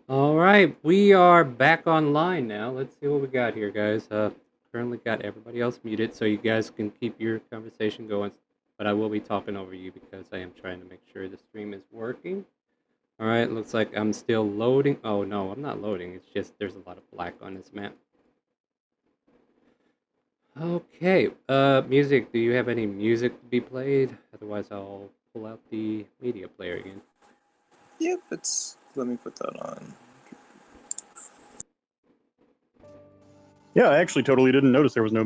All right, we are back online now. Let's see what we got here, guys. Currently got everybody else muted, so you guys can keep your conversation going. But I will be talking over you because I am trying to make sure the stream is working. All right, looks like I'm still loading. Oh no, I'm not loading. It's just there's a lot of black on this map. Okay, music. Do you have any music to be played? Otherwise, I'll pull out the media player again. Yep, let me put that on. Yeah, I actually totally didn't notice there was no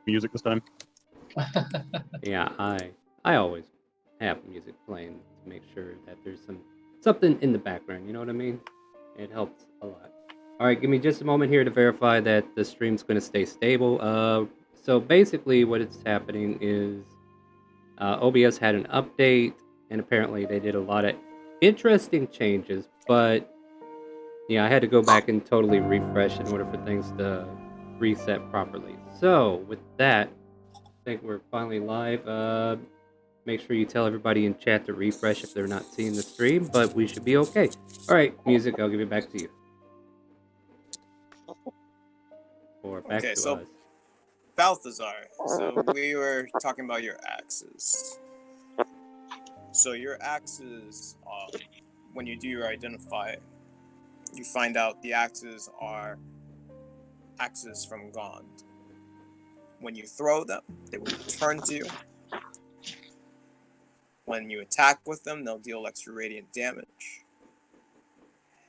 music this time. Yeah, I always have music playing to make sure that there's something in the background. You know what I mean? It helps a lot. All right, give me just a moment here to verify that the stream's going to stay stable. So basically, what is happening is OBS had an update, and apparently they did a lot of interesting changes. But yeah, I had to go back and totally refresh in order for things to reset properly. So with that, I think we're finally live. Make sure you tell everybody in chat to refresh if they're not seeing the stream, but we should be okay. All right, music, I'll give it back to you. Or back Okay, to so us. Balthazar, so we were talking about your axes. So your axes, when you do your identify, you find out the axes are axes from Gond. When you throw them, they will return to you. When you attack with them, they'll deal extra radiant damage.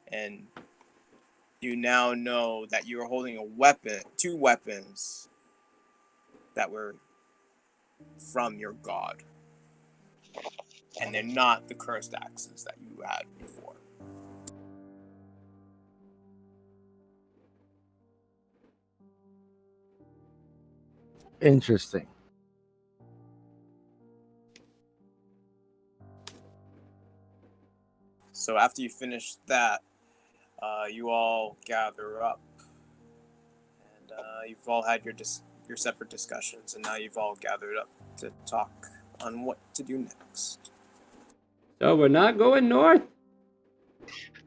And you now know that you are holding a weapon, two weapons that were from your god. And they're not the cursed axes that you had before. Interesting. So after you finish that, you all gather up, and you've all had your separate discussions, and now you've all gathered up to talk on what to do next. So we're not going north?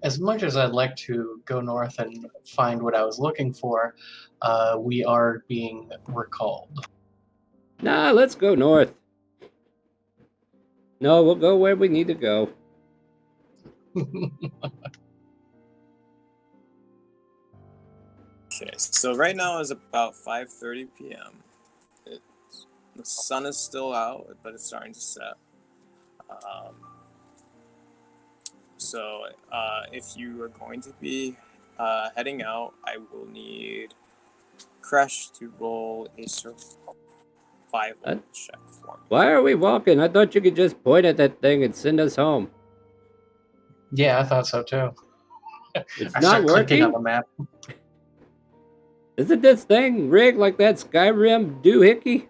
As much as I'd like to go north and find what I was looking for, we are being recalled. Nah, let's go north. No, we'll go where we need to go. Okay, so right now is about 5:30 p.m. The sun is still out, but it's starting to set. So if you are going to be heading out, I will need Crash to roll a survival check for me. Why are we walking? I thought you could just point at that thing and send us home. Yeah, I thought so too. It's I not start clicking on working? the map. Isn't this thing rigged like that Skyrim doohickey?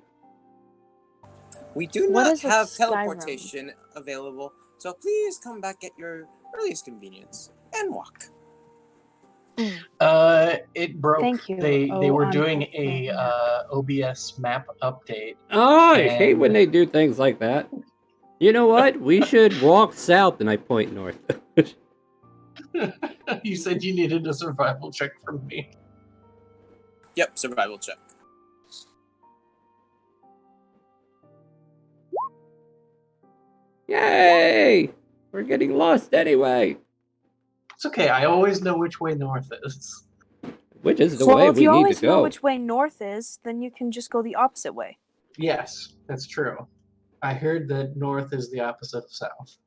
We do What not is a have Skyrim? teleportation available, so please come back at your earliest convenience and walk. It broke. Thank you. They were doing unhelpful a map. OBS map update. Oh, I hate And- when they do things like that. You know what? We should walk south, and I point north. You said you needed a survival check from me. Yep, survival check. Yay! We're getting lost anyway. It's okay. I always know which way north is. Which is the Well, way if we you need to always know go. which way north is, then you can just go the opposite way. Yes, that's true. I heard that north is the opposite of south.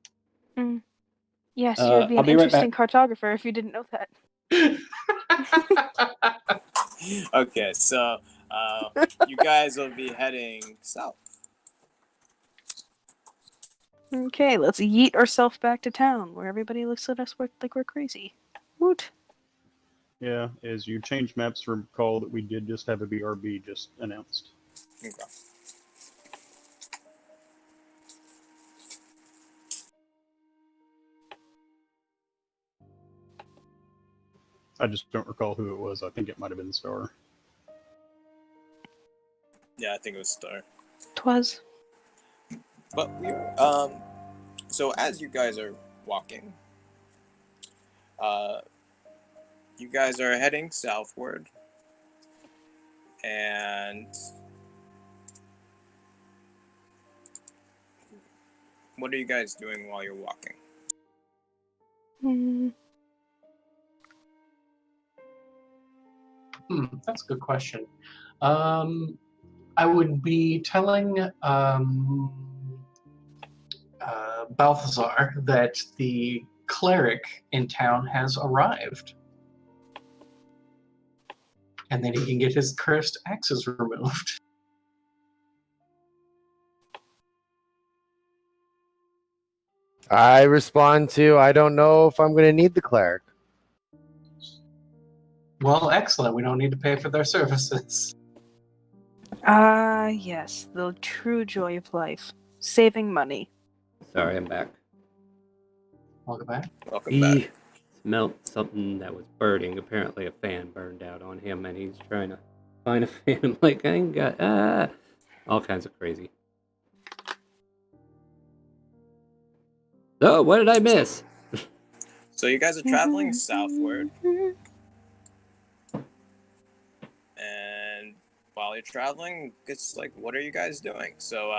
Yes, you would be I'll an be right interesting cartographer if you didn't know that. Okay, so you guys will be heading south. Okay, let's yeet ourselves back to town where everybody looks at us like we're crazy. Woot. Yeah, as you change maps, recall that we did just have a BRB just announced. Okay. I just don't recall who it was. I think it might have been Star. Yeah, I think it was Star. 'Twas. But we so as you guys are walking, You guys are heading southward, and what are you guys doing while you're walking? That's a good question. I would be telling Balthazar that the cleric in town has arrived, and then he can get his cursed axes removed. I respond to, I don't know if I'm going to need the cleric. Well, excellent. We don't need to pay for their services. Yes, the true joy of life. Saving money. Sorry, I'm back. Welcome back. Welcome He back. smelled something that was burning. Apparently, a fan burned out on him, and he's trying to find a fan. Like, I ain't got all kinds of crazy. So, what did I miss? So you guys are traveling southward, and while you're traveling, it's like, what are you guys doing? So,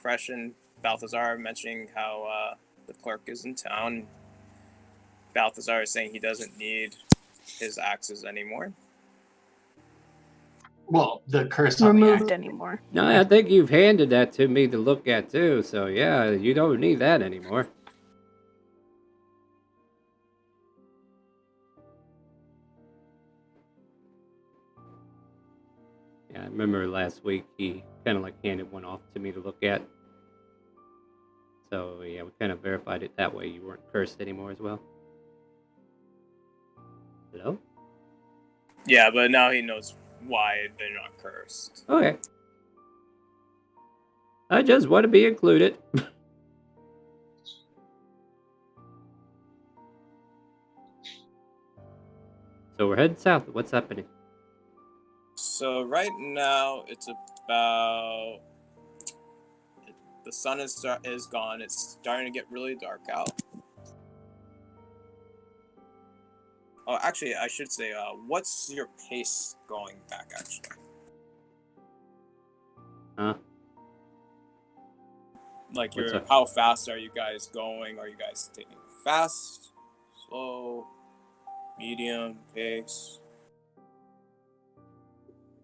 Kresh and Balthazar are mentioning how the clerk is in town. Balthazar is saying he doesn't need his axes anymore. Well, the curse on the Removed axe. anymore. No, I think you've handed that to me to look at too. So yeah, you don't need that anymore. Yeah, I remember last week he kind of like handed one off to me to look at. So yeah, we kind of verified it that way. You weren't cursed anymore as well. Hello? Yeah, but now he knows why they're not cursed. Okay. I just want to be included. So we're heading south. What's happening? So right now it's about the sun is gone. It's starting to get really dark out. Oh, actually, I should say, what's your pace going back? Actually, Huh? like What's up? how fast are you guys going? Are you guys taking fast, slow, medium pace?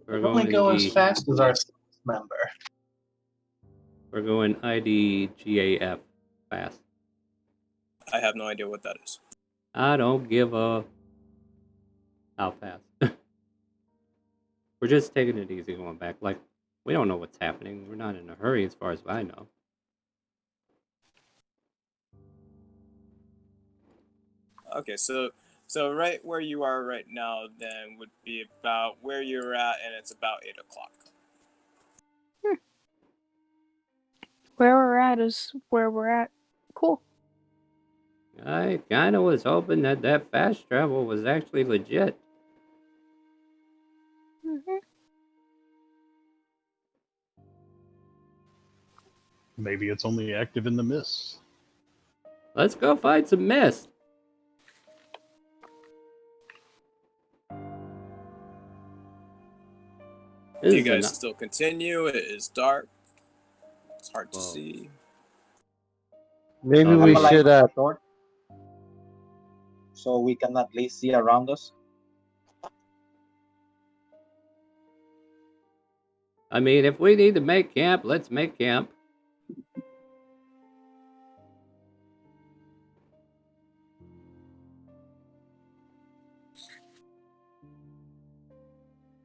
We're Only going go as fast as our member. We're going IDGAF fast. I have no idea what that is. I don't give a how fast. We're just taking it easy going back. Like, we don't know what's happening. We're not in a hurry as far as I know. Okay, so right where you are right now then would be about where you're at, and it's about 8 o'clock. Where we're at is where we're at. Cool. I kind of was hoping that fast travel was actually legit. Maybe it's only active in the mist. Let's go find some mist. You guys still continue. It is dark. It's hard to Whoa. see. Maybe Oh, we yeah. should, a torch, so we can at least see around us. I mean, if we need to make camp, let's make camp.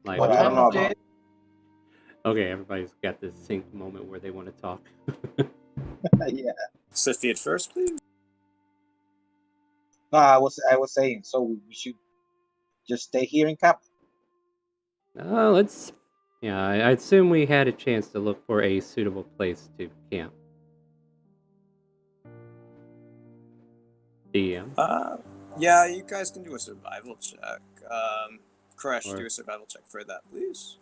Like, What I don't know about- about. okay, everybody's got this sync moment where they want to talk. Yeah. Sophia first, please. No, I was saying, so we should just stay here in camp. Let's. Yeah, I assume we had a chance to look for a suitable place to camp. DM. Yeah, you guys can do a survival check. Crash, Or- do a survival check for that, please.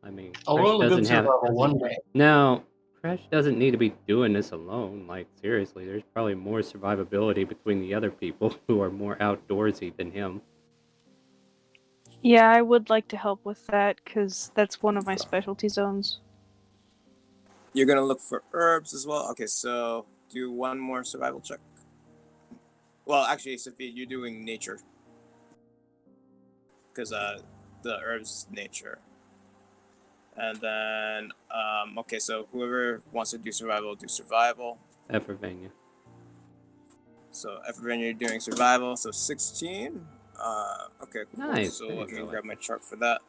I mean, I'll Krish roll a good doesn't have. survival one day. Now, Crash doesn't need to be doing this alone. Like, seriously, there's probably more survivability between the other people who are more outdoorsy than him. Yeah, I would like to help with that because that's one of my specialty zones. You're gonna look for herbs as well. Okay, so do one more survival check. Well, actually, Sophie, you're doing nature because the herbs is nature. And then okay, so whoever wants to do survival, do survival. Evervania. So everyone you're doing survival, so 16. Okay, cool. Nice. So There let you me go. grab my chart for that.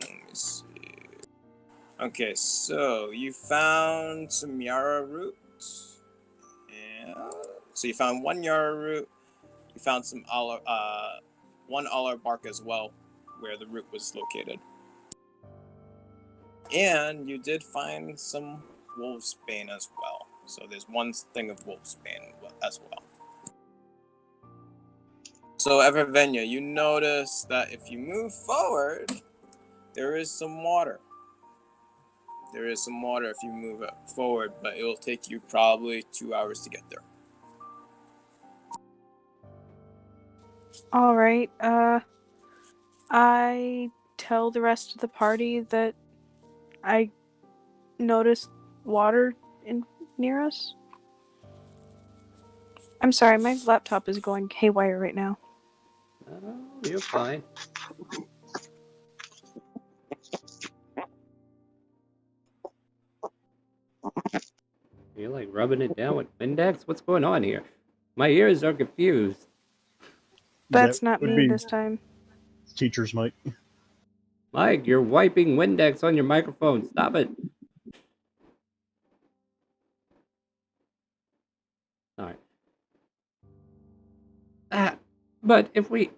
Let me see. Okay, so you found some Yara root. Yeah. So you found one Yara root. You found some one Aller bark as well, where the root was located. And you did find some wolfsbane as well. So there's one thing of wolfsbane as well. So Evervenia, you notice that if you move forward, there is some water. There is some water if you move it forward, but it will take you probably 2 hours to get there. All right. I tell the rest of the party that I noticed water near us. I'm sorry, my laptop is going haywire right now. Oh, you're fine. You're like rubbing it down with Windex? What's going on here? My ears are confused. That's That not would me be this time. teacher's mic. Mike, you're wiping Windex on your microphone. Stop it. Alright. But if we...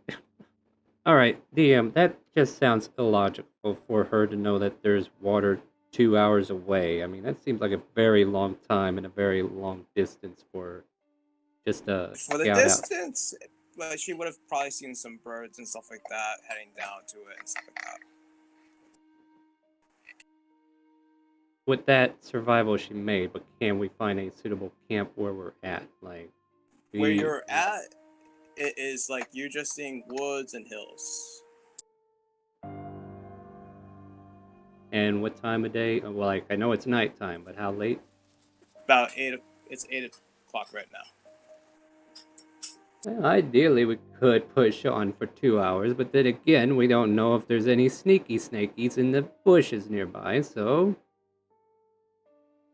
Alright, DM, that just sounds illogical for her to know that there's water 2 hours away. I mean, that seems like a very long time and a very long distance for just a For the scout out. distance, well, she would have probably seen some birds and stuff like that heading down to it and stuff like that. With that survival she made, but can we find a suitable camp where we're at? Like, Where you're at, it is like you're just seeing woods and hills. And what time of day? Well, like, I know it's nighttime, but how late? About 8. It's 8 o'clock right now. Well, ideally, we could push on for 2 hours, but then again, we don't know if there's any sneaky snakies in the bushes nearby, so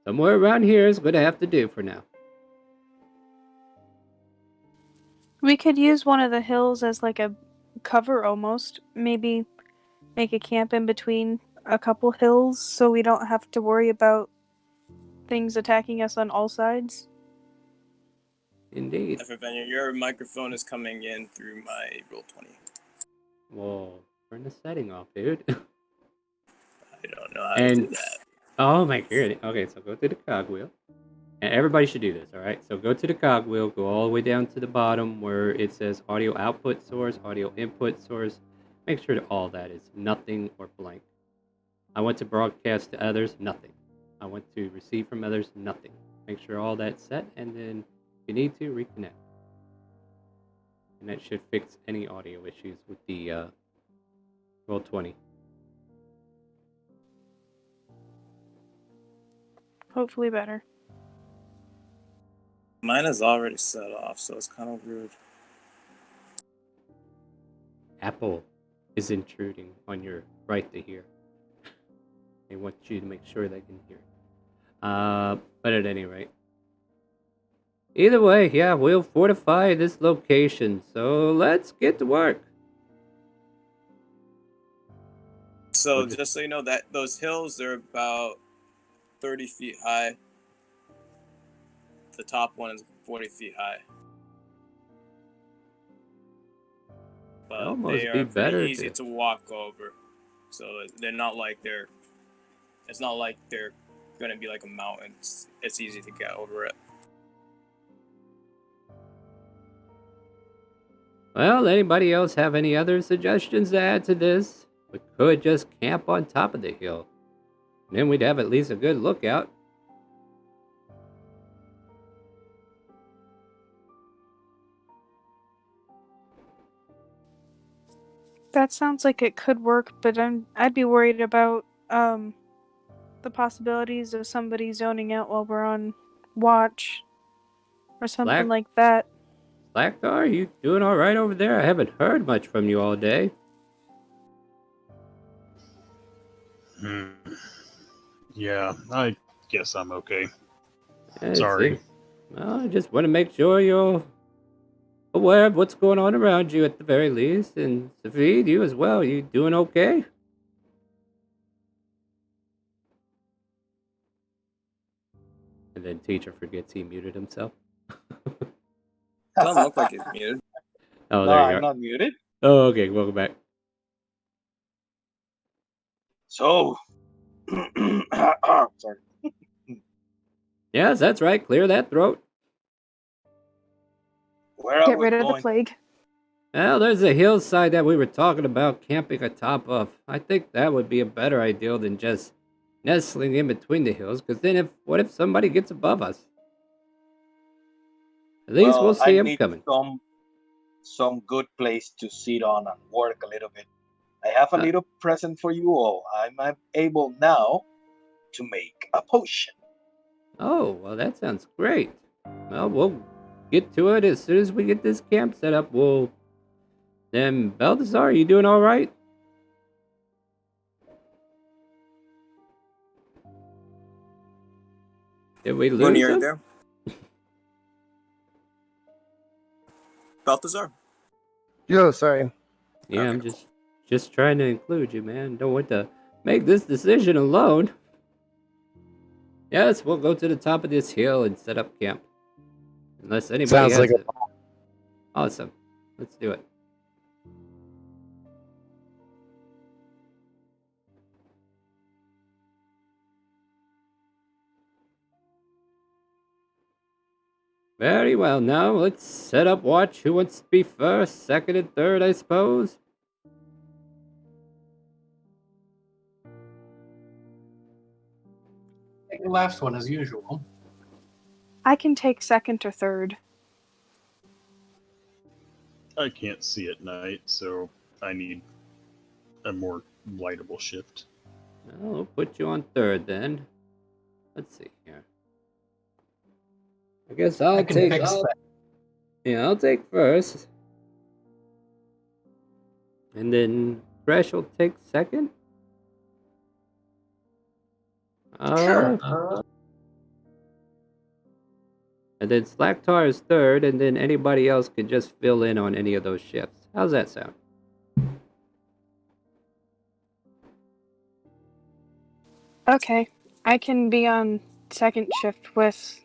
somewhere around here is going to have to do for now. We could use one of the hills as like a cover almost. Maybe make a camp in between a couple hills so we don't have to worry about things attacking us on all sides. Indeed. Evervenia, your microphone is coming in through my Roll20. Whoa, turn the setting off, dude. I don't know how to do that. Oh my god. Okay, so go to the cogwheel. And everybody should do this, alright? So go to the cogwheel, go all the way down to the bottom where it says audio output source, audio input source. Make sure that all that is nothing or blank. I want to broadcast to others, nothing. I want to receive from others, nothing. Make sure all that's set, and then if you need to, reconnect. And that should fix any audio issues with the Roll20. Hopefully better. Mine is already set off, so it's kind of weird. Apple is intruding on your right to hear. They want you to make sure they can hear. But at any rate. Either way, yeah, we'll fortify this location. So let's get to work. So just so you know, that those hills, they're about 30 feet high. The top one is 40 feet high. But Almost they be are better pretty easy to- to walk over. So they're not like they're... It's not like they're gonna be like a mountain. It's easy to get over it. Well, anybody else have any other suggestions to add to this? We could just camp on top of the hill. And then we'd have at least a good lookout. That sounds like it could work, but I'd be worried about the possibilities of somebody zoning out while we're on watch or something like that. Slacktar, you doing all right over there? I haven't heard much from you all day. Yeah, I guess I'm okay. It's Sorry. Well, I just want to make sure you're aware of what's going on around you at the very least. And Safid, you as well. You doing okay? And then teacher forgets he muted himself. Doesn't look like he's muted. Oh, No, there you I'm are. not muted. Oh, okay. Welcome back. So, sorry. Yes, that's right. Clear that throat. Where are Get we rid of the going? plague. Well, there's a hillside that we were talking about camping atop of. I think that would be a better idea than just nestling in between the hills. Because then, what if somebody gets above us? At least we'll Well, see I him need coming. some good place to sit on and work a little bit. I have a little present for you all. I'm able now to make a potion. Oh, well, that sounds great. Well, we'll get to it as soon as we get this camp set up. Then, Balthazar, you doing all right? Did we lose Mooney, are you him? there? Balthazar? Yo, sorry. Yeah, I'm Okay. just trying to include you, man. Don't want to make this decision alone. Yes, we'll go to the top of this hill and set up camp. Unless anybody Sounds has like it. Awesome. Let's do it. Very well. Now let's set up watch. Who wants to be first, second, and third, I suppose? Take the last one as usual. I can take second or third. I can't see at night, so I need a more lightable shift. Well, we'll put you on third then. Let's see here. I guess I can fix that. Yeah, I'll take first. And then Fresh will take second. Sure. And then Slacktar is third, and then anybody else can just fill in on any of those shifts. How's that sound? Okay, I can be on second shift with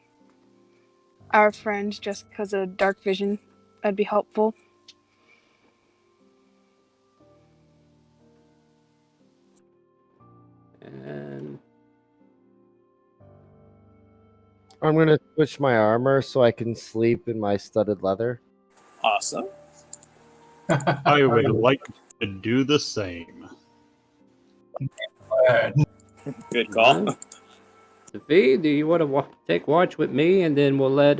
our friend just because of dark vision. That'd be helpful. And I'm gonna switch my armor so I can sleep in my studded leather. Awesome. I would like to do the same. Good call. Sophie, do you want to take watch with me, and then we'll let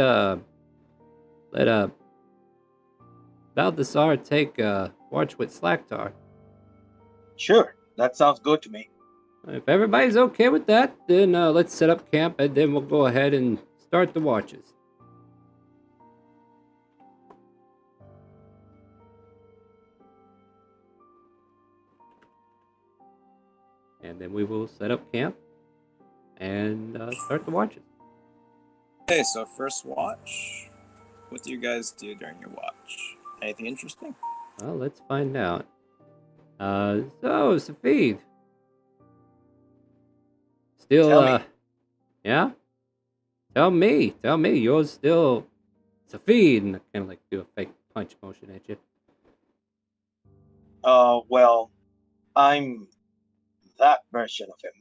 Balthasar take watch with Slacktar. Sure, that sounds good to me. If everybody's okay with that, then let's set up camp, and then we'll go ahead and start the watches. And then we will set up camp and start the watches. Okay, so first watch. What do you guys do during your watch? Anything interesting? Well, let's find out. So, Safid. Still, Tell me. yeah? Tell me. You're still Safid. And I kind of like do a fake punch motion at you. Well, I'm that version of him.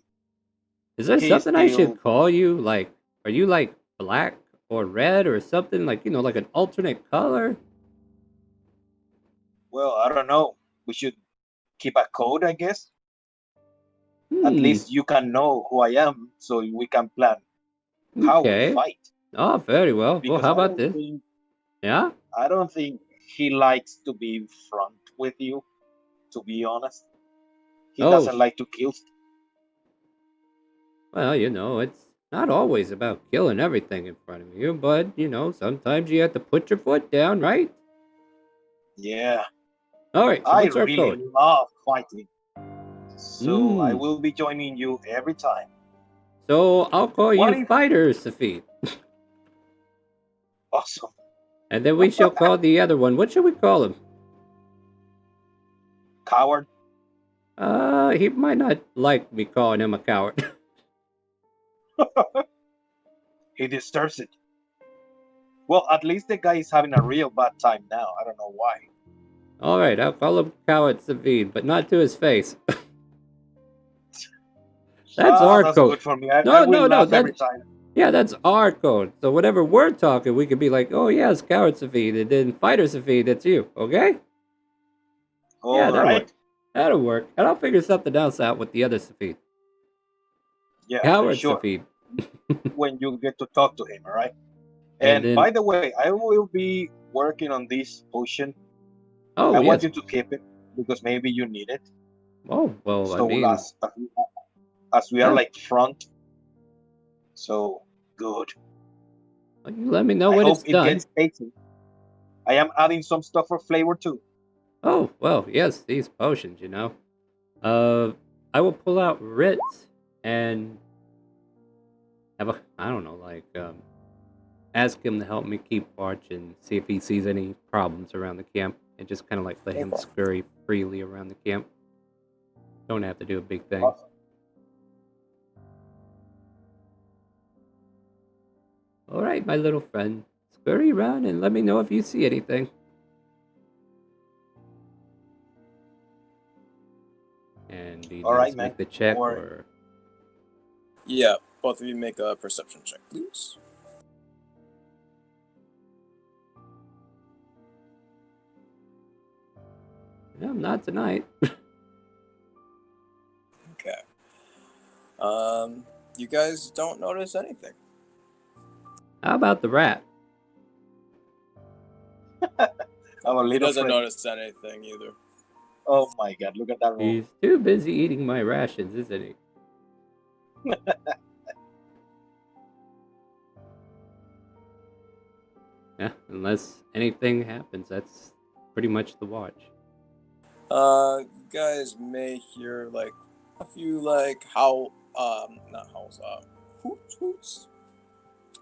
Is there He's something I still- should call you? Like, are you like black or red or something? Like, like an alternate color? Well, I don't know. We should keep a code, I guess. At Hmm. least you can know who I am, so we can plan how we Okay. fight. Oh, very well. Well, Because how about this? Yeah? I don't think he likes to be front with you. To be honest, he Oh, doesn't like to kill. well, it's not always about killing everything in front of you, but, sometimes you have to put your foot down, right? Yeah, All right, so I what's our really code? love fighting, so I Hmm. will be joining you every time. So I'll call What you if Fighter Safid, awesome and then we shall call the other one. What should we call him? coward? He might not like me calling him a coward. He deserves it. Well, at least the guy is having a real bad time now. I don't know why. All right, I'll call him Coward Safid, but not to his face. That's Ah, our that's code. good for me. I No, will no, no. laugh every time. Yeah, that's our code. So whatever we're talking, we could be like, oh yes, Coward Safid, and then Fighter Safid, that's you. Okay? Yeah, All that'll work. right. That'll work. And I'll figure something else out with the other Safid. Yeah, for Coward sure. Safid. When you get to talk to him, all right? And And by then, the way, I will be working on this potion. oh I want yes. you to keep it because maybe you need it. Oh well, I So mean, as we are yeah. like front, so good. You let me know I when it's hope it done. gets tasty. I am adding some stuff for flavor too. Oh well, yes, these potions. I will pull out Ritz and have a, I don't know, like ask him to help me keep watch and see if he sees any problems around the camp, and just kind of like let him Okay. scurry freely around the camp. Don't have to do a big thing. Awesome. All right, my little friend, scurry around and let me know if you see anything. And do you All need us right, to man. make the Don't check worry. or? Yeah, both of you make a perception check, please. No, not tonight. Okay. You guys don't notice anything. How about the rat? Our He little doesn't friend. notice anything either. Oh my god, look at that roll. He's too busy eating my rations, isn't he? Yeah, unless anything happens, that's pretty much the watch. You guys may hear like a few like not howls, hoots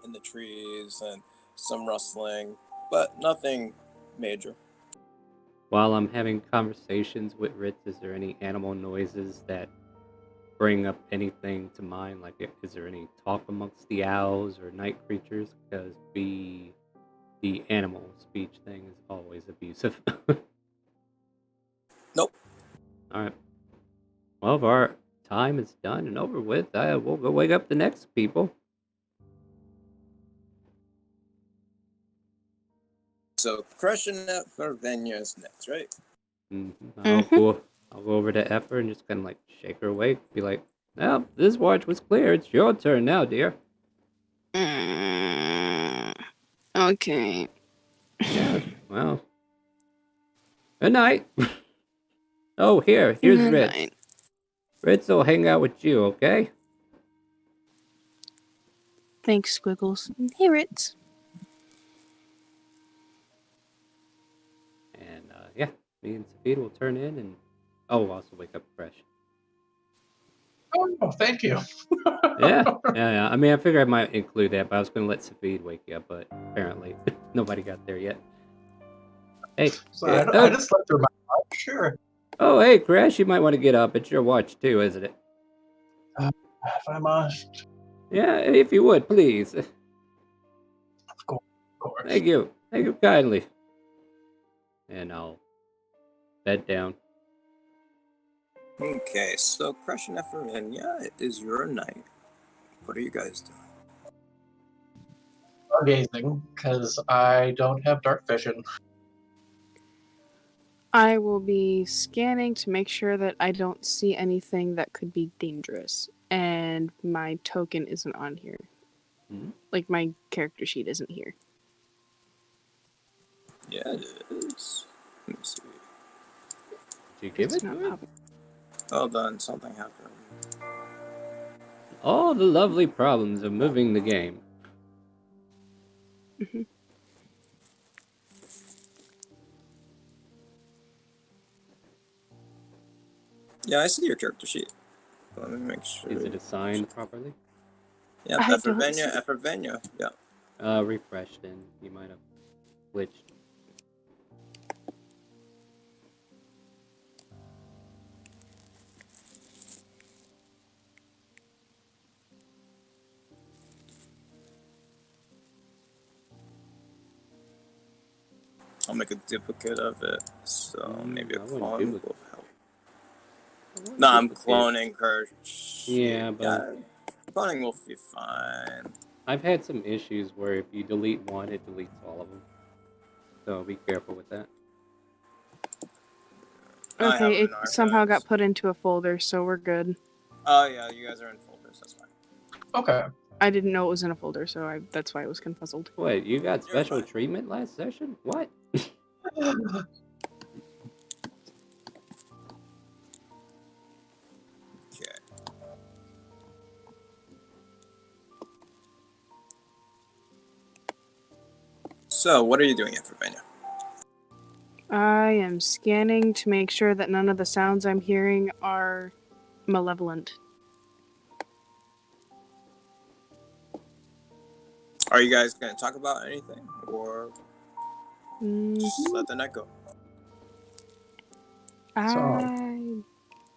in the trees and some rustling, but nothing major. While I'm having conversations with Ritz, is there any animal noises that bring up anything to mind? Like, is there any talk amongst the owls or night creatures? Because the animal speech thing is always abusive. Nope. All right. Well, if our time is done and over with, we'll go wake up the next people. So crushing that for Venya is next, right? I'll go over to Effer and just kind of like shake her awake. Be like, well, this watch was clear. It's your turn now, dear. Okay. Yeah, well. Good night. Oh, here's Good Ritz. night. Ritz will hang out with you, okay? Thanks, Squiggles. Hey, Ritz. And yeah, me and Safid will turn in and we'll also wake up fresh. Oh, no, thank you. Yeah. I mean, I figured I might include that, but I was going to let Safid wake you up, but apparently nobody got there yet. Hey, So I just slept through my life. Sure. oh, hey, Crash, you might want to get up. It's your watch too, isn't it? If I must. Yeah, if you would, please. Of course. Thank you. Thank you kindly. And I'll bed down. Okay, so crushing that for Venya, it is your night. What are you guys doing? Stargazing, because I don't have dark vision. I will be scanning to make sure that I don't see anything that could be dangerous. And my token isn't on here. Hmm? Like, my character sheet isn't here. Yeah, it is. Let me see. Did you give It's it not to her? popping. Hold on, something happened. All the lovely problems of moving the game. Mhm. Yeah, I see your character sheet. Let me make sure. Is it assigned properly? Yeah, I don't see it. Effervenia. Yeah. Refresh then. You might have glitched. I'll make a duplicate of it. So maybe a I wouldn't clone duplicate. will help. I wouldn't No, I'm duplicate. cloning her sheet. Yeah, but Cloning will be fine. I've had some issues where if you delete one, it deletes all of them. So be careful with that. I have Okay, them it in somehow got archives. put into a folder, so we're good. Oh yeah, you guys are in folders. That's fine. Okay. I didn't know it was in a folder, so that's why I was confuzzled. What, you got You're special fine. treatment last session? What? Okay. So, what are you doing, Effervenia? I am scanning to make sure that none of the sounds I'm hearing are malevolent. Are you guys going to talk about anything, or Mm, just let the night go? I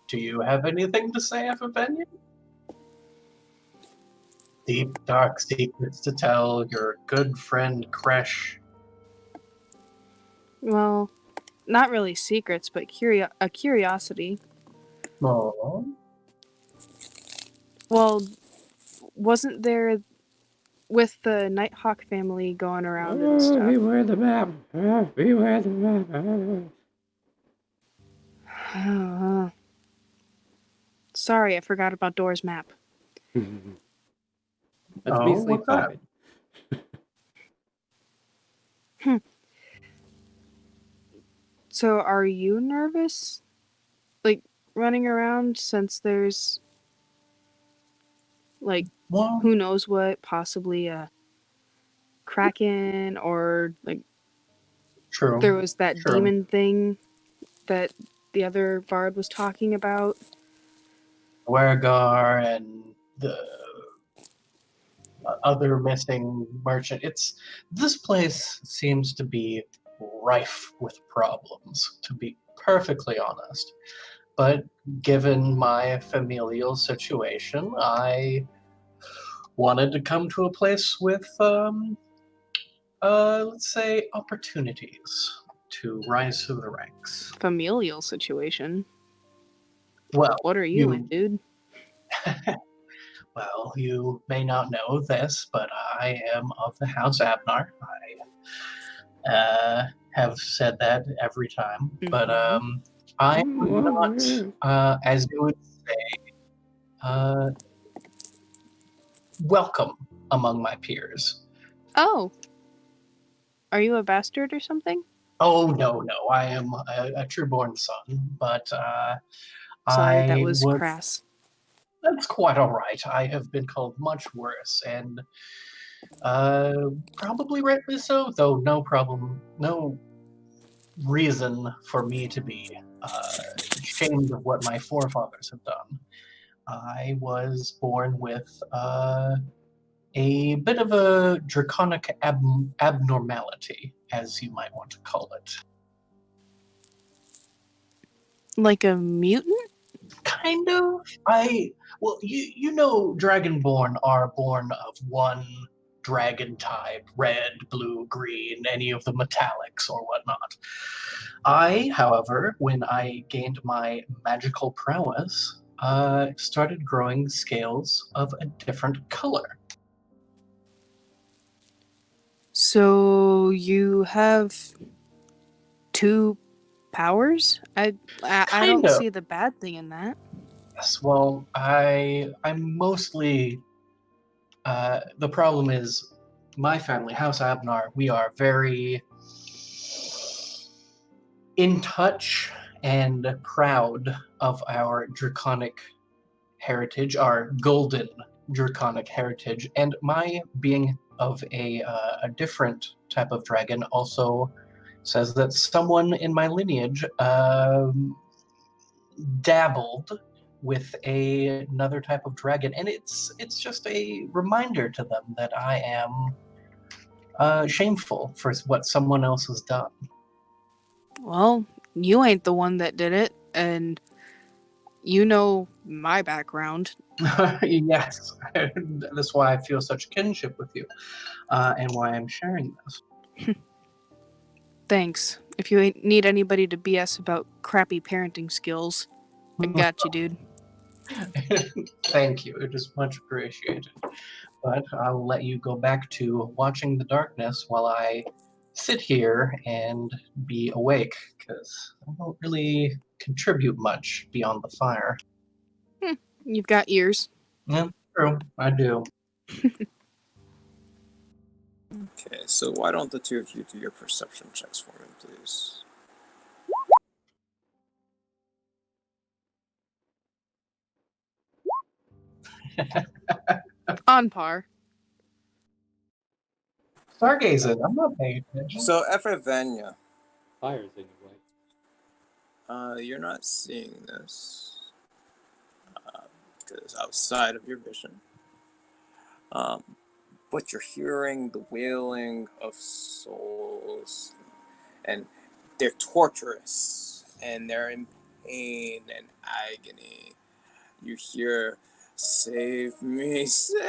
Do you have anything to say, Effervenia? Deep, dark secrets to tell your good friend Kresh. well, not really secrets, but a curiosity. Oh, Well, wasn't there with the Nighthawk family going around and stuff? Beware the map. Beware the map. Sorry, I forgot about Door's map. That's me sleep what's that? talking. So, are you nervous? Like, running around since there's, like, Well, who knows what, possibly a kraken, or, like, true. there was that True. demon thing that the other bard was talking about? Wergar and the other missing merchant. This place seems to be rife with problems, to be perfectly honest. But given my familial situation, I wanted to come to a place with, let's say, opportunities to rise through the ranks. Familial situation? Well, What are you in, dude? well, you may not know this, but I am of the House Abnar. I have said that every time, but Mhm. I am not, as you would say, uh, welcome among my peers. Oh, are you a bastard or something? Oh no, I am a true-born son, but Sorry, that I was would. crass. That's quite all right. I have been called much worse, and probably rightly so. Though no problem, no reason for me to be ashamed of what my forefathers have done. I was born with a bit of a draconic abnormality, as you might want to call it. Like a mutant? Kind of. Well, you know, Dragonborn are born of one dragon type, red, blue, green, any of the metallics or whatnot. I, however, when I gained my magical prowess, started growing scales of a different color. So you have two powers? I Kind don't of. see the bad thing in that. Yes, well, I'm mostly the problem is my family, House Abnar, we are very in touch and proud of our draconic heritage, our golden draconic heritage, and my being of a different type of dragon also says that someone in my lineage dabbled with another type of dragon, and it's just a reminder to them that I am shameful for what someone else has done. Well, you ain't the one that did it, and you know my background. Yes, that's why I feel such kinship with you, and why I'm sharing this. Thanks. If you need anybody to BS about crappy parenting skills, I got you, dude. Thank you. It is much appreciated. But I'll let you go back to watching the darkness while I sit here and be awake, because I don't really contribute much beyond the fire. You've got ears. Yeah, true. I do. Okay, so why don't the two of you do your perception checks for me, please? On par. Stargazing. I'm not paying attention. So, Ephravenia, Fire's in your way. you're not seeing this because outside of your vision. But you're hearing the wailing of souls, and they're torturous, and they're in pain and agony. You hear, "Save me, save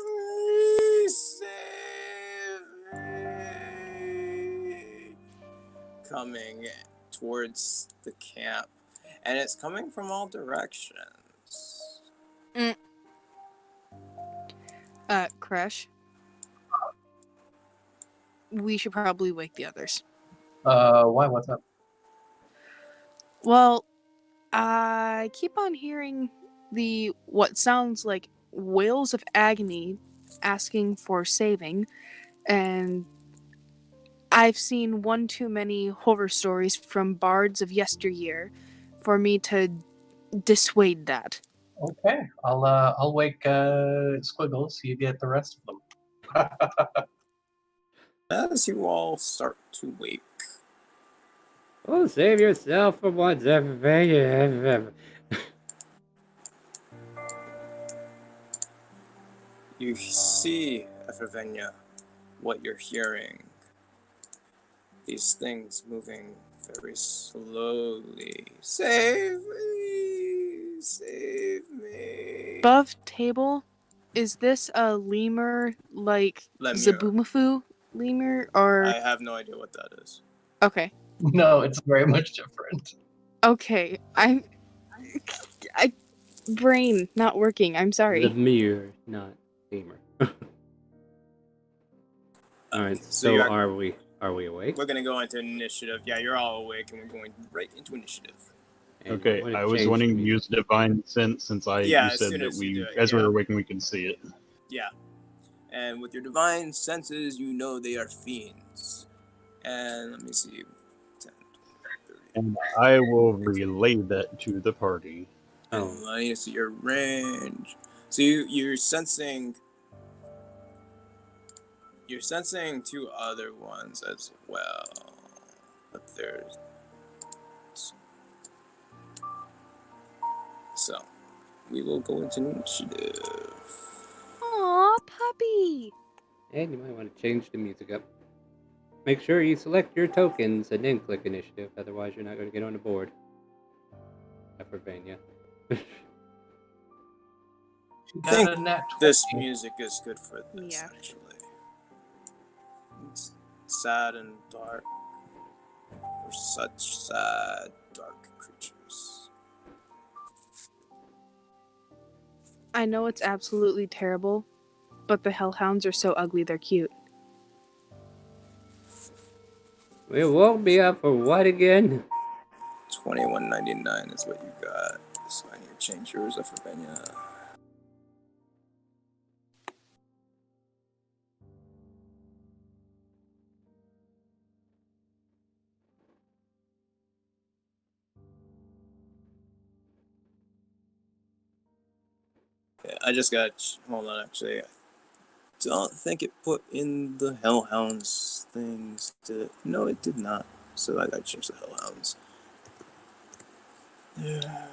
me, save me," coming towards the camp, and it's coming from all directions. Crash. We should probably wake the others. Why? What's up? Well, I keep on hearing what sounds like wails of agony asking for saving, and I've seen one too many horror stories from bards of yesteryear for me to dissuade that. Okay, I'll wake Squiggles. You get the rest of them. As you all start to wake, Oh, save yourself for once, everybody. you see, Ephravenia, what you're hearing. These things moving very slowly. Save me! Save me! Above table, is this a lemur like Lemure. Zabumafu lemur or I have no idea what that is. okay. No, it's very much different. Okay. I brain not working. I'm sorry. The mirror, not gamer. All right, so you're- are we awake? We're gonna go into initiative. Yeah, you're all awake, and we're going right into initiative. And Okay, wanna I was change wanting the to music. use Divine Sense since Yeah, you as said soon that as you we, do it, as we yeah. were awakened, we could see it. Yeah. And with your divine senses, you know they are fiends. And let me see. 10, 20, 30. And I will relay that to the party. Oh, And let me see your range. So you're sensing two other ones as well. But there's so we will go into initiative. Aw, puppy. and you might want to change the music up. Make sure you select your tokens and then click initiative, otherwise you're not going to get on the board. Ephravenia. I think Got a nat this 20. music is good for this, Yeah. actually. It's sad and dark. We're such sad, dark creatures. I know it's absolutely terrible, but the hellhounds are so ugly they're cute. We woke me up for what again? 21.99 is what you got. So I need to change yours up for Benya. Okay, I just got. Hold on, actually. I don't think it put in the Hellhounds things. Did it? No, it did not. So I gotta change the Hellhounds. Yeah.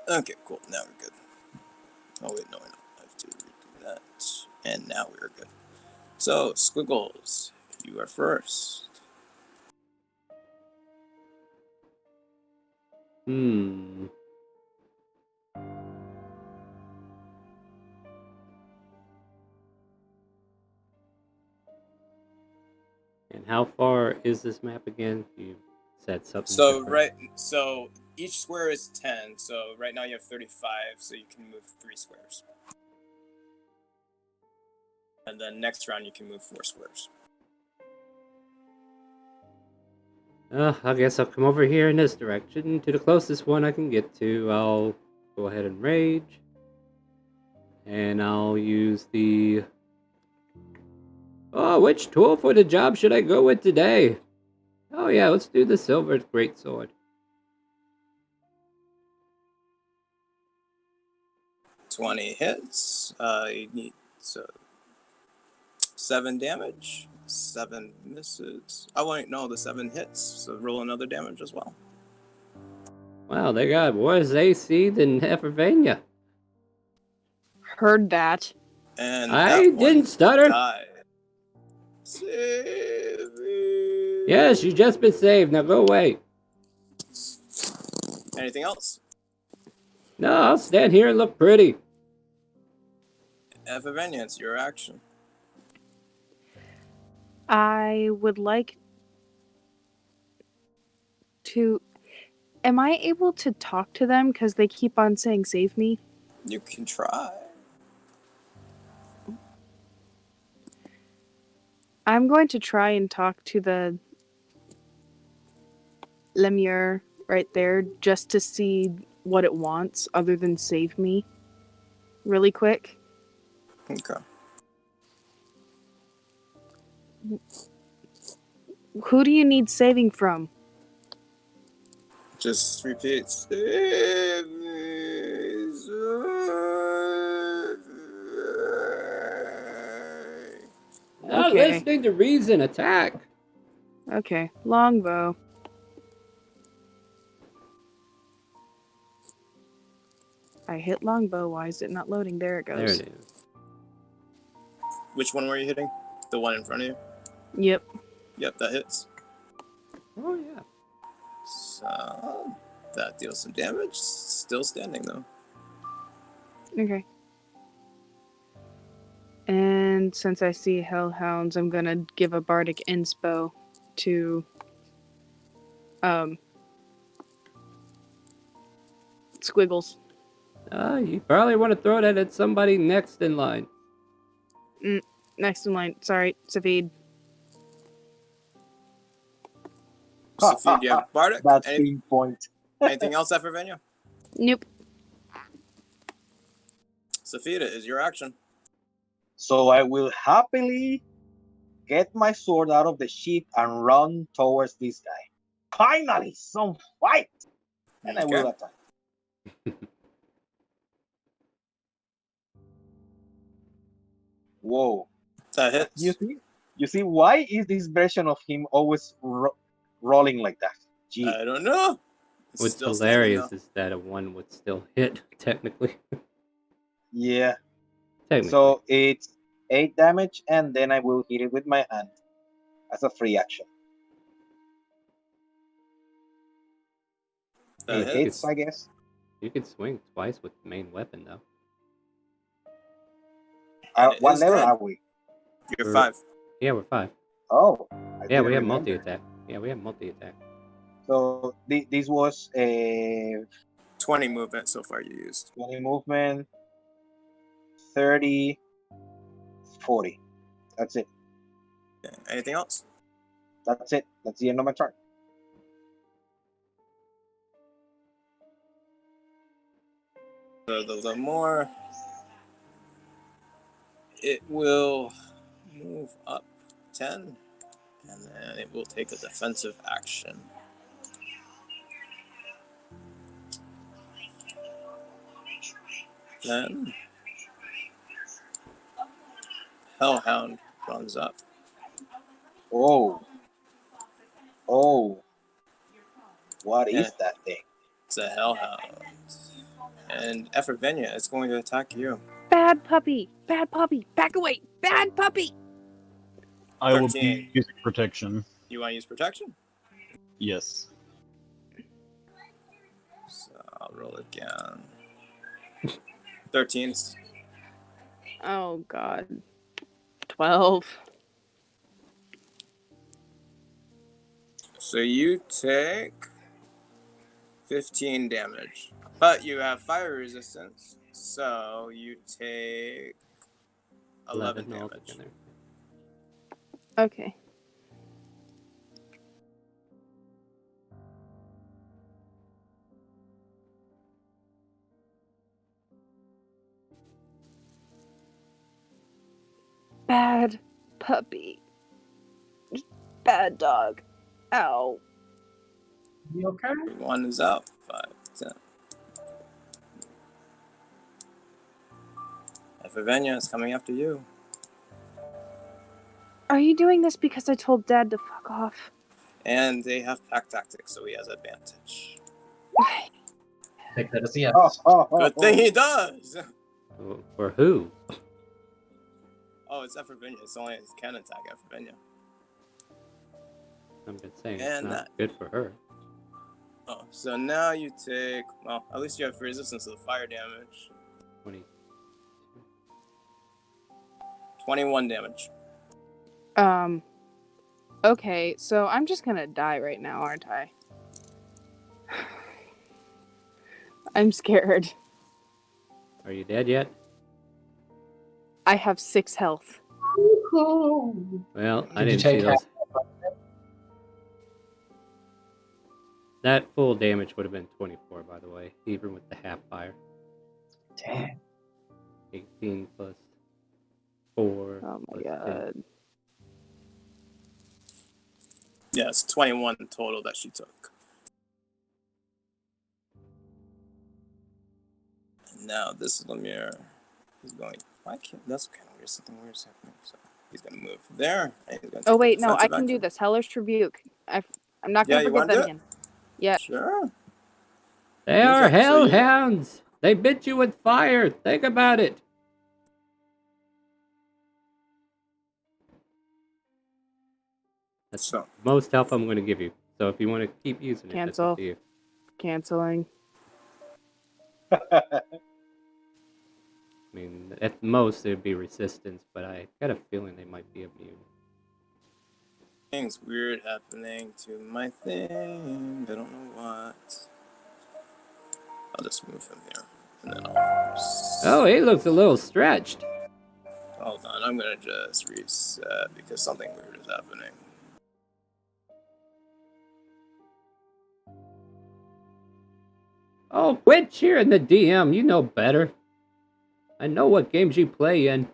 Okay, cool. Now we're good. Oh wait, no, I have to redo that. And now we're good. So, Squiggles, you are first. Hmm. And how far is this map again? You said something So different. so each square is 10. So right now you have 35, so you can move 3 squares. And then next round you can move 4 squares. I guess I'll come over here in this direction to the closest one I can get to. I'll go ahead and rage. And I'll use the... Oh, which tool for the job should I go with today? Oh yeah, let's do the silver greatsword. 20 hits. You need 7 damage. 7 misses. Oh wait, no, the 7 hits. So roll another damage as well. Wow, they got worse AC than Evervania. Heard that. And I that one didn't stutter. died. Save it. Yes, you just been saved. Now go away. Anything else? No, I'll stand here and look pretty. Evavenia, it's your action. I would like to. Am I able to talk to them? Because they keep on saying save me. You can try. I'm going to try and talk to the lemure right there just to see what it wants other than save me. Really quick. Okay. Who do you need saving from? Just repeat. Save me, save me. Not Okay. listening to reason. Attack. Okay, longbow. I hit longbow. Why is it not loading? There it There goes. it is. Which one were you hitting? The one in front of you? Yep. Yep, that hits. Oh yeah. So that deals some damage. Still standing though. Okay. And since I see hellhounds, I'm gonna give a bardic inspo to Squiggles. You probably want to throw that at somebody next in line. Next in line. Sorry, Safid. Sophie, do you have Bardic? That's the point. Anything else after Venya? Nope. Sophia, it is your action. So I will happily get my sword out of the sheath and run towards this guy. Finally, some fight! And I will attack. Whoa. That hits. You see, why is this version of him always rolling like that? Gee. I don't know. It's What's still hilarious standing, is that a 1 would still hit, technically. Yeah. Technically. So it's 8 damage, and then I will hit it with my hand as a free action. though. It That hits, hits. I guess. You can swing twice with the main weapon, though. And it What is level dead. are we? You're 5. Yeah, we're 5. Oh. Yeah, we have multi-attack. Yeah, we have multi-attack. So this was a 20 movement so far you used. 20 movement, 30, 40. That's it. Okay. Anything else? That's it. That's the end of my turn. So the more it will move up 10, and then it will take a defensive action. Then Hellhound runs up. Oh. Oh. What Yeah. is that thing? It's a Hellhound. And Ephravenia is going to attack you. Bad puppy! Bad puppy! Back away! Bad puppy! I will 13. be using protection. You want to use protection? Yes. So I'll roll again. 13. Oh god. 12. So you take 15 damage. But you have fire resistance, so you take 11 damage. altogether. Okay. Bad puppy. Bad dog. Ow. You okay? One is out. 5, 10. Ephravenia is coming after you. Are you doing this because I told Dad to fuck off? And they have pack tactics, so he has advantage. Take that as a yes. Good thing he does! For who? Oh, it's Ephravenia. It's only it can attack Ephravenia. I'm just saying And it's not good for her. Oh, so now you take... Well, at least you have resistance to the fire damage. 20. 21 damage. Okay, so I'm just gonna die right now, aren't I? I'm scared. Are you dead yet? I have 6 health. Well, I Did you didn't see take those. That full damage would have been 24, by the way, even with the half fire. Damn. 18 plus 4 Oh my plus god. 10. Yeah, it's 21 total that she took. And now this Lemire is going... Why can't... That's kind of weird. Something weird is happening. So he's going to move there. And he's going to Oh take wait, a no, I defensive can do action. this. Hellish Rebuke. I'm not gonna Yeah, you forget want that to do again. Yeah. Sure. They are Okay, so you- hellhounds! They bit you with fire! Think about it! That's So, the most health I'm going to give you. So if you want to keep using it, that's Cancel. up to you. Canceling. I mean, at most it would be resistance, but I got a feeling they might be immune. things weird happening to my thing. I don't know what. I'll just move him here. And then I'll... Oh, he looks a little stretched. Hold on, I'm going to just reset because something weird is happening. Oh, quit cheering the DM. You know better. I know what games you play in.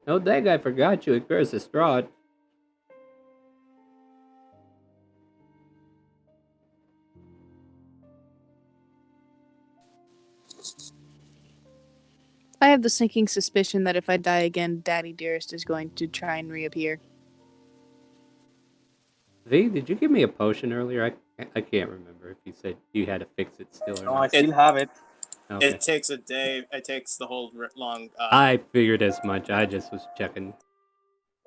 No dang, I forgot you at Curse of Strahd. I have the sinking suspicion that if I die again, Daddy Dearest is going to try and reappear. V, did you give me a potion earlier? I can't remember if you said you had to fix it still or Oh, I not. still have it. Okay. It takes a day. It takes the whole long... I figured as much. I just was checking.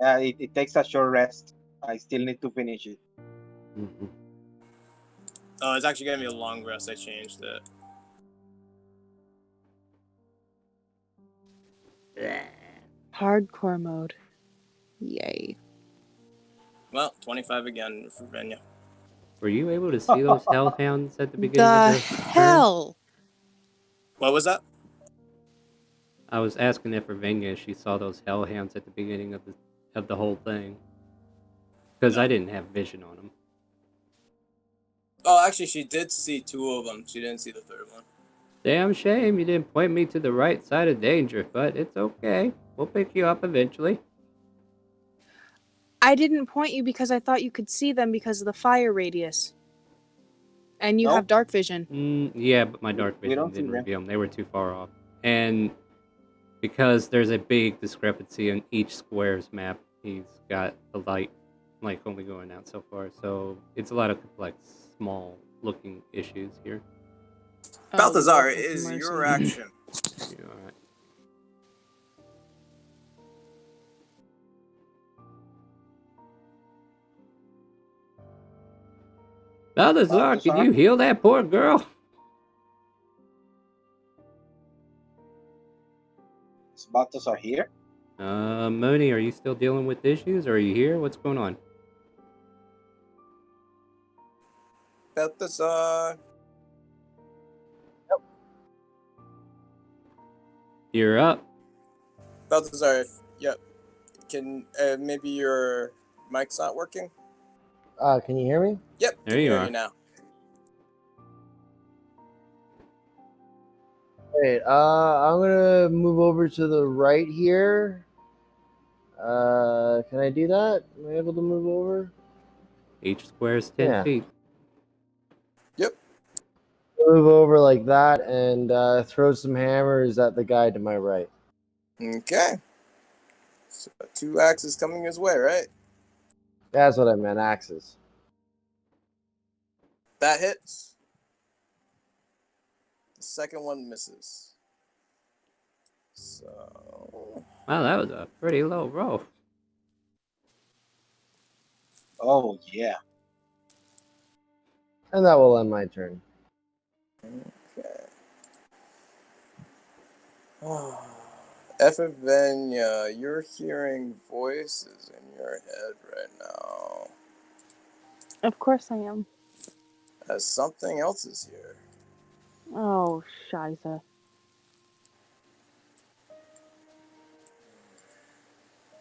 It takes a short rest. I still need to finish it. Mm-hmm. Oh, it's actually going to be a long rest. I changed it. Hardcore mode. Yay. Well, 25 again for Venya. Were you able to see those hellhounds at the beginning of The the turn? hell? What was that? I was asking Effervenia if she saw those hellhounds at the beginning of the whole thing, because No. I didn't have vision on them. Oh, actually, she did see 2 of them. She didn't see the 3rd one. Damn shame you didn't point me to the right side of danger, but it's okay. We'll pick you up eventually. I didn't point you because I thought you could see them because of the fire radius. And you Nope. have dark vision. Yeah, but my dark We vision don't see didn't them. reveal them. They were too far off. And because there's a big discrepancy in each square's map, he's got the light like only going out so far. So it's a lot of complex, small looking issues here. Oh, Balthazar, Lord it have is mercy. your action. You alright? Balthazar, can you heal that poor girl? Is Balthazar here? Mooney, are you still dealing with issues? Or are you here? What's going on? Balthazar. You're up. Balthazar, yep. Can maybe your mic's not working? Can you hear me? Yep, There can you hear are. you now. Wait, I'm gonna move over to the right here. Can I do that? Am I able to move over? Each square is 10 Yeah. feet. Yep. Move over like that and throw some hammers at the guy to my right. Okay. So 2 axes coming his way, right? That's what I meant, axes. That hits. The second one misses. So Wow, that was a pretty low roll. Oh, yeah. And that will end my turn. okay. Ephevenia, you're hearing voices in your head right now. Of course I am. As something else is here. Oh, Shiza.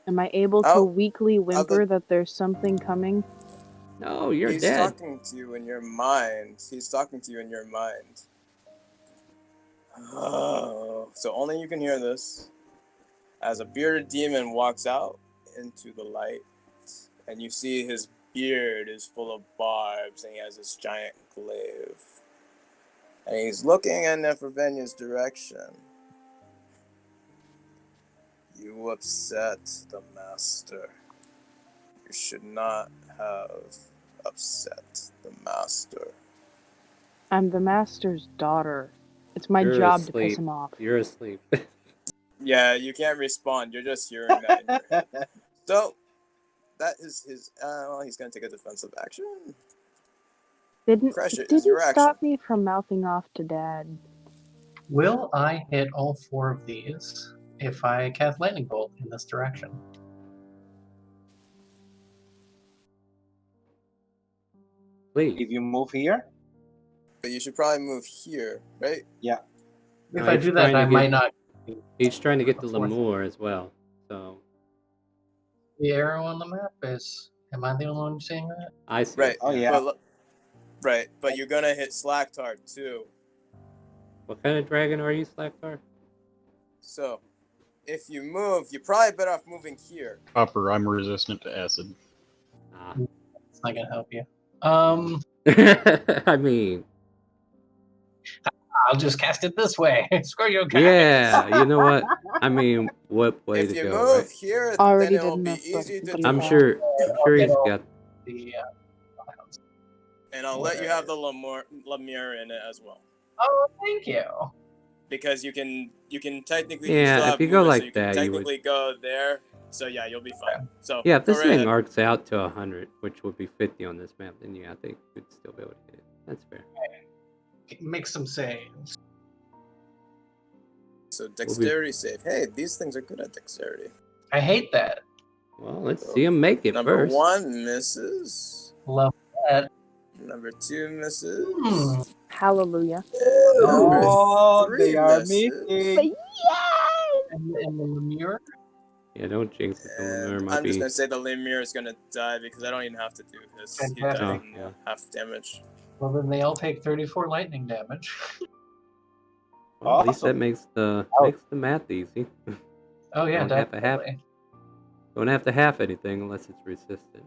Am I able to Oh, weakly whimper that there's something coming? No, you're He's dead. talking to you in your mind. He's talking to you in your mind. Oh, so only you can hear this. As a bearded demon walks out into the light, and you see his beard is full of barbs, and he has this giant glaive. And he's looking in Ephevenia's direction. You upset the master. You should not have upset the master. I'm the master's daughter. It's my You're job to piss asleep. him off. You're asleep. Yeah, you can't respond. You're just hearing that in your head. So, that is his. Well, he's going to take a defensive action. Crash, it is your Didn't action. stop me from mouthing off to Dad. Will I hit all 4 of these if I cast Lightning Bolt in this direction? Please. If you move here, But you should probably move here, right? yeah. If No, I he's do trying that, to I get- might not. He's trying to get the The fourth. Lemur as well. So The arrow on the map is. Am I the only one seeing that? I see. Right. it, Oh, yeah. But, right, but you're gonna hit Slacktard too. What kind of dragon are you, Slacktar? So, if you move, you're probably better off moving here. Copper, I'm resistant to acid. Ah. It's not gonna help you. I mean, I'll just cast it this way. Screw you guys. yeah. You know what? I mean, what way If to you go, move right? here, Already then it'll did be enough, easy to but do. I'm yeah. sure he's got. The, And I'll let you have the Lemur in it as well. oh, thank you. Because you can technically you Yeah, still if have you go movement, like so you can that, you would. technically go there. So yeah, you'll be fine. So Yeah, if go this right thing ahead. arcs out to 100, which would be 50 on this map, then yeah, I think you'd still be able to hit it. That's fair. Make some saves. So dexterity save. Hey, these things are good at dexterity. I hate that. Well, let's see him make it Number first. 1 misses. Love that. Number 2 misses. Hmm. Hallelujah. Number Oh, 3 they are misses. missing. And the Lemure? Yeah, don't jinx it. The Lemur And might I'm just be. gonna say the Lemure is gonna die because I don't even have to do his. He died Fantastic. on Yeah. half damage. Well, then they all take 34 lightning damage. Well, at least Awesome. that makes the math easy. Oh, yeah, Don't have to have definitely. don't have to half anything unless it's resistant.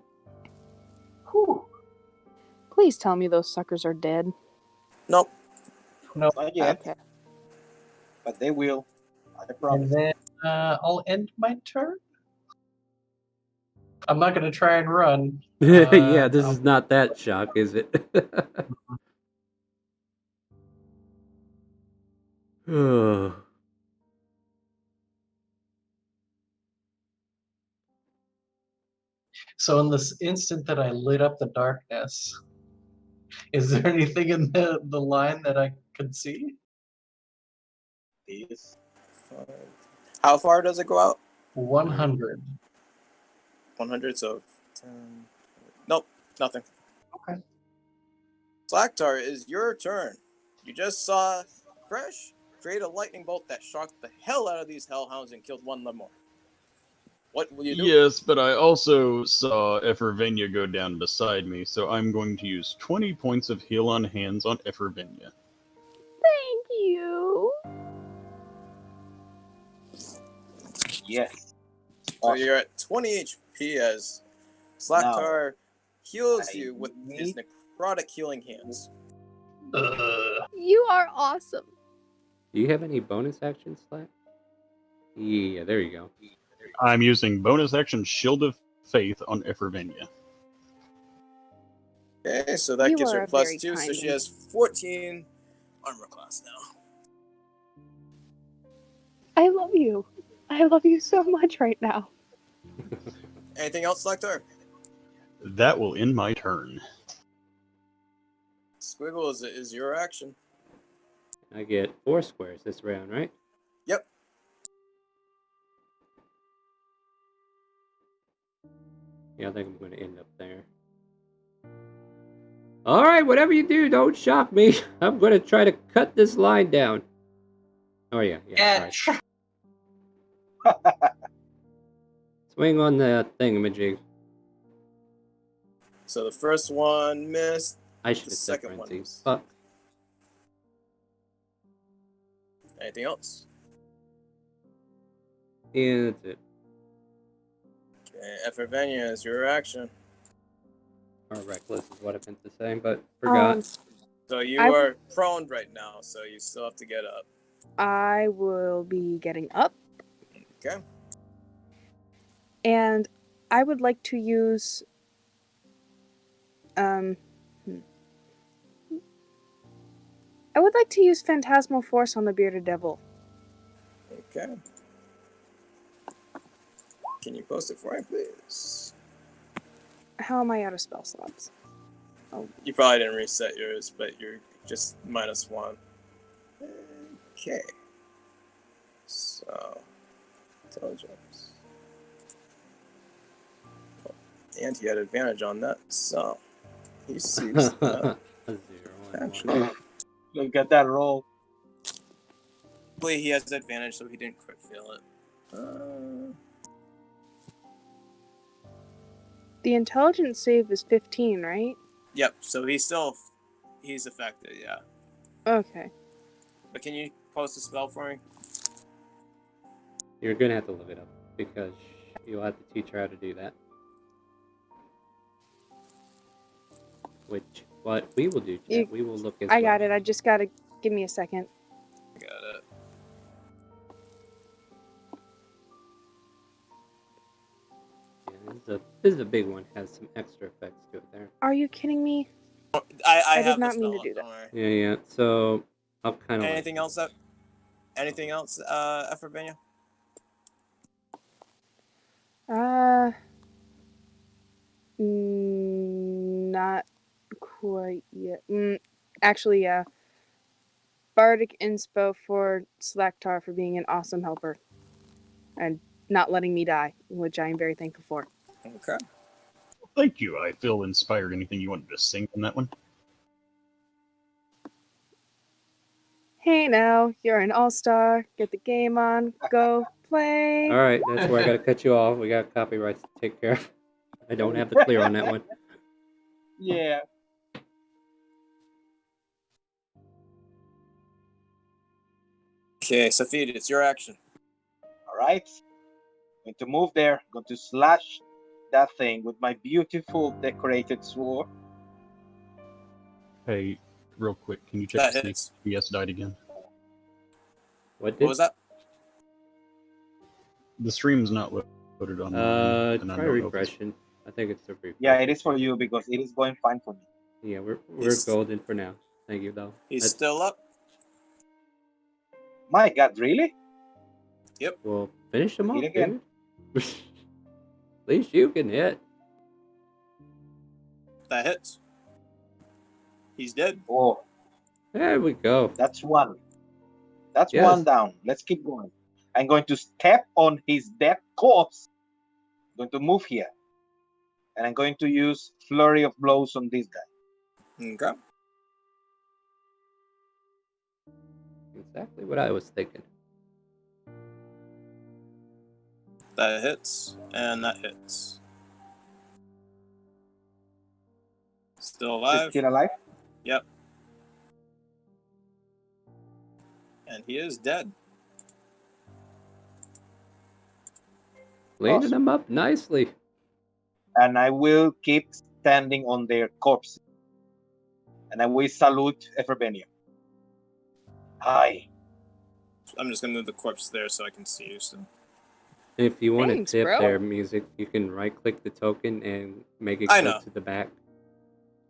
Whew. Please tell me those suckers are dead. Nope. No. Not yet, Okay. but they will. I And promise. then I'll end my turn. I'm not going to try and run. Yeah, this is not that shock, is it? Oh. So in this instant that I lit up the darkness, is there anything in the line that I could see? This. How far does it go out? 100. 100, so 10. Nope, nothing. Okay. Slacktar, is your turn. You just saw Crash create a lightning bolt that shocked the hell out of these hellhounds and killed one Lemur. What will you do? Yes, but I also saw Effervenia go down beside me, so I'm going to use 20 points of heal on hands on Effervenia. Thank you. Yes. So Awesome. you're at 20 HP as Slacktar heals you with his necrotic healing hands. You are awesome. Do you have any bonus actions, Slack? Yeah, there you go. I'm using bonus action Shield of Faith on Effervenia. Okay, so that You gives are her a plus very 2, so kind she man. has 14 armor class now. I love you. I love you so much right now. Anything else, Slacktar? That will end my turn. Squiggle is your action. I get 4 squares this round, right? Yep. Yeah, I think I'm going to end up there. Alright, whatever you do, don't shock me. I'm going to try to cut this line down. Oh, yeah, right. Swing on the thingamajig. So the first one missed. I should The have said second one frenzy. missed. Fuck. Anything else? Yeah, that's it. Okay, Effervenia is your action. Or reckless is what I meant to say, but forgot. So you I- are prone right now, so you still have to get up. I will be getting up, Okay. and I would like to use I would like to use Phantasmal Force on the Bearded Devil. Okay. Can you post it for me, please? How am I out of spell slots? You probably didn't reset yours, but you're just -1. Okay. So, intelligence. And he had advantage on that, so he sees that. A 0 and Actually, 1. Look at that roll. hopefully he has advantage, so he didn't crit fail it. The intelligence save is 15, right? Yep. So he's affected. Yeah. Okay. But can you post a spell for me? You're going to have to look it up because you'll have to teach her how to do that. Which, what we will do, chat, we will look as I well. got it. I just gotta give me a second. Got it. Yeah, this is a big one. Has some extra effects to it there. Are you kidding me? I I have did not the mean spell to do up, that. don't worry. Yeah. So I'll kind of Anything else? Effervenia? Not quite yet. Actually, yeah. Bardic Inspo for Slacktar for being an awesome helper. And not letting me die, which I am very thankful for. Okay. Thank you. I feel inspired. Anything you wanted to sing on that one? Hey now, you're an all-star. Get the game on. Go play. All right, that's where I gotta cut you off. We got copyrights to take care of. I don't have the clear on that one. Yeah. Okay, Safid, it's your action. All right. Going to move there. Going to slash that thing with my beautiful decorated sword. Hey, real quick, can you check That to see hits. if PS died again? What did? What was that? The stream's not loaded on mine, and I Try don't know if it's... refreshing. I think it's a refresh. Yeah, it is for you because it is going fine for me. Yeah, we're He's- golden for now. Thank you though. He's That's- still up. My God, really? Well, finish them Hit off, again. dude. At least you can hit. That hits. He's dead. Oh, There we go. that's one. That's Yes. one down. Let's keep going. I'm going to step on his dead corpse. I'm going to move here. And I'm going to use Flurry of Blows on this guy. Okay. Exactly what I was thinking. That hits. And that hits. Still Is alive. still alive? Yep. And he is dead. Cleaning Awesome. them up nicely. And I will keep standing on their corpse. And I will salute Everbenia. Hi. I'm just gonna move the corpse there so I can see you. So If you want Thanks, to tip bro. their music, you can right-click the token and make it I go know. to the back.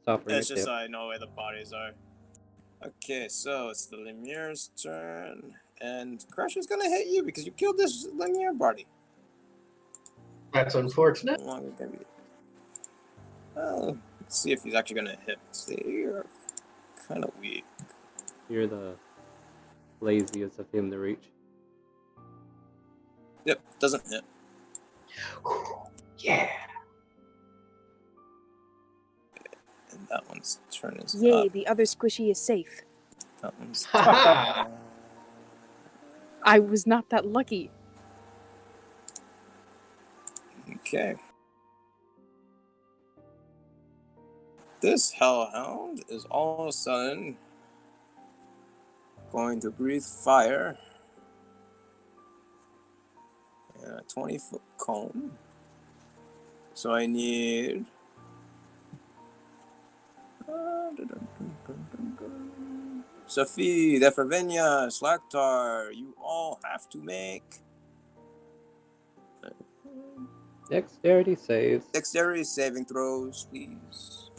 Software it's just tip. so I know where the bodies are. Okay, so it's the Lemire's turn, and Crush is gonna hit you because you killed this Lemire body. That's unfortunate. No longer gonna be. Well, let's see if he's actually gonna hit. They are kind of weak. You're the laziest of him to reach. Yep, doesn't hit. Yeah. And that one's turn is Yay, up. the other squishy is safe. That one's Ha I was not that lucky. okay. This hellhound is all of a sudden going to breathe fire in a 20-foot cone. So I need. Sophie, Defravenia, Slaktar, you all have to make Dexterity saves. dexterity saving throws, please.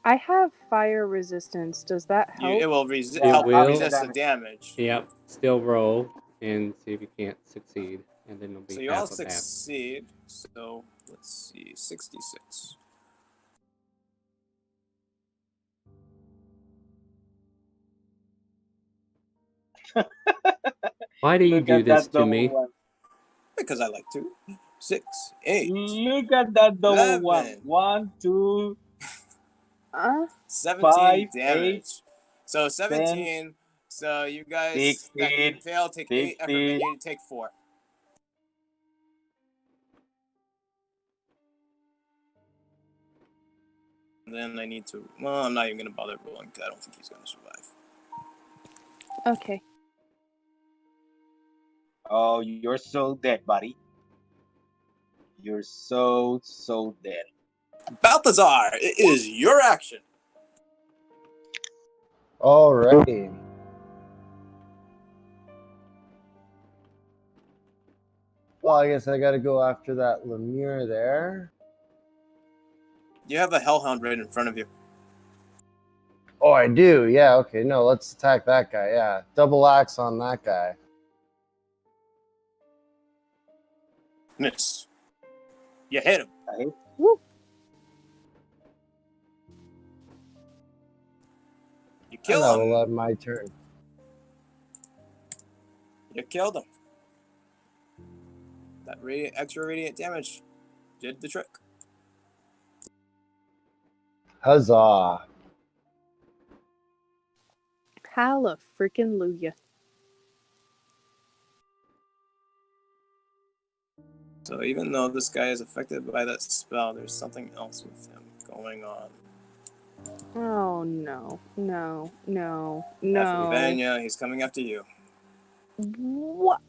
I have fire resistance. Does that help? It will Yeah, help will. resist the damage. Yep. Still roll and see if you can't succeed, and then it'll be So you all half of half. succeed. So let's see, 66. Why do you Look do at this that to double me? one. Because I like to. 6, 8, Look at that double 11. one. 1, 2, 17 5, damage. 8, So 17. So you guys 16, that fail take 8 effort, and 16. you take 4. And then I need to. Well, I'm not even gonna bother rolling because I don't think he's gonna survive. Okay. Oh, you're so dead, buddy. You're so dead. Balthazar, it is your action. Alrighty. Well, I guess I gotta go after that Lemire there. You have a hellhound right in front of you. Oh, I do. Yeah. Okay. No, let's attack that guy. Yeah. Double axe on that guy. Miss. You hit him. I hit. Woo. You And kill that will him. end my turn. You killed him. That extra radiant damage did the trick. Huzzah! Hallelujah. So even though this guy is affected by that spell, there's something else with him going on. Oh no. Vanya, he's coming after you. What?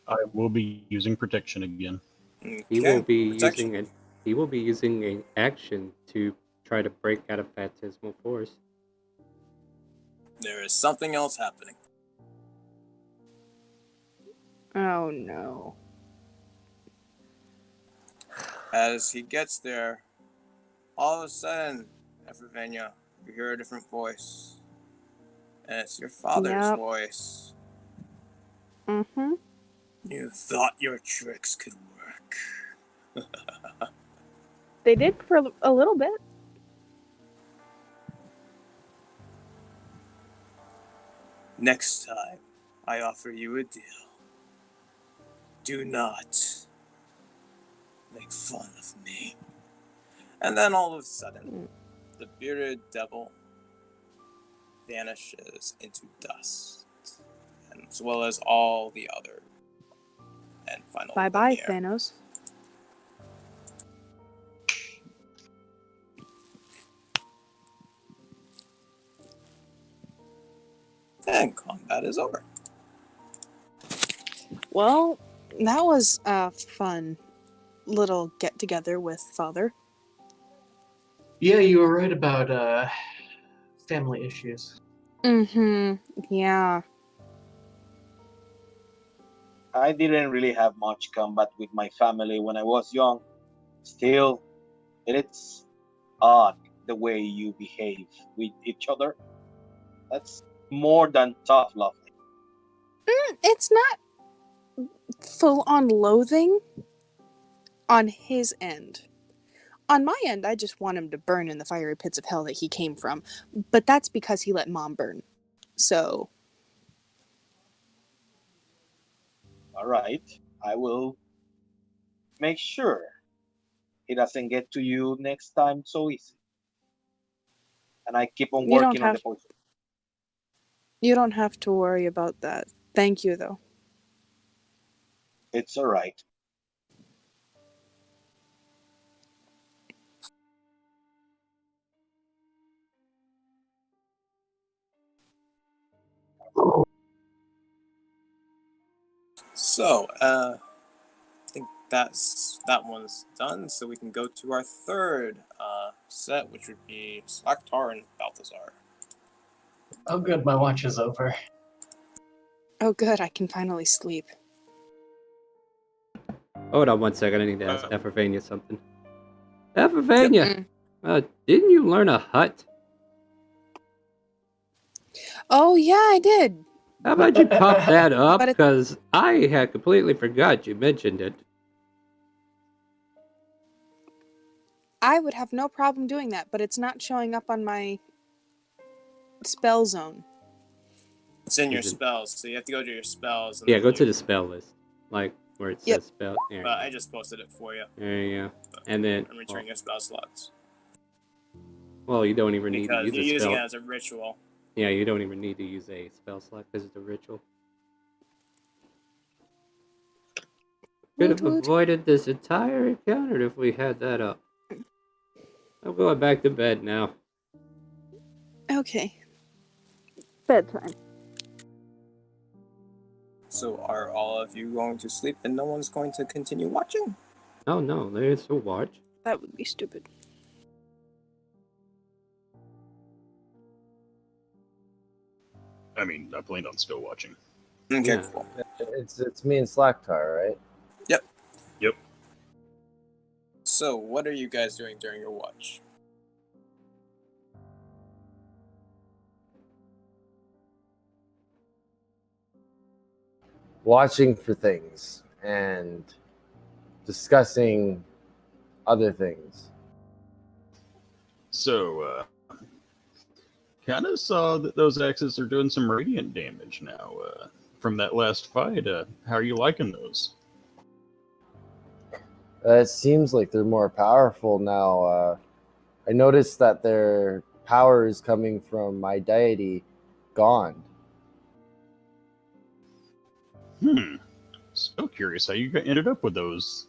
I will be using protection again. Okay, He will be protection. using an action to try to break out of phantasmal force. There is something else happening. Oh no. As he gets there, all of a sudden, Vanya, you hear a different voice. And it's your father's Yep. voice. Mm-hmm. You thought your tricks could work. They did for a little bit. Next time, I offer you a deal. Do not make fun of me. And then all of a sudden, the bearded devil vanishes into dust, as well as all the other. And final Bye-bye, here. Thanos. And combat is over. Well, that was a fun little get-together with Father. Yeah, you were right about family issues. Mm-hmm. Yeah. I didn't really have much combat with my family when I was young. Still, it's odd the way you behave with each other. That's more than tough love. It's not full-on loathing on his end. On my end, I just want him to burn in the fiery pits of hell that he came from. But that's because he let Mom burn. So... All right, I will make sure it doesn't get to you next time so easy. And I keep on You don't working on have the potion. You don't have to worry about that. Thank you, though. It's all right. So, I think that one's done. So we can go to our third set, which would be Slaktar and Balthazar. Oh, good, my watch is over. Oh, good. I can finally sleep. Hold on 1 second. I need to ask Evervania something. Evervania, didn't you learn a hut? Oh, yeah, I did. How about you pop that up? But Because I had completely forgot you mentioned it. I would have no problem doing that, but it's not showing up on my spell zone. It's in your spells, so you have to go to your spells. And Yeah, go to the spell list. Like, where it says spell. But I just posted it for you. There you go. And then... I'm returning your spell slots. Well, you don't even need to use a spell. Because you're using it as a ritual. Yeah, you don't even need to use a spell slot because it's a ritual. Could have avoided this entire encounter if we had that up. I'm going back to bed now. Okay. Bedtime. So are all of you going to sleep and no one's going to continue watching? Oh no, there's still watch. That would be stupid. I mean, I planned on still watching. Okay, cool. It's me and Slaktar, right? Yep. Yep. So, what are you guys doing during your watch? Watching for things and discussing other things. So, kind of saw that those axes are doing some radiant damage now. from that last fight. How are you liking those? It seems like they're more powerful now. I noticed that their power is coming from my deity, Gond. So curious how you ended up with those.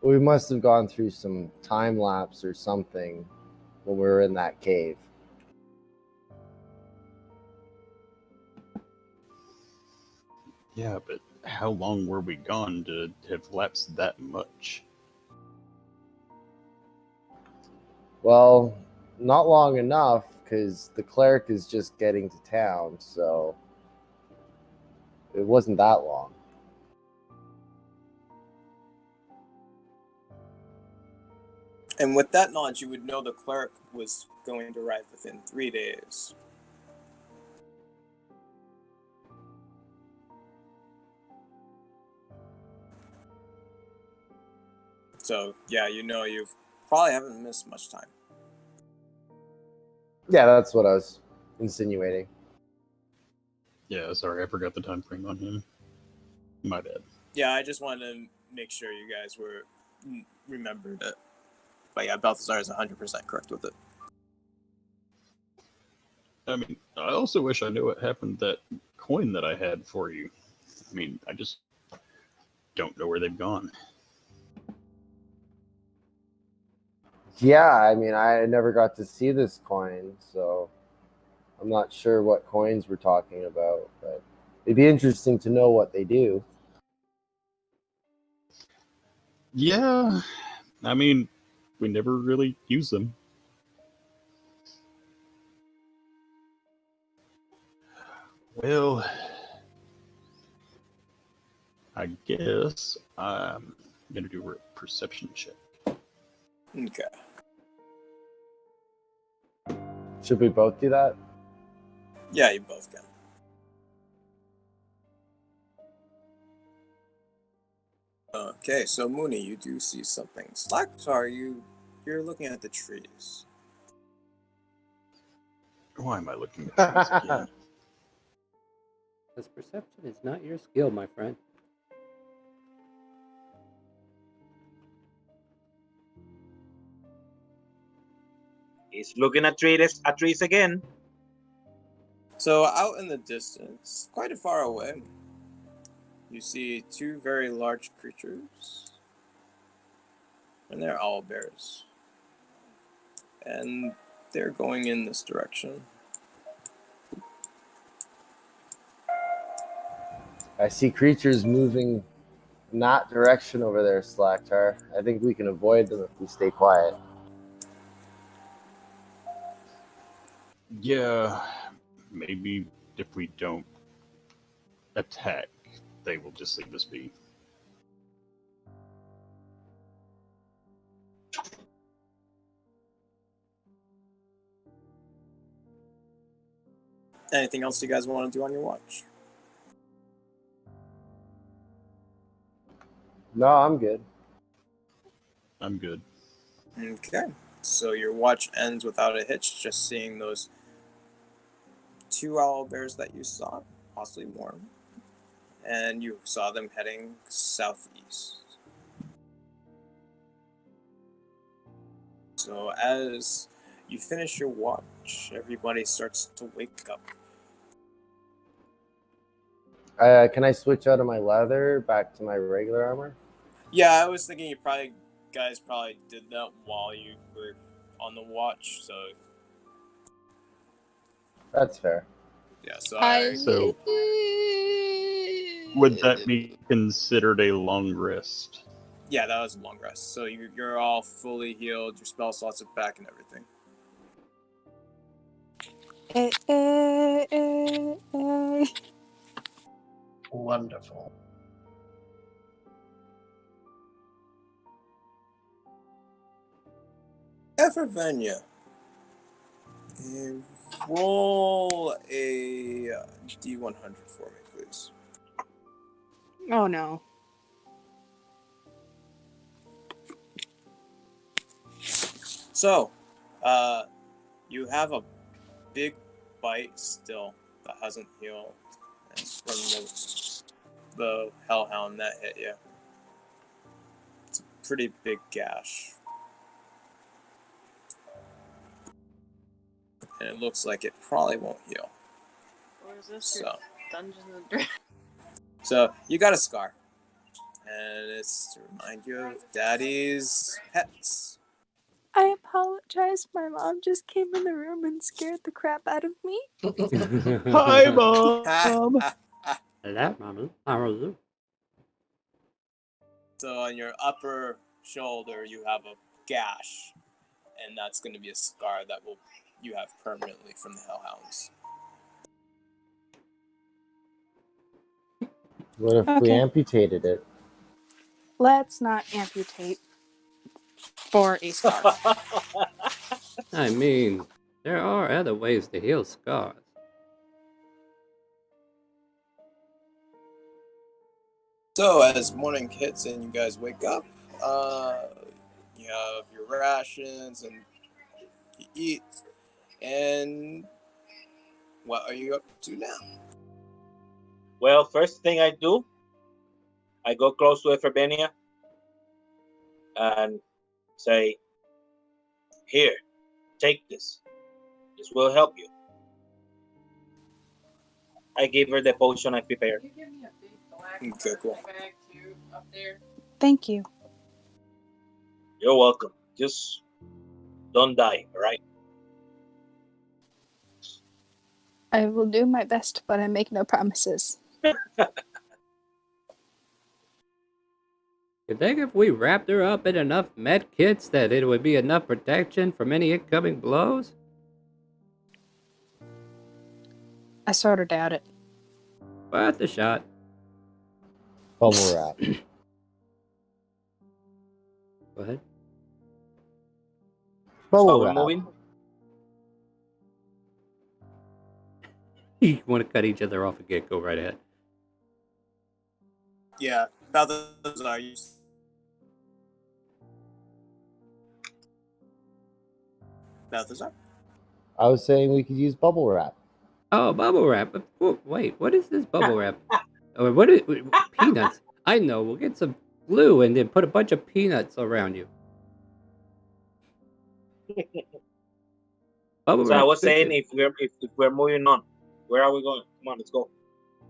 We must have gone through some time lapse or something when we were in that cave. Yeah, but how long were we gone to have lapsed that much? Well, not long enough because the cleric is just getting to town, so it wasn't that long. And with that knowledge, you would know the cleric was going to arrive within 3 days. So, yeah, you know you probably haven't missed much time. Yeah, that's what I was insinuating. Yeah, sorry, I forgot the time frame on him. My bad. Yeah, I just wanted to make sure you guys remembered it. But yeah, Balthazar is 100% correct with it. I mean, I also wish I knew what happened to that coin that I had for you. I mean, I just don't know where they've gone. Yeah, I mean, I never got to see this coin, so I'm not sure what coins we're talking about, but it'd be interesting to know what they do. Yeah, I mean, we never really use them. Well, I guess I'm gonna do a perception check. Okay. Should we both do that? Yeah, you both can. Okay, so Mooney, you do see something. Slacktar, you're looking at the trees. Why am I looking at trees again? Because perception is not your skill, my friend. He's looking at trees again. So out in the distance, quite far away, you see two very large creatures. And they're owlbears. And they're going in this direction. I see creatures moving in that direction over there, Slacktar. I think we can avoid them if we stay quiet. Yeah, maybe if we don't attack, they will just leave us be. Anything else you guys want to do on your watch? No, I'm good. I'm good. Okay. So your watch ends without a hitch, just seeing those two owlbears that you saw, possibly more. And you saw them heading southeast. So as you finish your watch, everybody starts to wake up. Can I switch out of my leather back to my regular armor? Yeah, I was thinking you guys probably did that while you were on the watch, so That's fair. yeah, so So, would that be considered a long rest? yeah, that was a long rest. So you're all fully healed, your spell slots are back and everything. Wonderful. Evervenia, roll a D100 for me, please. Oh no. So, you have a big bite still that hasn't healed. It's from the hellhound that hit you. It's a pretty big gash. And it looks like it probably won't heal. Or is this your Dungeons and Dragons? So you got a scar. And it's to remind you of Daddy's pets. I apologize. My mom just came in the room and scared the crap out of me. Hi, Mom. Hello, Mama. How are you? So on your upper shoulder, you have a gash, and that's going to be a scar that you have permanently from the hellhounds. What if we Okay. amputated it? Let's not amputate for a scar. I mean, there are other ways to heal scars. So as morning hits and you guys wake up, you have your rations and you eat. And what are you up to now? Well, first thing I do, I go close to Ephebania and say, "Here, take this. This will help you." I give her the potion I prepared. Can you give me a big black Okay, cool. bag too up there? Thank you. You're welcome. Just don't die, all right? I will do my best, but I make no promises. You think if we wrapped her up in enough med kits that it would be enough protection from any incoming blows? I sort of doubt it. Worth a shot. Bubble wrap. Go ahead. Bubble So we're wrap. moving. You want to cut each other off again? Go right ahead. Yeah, Balthazar, Balthazar? I was saying we could use bubble wrap. Oh, bubble wrap. Wait, what is this bubble wrap? Or what is peanuts? I know. We'll get some glue and then put a bunch of peanuts around you. Bubble So I wrap's was good saying, too. if we're moving on, where are we going? Come on, let's go.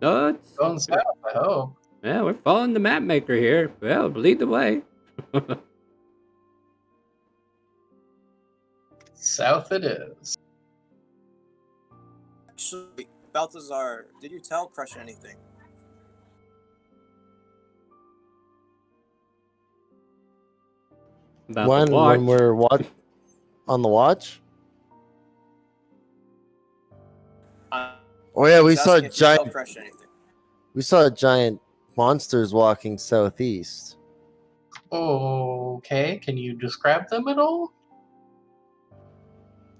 Nuts. Going south, I hope. Yeah, we're following the map maker here. Well, lead the way. South it is. Actually, Balthazar, did you tell Crush anything? About the When watch. we're on the watch? Oh yeah, we He's saw asking if you tell giant. Crush anything. We saw giant monsters walking southeast. Okay, can you describe them at all?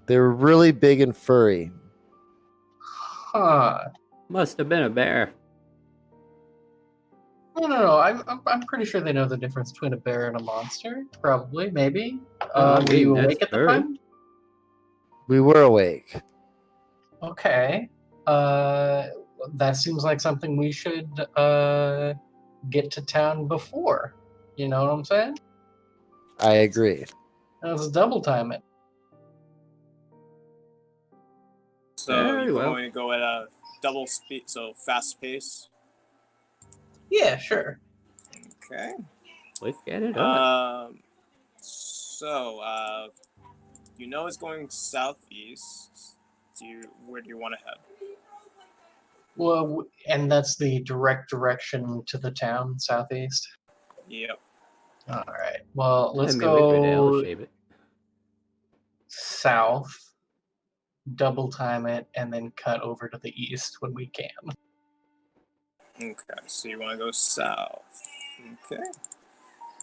They were really big and furry. Huh. Must have been a bear. No. I'm pretty sure they know the difference between a bear and a monster. Probably, maybe. I Were you mean, that's awake at the furry. time? We were awake. Okay. That seems like something we should get to town before. You know what I'm saying? I agree. Let's double time it. So Very you're well. going to go at a double speed, so fast pace. Yeah, sure. Okay. Let's get it on. So you know it's going southeast. Where do you want to head? Well, and that's the direct direction to the town, southeast. Yep. All right. Well, let's I mean, we could L go shape it. south, double time it, and then cut over to the east when we can. Okay, so you want to go south. Okay.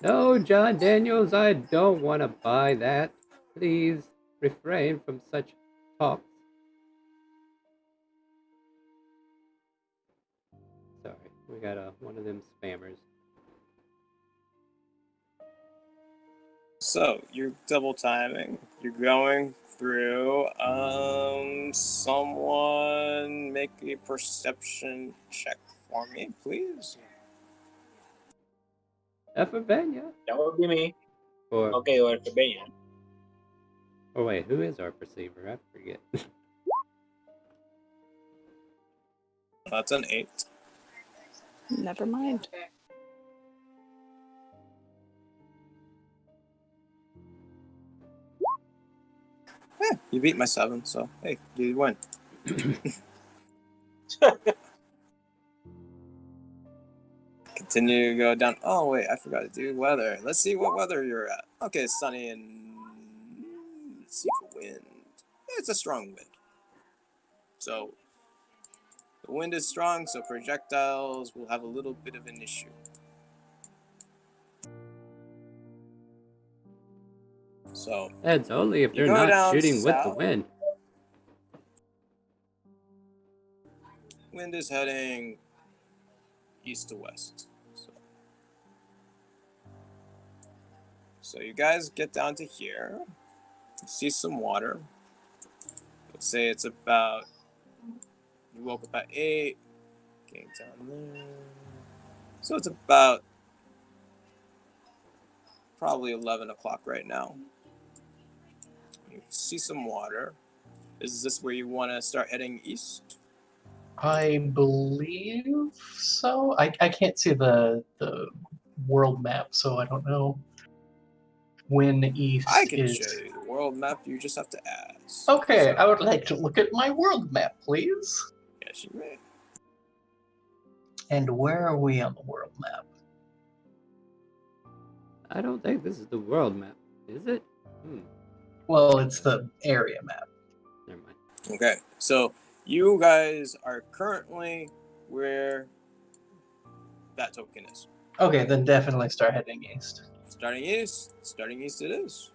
No, John Daniels, I don't want to buy that. Please refrain from such talk. Sorry, we got one of them spammers. So you're double timing. You're going through. Someone make a perception check for me, please. F for Venya. That would be me. Or Okay, or Cabana. oh wait, who is our perceiver? I forget. That's an 8. Never mind. You beat my 7, so hey, you win. Continue to go down. Oh wait, I forgot to do weather. Let's see what weather you're at. Okay, it's sunny and let's see for wind. It's a strong wind. So the wind is strong, so projectiles will have a little bit of an issue. So That's only if you they're go not down shooting with the south. wind. Wind is heading east to west. So you guys get down to here. You see some water. Let's say it's about. You woke up at 8. Getting down there. So it's about probably 11 o'clock right now. You see some water. Is this where you want to start heading east? I believe so. I can't see the world map, so I don't know when east I can is. show you the world map. You just have to ask. Okay, So, I would like to look at my world map, please. yes, you may. And where are we on the world map? I don't think this is the world map, is it? Well, it's the area map. Never mind. Okay, so you guys are currently where that token is. Okay, then definitely start heading east. Starting east it is.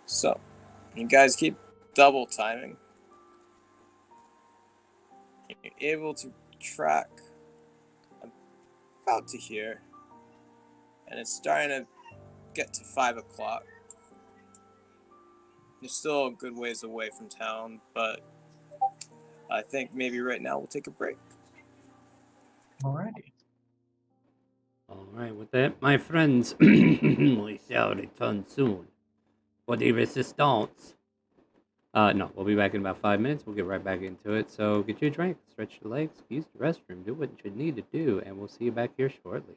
So, you guys keep double timing. You're able to track about to here. And it's starting to get to 5 o'clock. You're still a good ways away from town, but I think maybe right now we'll take a break. Alrighty. Alright, with that, my friends, we shall return soon for the resistance. No, we'll be back in about 5 minutes. We'll get right back into it. So get you a drink, stretch your legs, use the restroom, do what you need to do, and we'll see you back here shortly.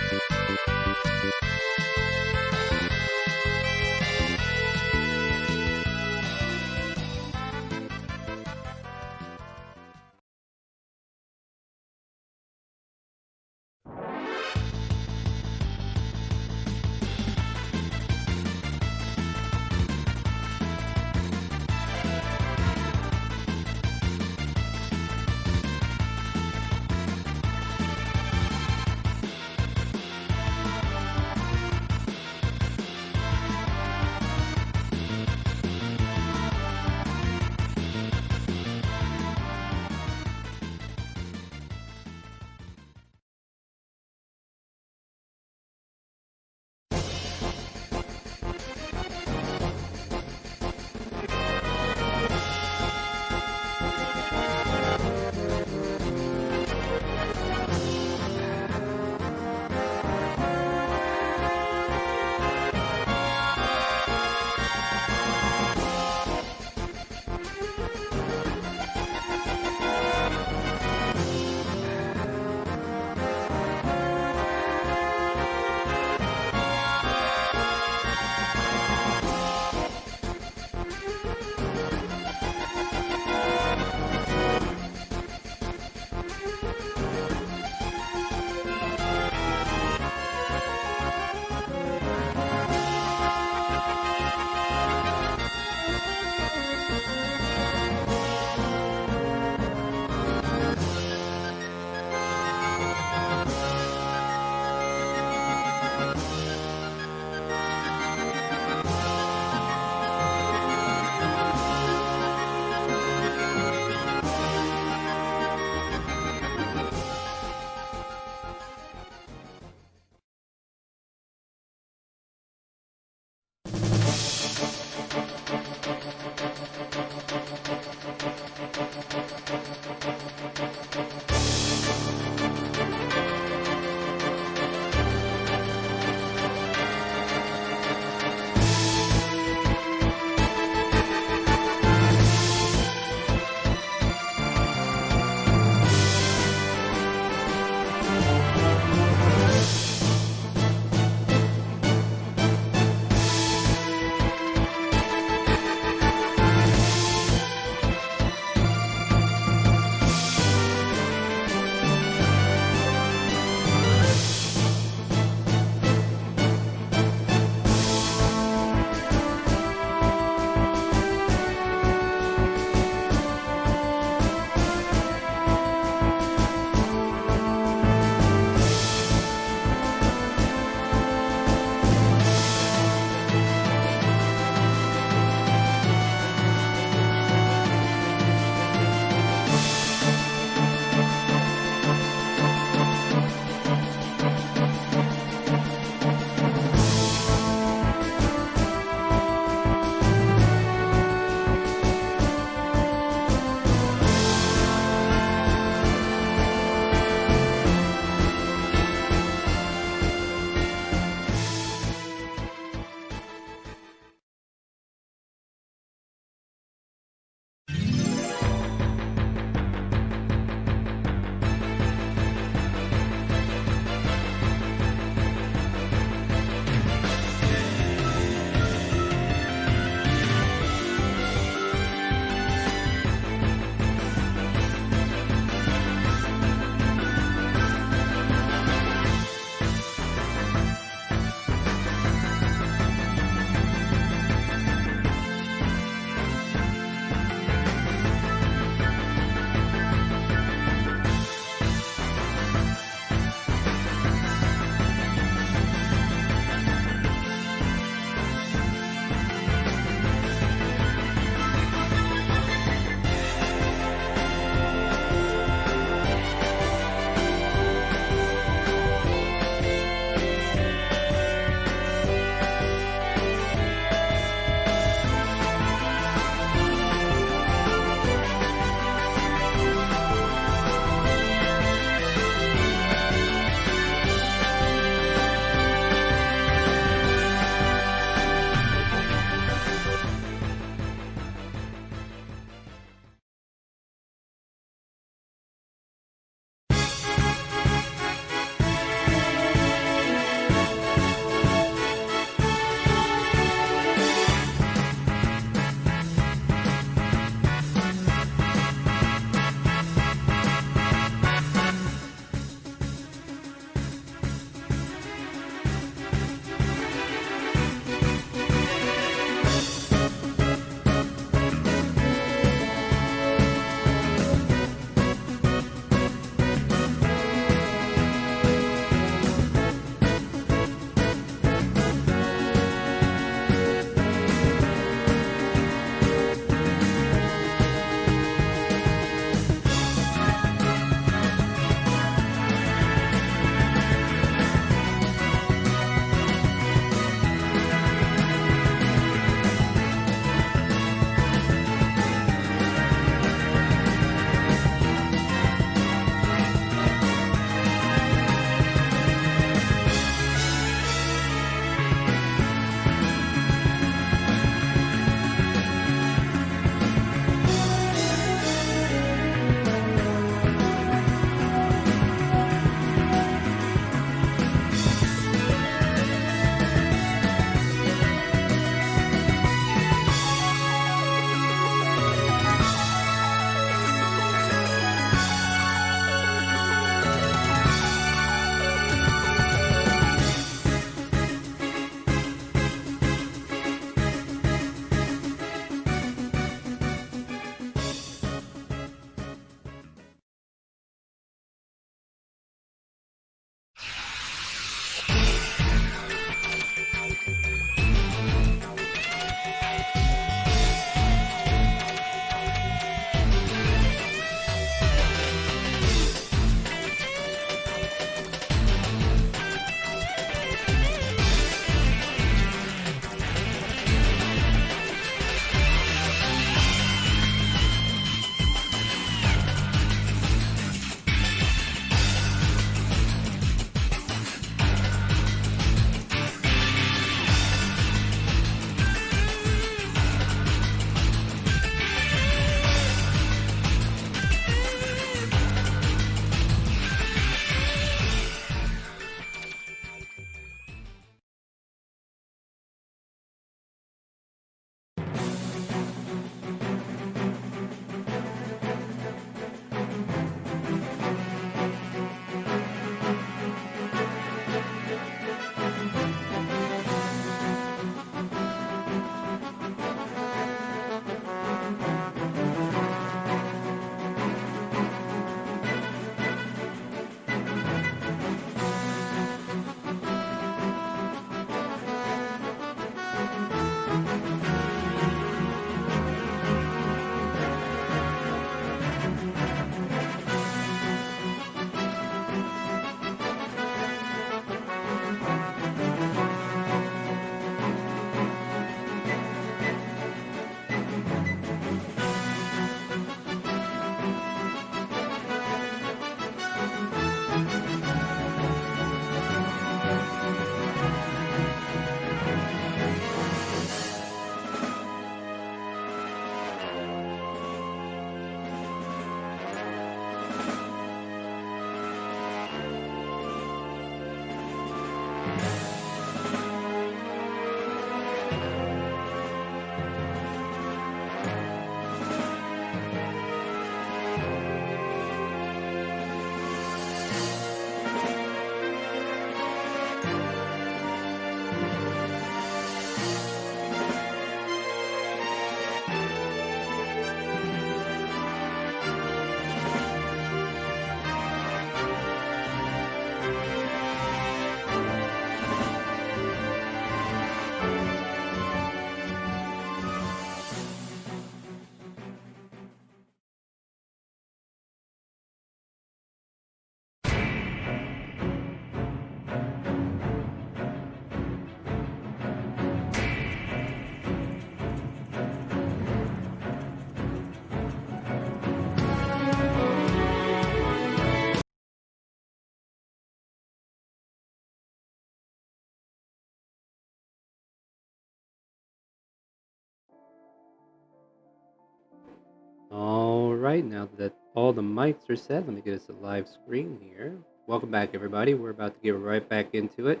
right, now that all the mics are set, let me get us a live screen here. Welcome back, everybody. We're about to get right back into it.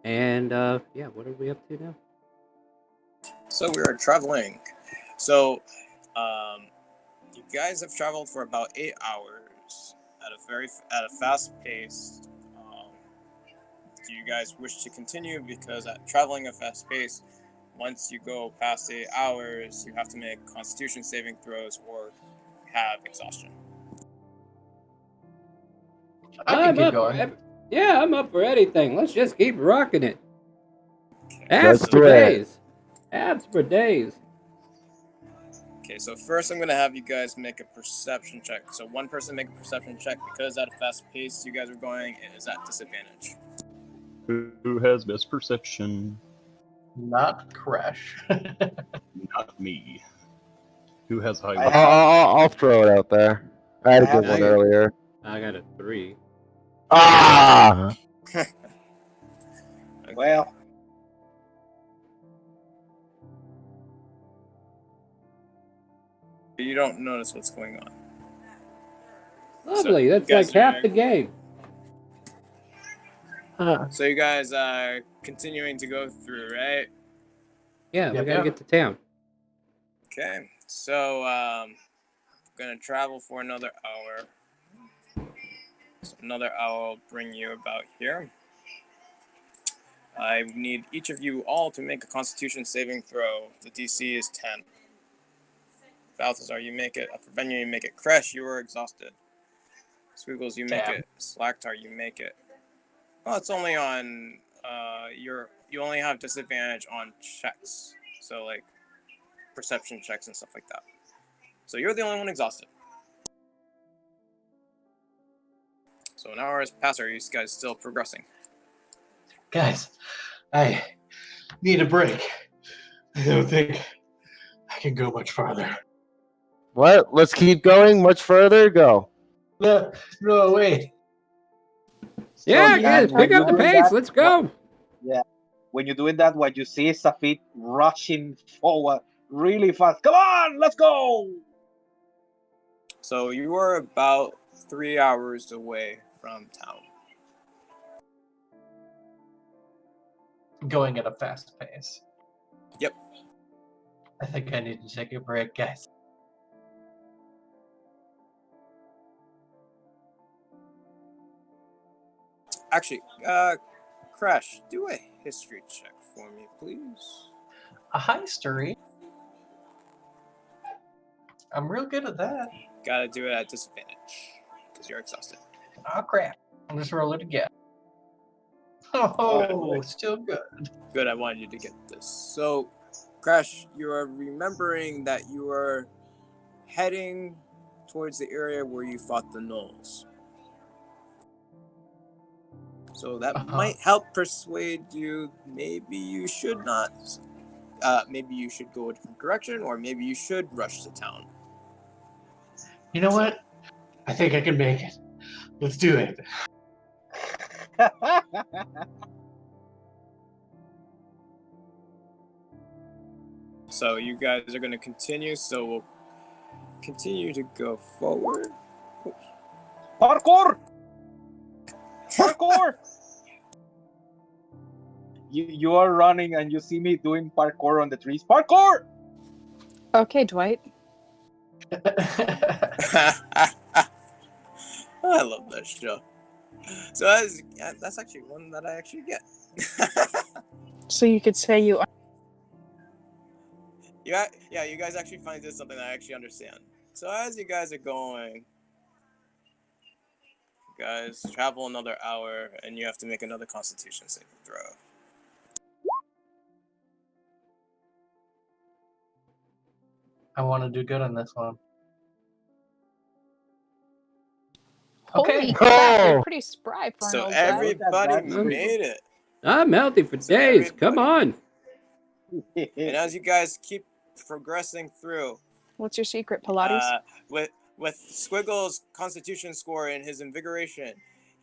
And yeah, what are we up to now? So we are traveling. So, you guys have traveled for about 8 hours at a fast pace. Do you guys wish to continue? Because at traveling at fast pace, once you go past 8 hours, you have to make Constitution saving throws or have exhaustion. I can keep going. Yeah, I'm up for anything. Let's just keep rocking it. Okay, Abs Let's for do it. days. Abs for days. Okay, so first I'm gonna have you guys make a perception check. So one person make a perception check because at a fast pace you guys are going, it is at disadvantage. Who has best perception? Not Crash. Not me. Who has high I wisdom? have- I'll throw it out there. I had a good one earlier. I got a 3. Ah! Well, You don't notice what's going on. Lovely. you That's guys like half are- the game. So you guys are continuing to go through, right? Yeah, we Yep, gotta yep. get to town. Okay, so gonna travel for another hour. So another hour will bring you about here. I need each of you all to make a Constitution saving throw. The DC is 10. Balthazar, you make it. Upper you make it. Crash, you are exhausted. Squiggles, you make Damn. it. Slacktar, you make it. Well, it's only on you only have disadvantage on checks. So like perception checks and stuff like that. So you're the only one exhausted. So an hour has passed. Are you guys still progressing? Guys, I need a break. I don't think I can go much farther. What? Let's keep going. Much further? Go. No, wait. Yeah, so guys, when pick you're up the doing pace. that, Let's go. when you're doing that, what you see is Safit rushing forward really fast. Come on, let's go! So you are about 3 hours away from town. Going at a fast pace. Yep. I think I need to take a break, guys. Actually, Crash, do a history check for me, please. A history? I'm real good at that. Gotta do it at disadvantage because you're exhausted. Oh, crap. I'll just roll it again. Oh, still good. Good, I wanted you to get this. So, Crash, you are remembering that you are heading towards the area where you fought the gnolls. So that might help persuade you. Maybe you should not. Maybe you should go a different direction, or maybe you should rush to town. You know what? I think I can make it. Let's do it. So you guys are going to continue. So we'll continue to go forward. Parkour! Parkour! You are running and you see me doing parkour on the trees. Parkour! Okay, Dwight. I love that show. So that's actually one that I actually get. So you could say you are. Yeah, you guys actually find this something I actually understand. So as you guys are going, you guys travel another hour, and you have to make another Constitution saving throw. I want to do good on this one. Holy Okay. crap, you're Oh! pretty spry for an So old guy. everybody Look at that. made it. I'm healthy for So days. Come everybody- on. And as you guys keep progressing through, What's your secret, Pilates? with Squiggle's Constitution score and his invigoration,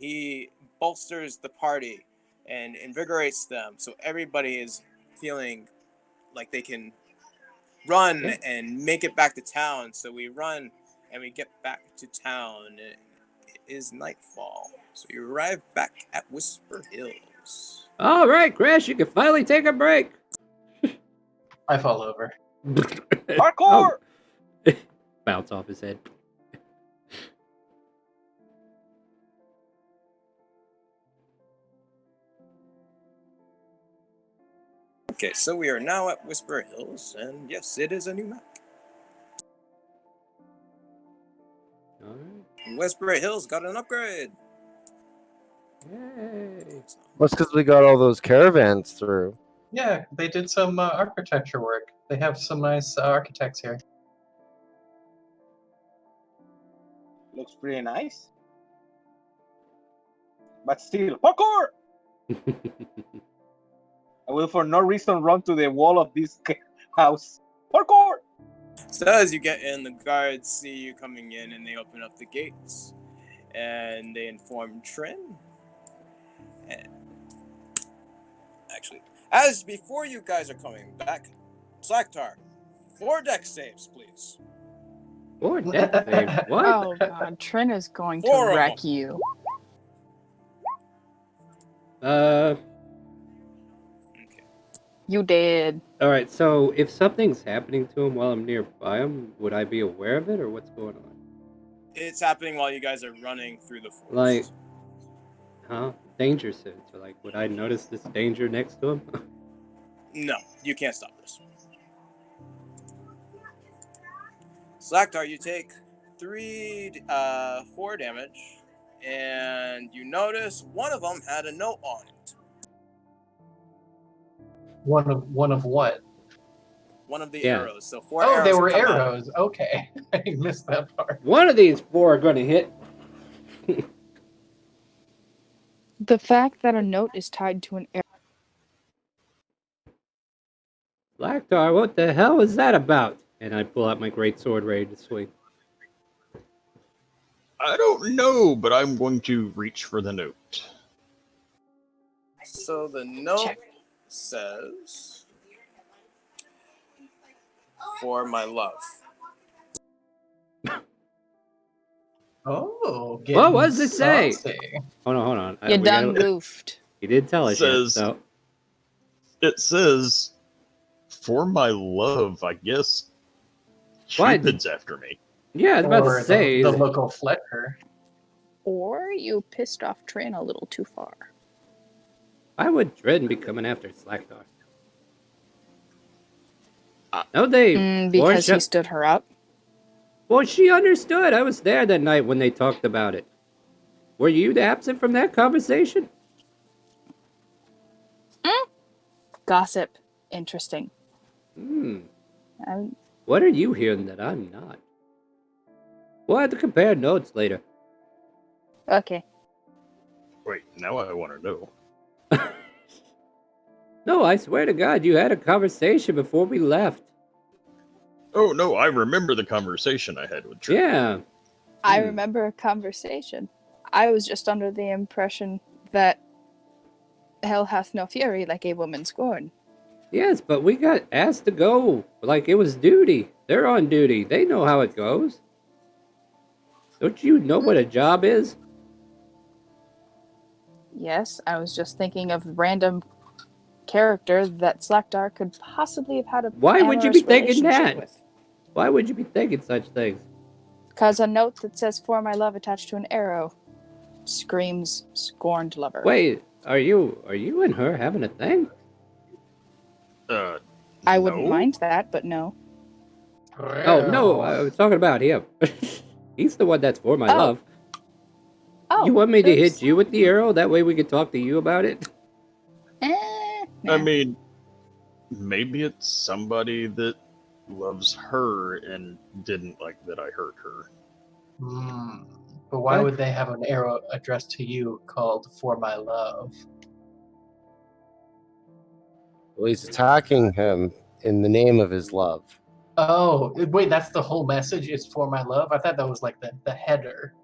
he bolsters the party and invigorates them. So everybody is feeling like they can run and make it back to town. So we run and we get back to town. It is nightfall, so you arrive back at Whisper Hills. All right, Crash, you can finally take a break. I fall over. Parkour! Oh. Bounce off his head. Okay, so we are now at Whisper Hills, and yes, it is a new map. All right. Whisper Hills got an upgrade. Yay. That's because we got all those caravans through. Yeah, they did some architecture work. They have some nice architects here. Looks pretty nice. But still, parkour! I will for no reason run to the wall of this house. Parkour! So as you get in, the guards see you coming in, and they open up the gates, and they inform Trin. And actually, as before you guys are coming back, Slaktar, 4 deck saves, please. 4 deck saves. What? Oh god, Trin is going to 4 of wreck them. you. Okay. You did. All right. So if something's happening to him while I'm nearby him, would I be aware of it, or what's going on? It's happening while you guys are running through the forest. Like, huh? Danger sense, or like, would I notice this danger next to him? No, you can't stop this. Slaktar, you take 4 damage, and you notice one of them had a note on it. One of what? One of the Yeah. arrows. So 4 Oh, arrows. they were come out. arrows. Okay, I missed that part. One of these 4 are going to hit. The fact that a note is tied to an arrow. Lactar, what the hell is that about? And I pull out my great sword ready to swing. I don't know, but I'm going to reach for the note. So the note says, "For my love." Oh, What was it say? saucy. Hold on. You We done gotta- goofed. He did tell us yet, Says- so It says, "For my love," I guess. What? Cupid's after me. yeah, I was about Or to say. the local flicker. Or you pissed off Trin a little too far. Why would Dredden be coming after Slackdar? Uh, No, they. Because he worship- stood her up. Well, she understood. I was there that night when they talked about it. Were you absent from that conversation? Gossip. Interesting. Hmm. What are you hearing that I'm not? We'll have to compare notes later. Okay. Wait, now I want to know. No, I swear to God, you had a conversation before we left. Oh, no, I remember the conversation I had with Trin. Yeah. I Hmm. remember a conversation. I was just under the impression that hell hath no fury like a woman scorned. Yes, but we got asked to go. Like it was duty. They're on duty. They know how it goes. Don't you know what a job is? Yes, I was just thinking of random character that Slackdar could possibly have had a Why would you be amorous thinking relationship that? with. Why would you be thinking such things? Because a note that says "For my love" attached to an arrow screams scorned lover. Wait, are you and her having a thing? I wouldn't no? mind that, but no. Oh no, I was talking about him. He's the one that's for my Oh. love. Oh, You want me to oops. hit you with the arrow? That way we can talk to you about it? I Nah. mean, maybe it's somebody that loves her and didn't like that I hurt her. But why What? would they have an arrow addressed to you called "For My Love"? Well, he's attacking him in the name of his love. Oh, wait, that's the whole message is "For My Love"? I thought that was like the header.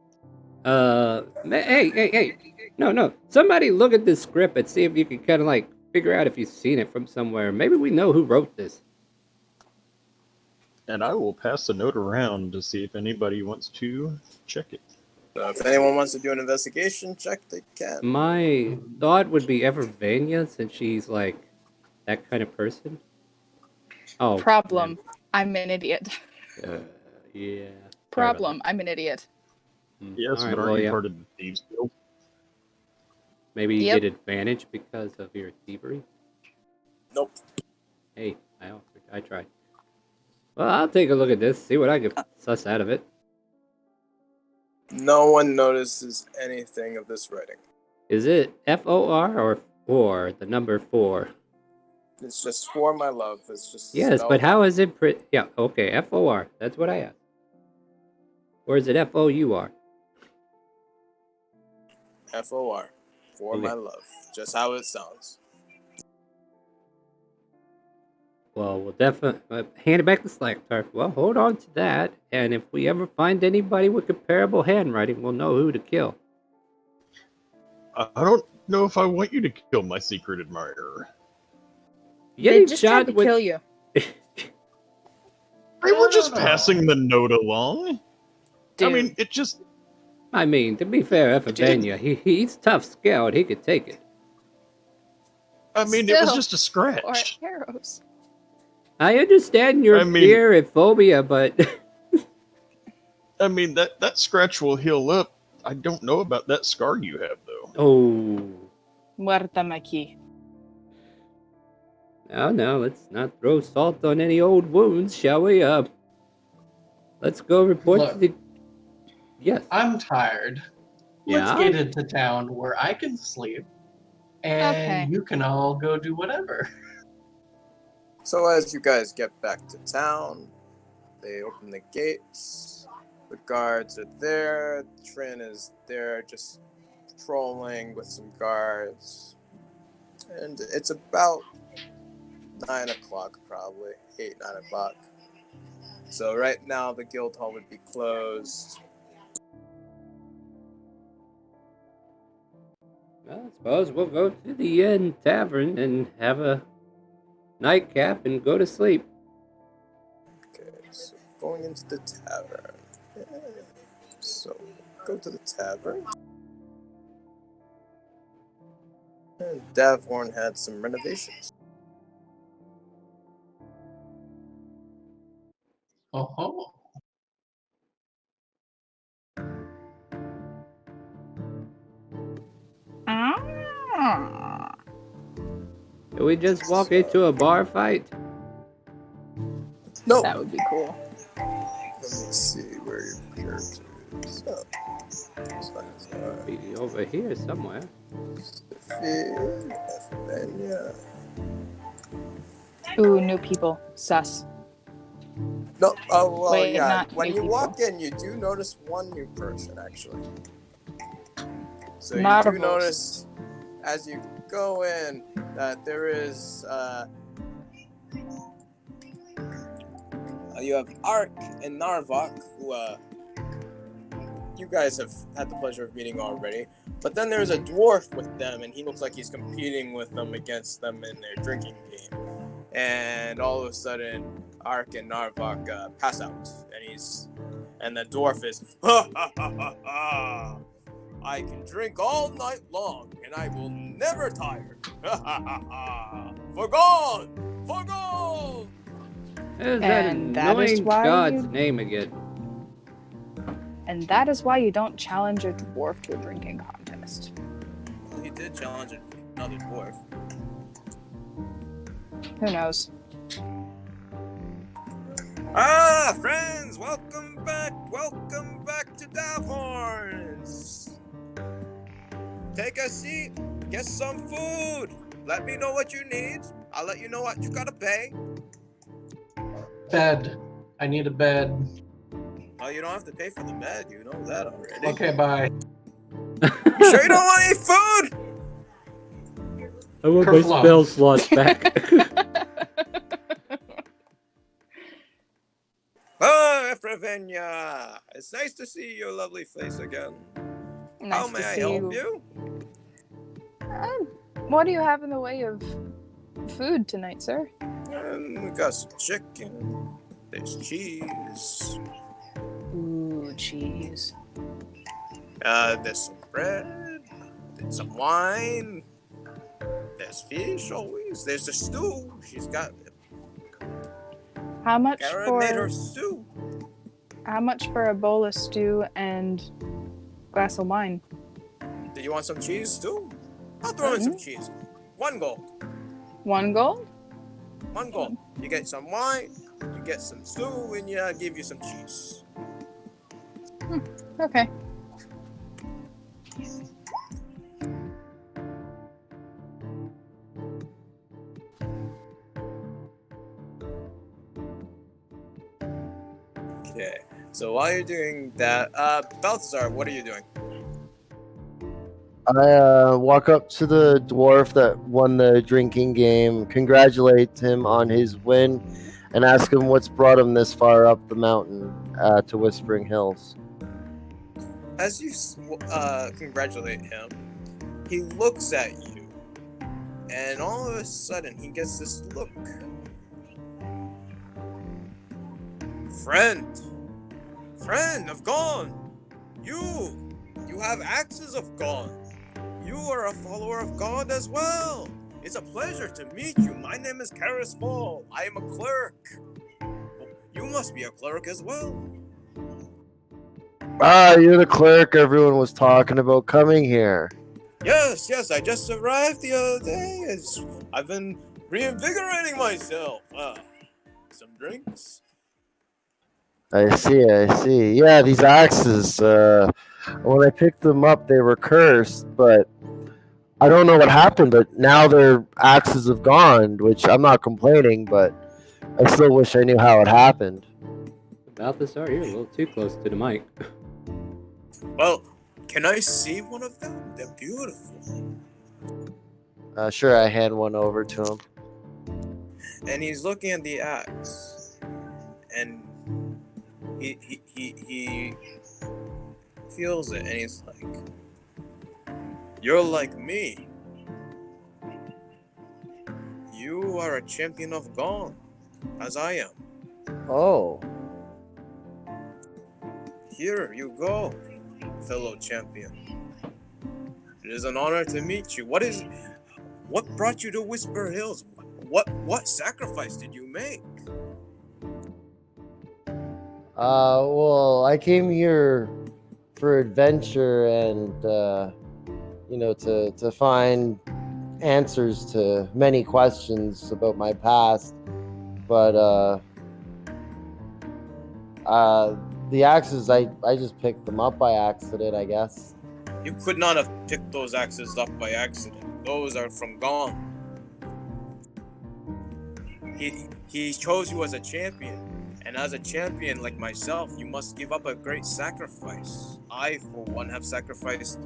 Hey. No. Somebody look at this script and see if you can kind of like figure out if you've seen it from somewhere. Maybe we know who wrote this. And I will pass the note around to see if anybody wants to check it. So if anyone wants to do an investigation check, they can. My thought would be Evervania, since she's like that kind of person. Oh, Problem. I'm an idiot. man. Yeah. Problem. I'm an idiot. Yes, All right, but aren't well, you yeah. part of the Thieves Guild? Maybe you Yep. get advantage because of your thievery. Nope. Hey, I tried. Well, I'll take a look at this, see what I can suss out of it. No one notices anything of this writing. Is it FOR or 4, the number 4? It's just for my love. It's just Yes, spelled but how is it yeah, okay, FOR. That's what I asked. Or is it FOUR? FOR. For Okay. my love. Just how it sounds. Well, we'll definitely hand it back to Slacktar. Well, hold on to that, and if we ever find anybody with comparable handwriting, we'll know who to kill. I don't know if I want you to kill my secret admirer. They Getting just tried shot to with kill you. They were just No. passing the note along. Dude. I mean, it just... I mean, to be fair, Evervania, he's tough scaled. He could take it. I mean, it was Still, just a or scratch. arrows. I understand your I mean- fear and phobia, but I mean, that scratch will heal up. I don't know about that scar you have, though. oh, Muerta Maki. no, let's not throw salt on any old wounds, shall we? Let's go report to Look. the. Yes. I'm tired. Let's Yeah? get into town where I can sleep, and Okay. you can all go do whatever. So as you guys get back to town, they open the gates. The guards are there. Trin is there just patrolling with some guards. And it's about 9 o'clock probably. 8, 9 o'clock. So right now the guild hall would be closed. Well, I suppose we'll go to the inn tavern and have a nightcap and go to sleep. Okay, so going into the tavern. Yeah. So go to the tavern. And Davhorn had some renovations. Oh, Ah. Can we just walk into a bar fight? No. That would be cool. Let me see where your character is. Oh. Be over here somewhere. Ooh, new people. Sus. No, oh well, Wait, yeah. not When new you people. walk in, you do notice one new person actually. So you do Marvelous. notice as you go in that there is you have Ark and Narvok, who you guys have had the pleasure of meeting already. But then there's a dwarf with them, and he looks like he's competing with them against them in their drinking game. And all of a sudden, Ark and Narvok pass out, and the dwarf is, ha ha ha ha ha! I can drink all night long, and I will never tire. Ha ha ha ha! For gold! For gold! There's that And that is annoying why god's you- name again. And that is why you don't challenge a dwarf to a drinking contest. Well, he did challenge another dwarf. Who knows? Ah, friends, welcome back to Davhorns. Take a seat, get some food. Let me know what you need. I'll let you know what you gotta pay. bed. I need a bed. Oh, you don't have to pay for the bed. You know that already. Okay, bye. You sure you don't want any food? I want my Kerfluff. spell slots back. Ah, Efravenia. It's nice to see your lovely face again. Nice How to may I see help you. you? What do you have in the way of food tonight, sir? We got some chicken, There's cheese. Ooh, cheese. There's some bread. There's some wine. There's fish always. There's a stew. She's got How much Kara made her for stew. a bowl of stew and glass of wine? Do you want some cheese too? I'll throw in some Mm-hmm. cheese. 1 gold. 1 gold? 1 gold. You get some wine, you get some stew, and I'll give you some cheese. Okay. Okay. So while you're doing that, Balthazar, what are you doing? I walk up to the dwarf that won the drinking game, congratulate him on his win, and ask him what's brought him this far up the mountain to Whispering Hills. As you congratulate him, he looks at you, and all of a sudden he gets this look. Friend of Gone, you have axes of Gone. You are a follower of God as well. It's a pleasure to meet you. My name is Karis Fall. I am a clerk. You must be a clerk as well. Ah, you're the clerk everyone was talking about coming here. Yes, I just arrived the other day. I've been reinvigorating myself. Some drinks? I see. Yeah, these axes, when I picked them up, they were cursed, but I don't know what happened, but now their axes have gone, which I'm not complaining, but I still wish I knew how it happened. Balthazar, you're a little too close to the mic. Well, can I see one of them? They're beautiful. Sure, I hand one over to him. And he's looking at the axe, and he feels it, and he's like, "You're like me. You are a champion of Gone, as I am. Oh. Here you go, fellow champion. It is an honor to meet you. What brought you to Whisper Hills? What sacrifice did you make?" Well, I came here for adventure and, to find answers to many questions about my past. But, the axes, I just picked them up by accident, I guess. You could not have picked those axes up by accident. Those are from Gone. He chose you as a champion. And as a champion like myself, you must give up a great sacrifice. I, for one, have sacrificed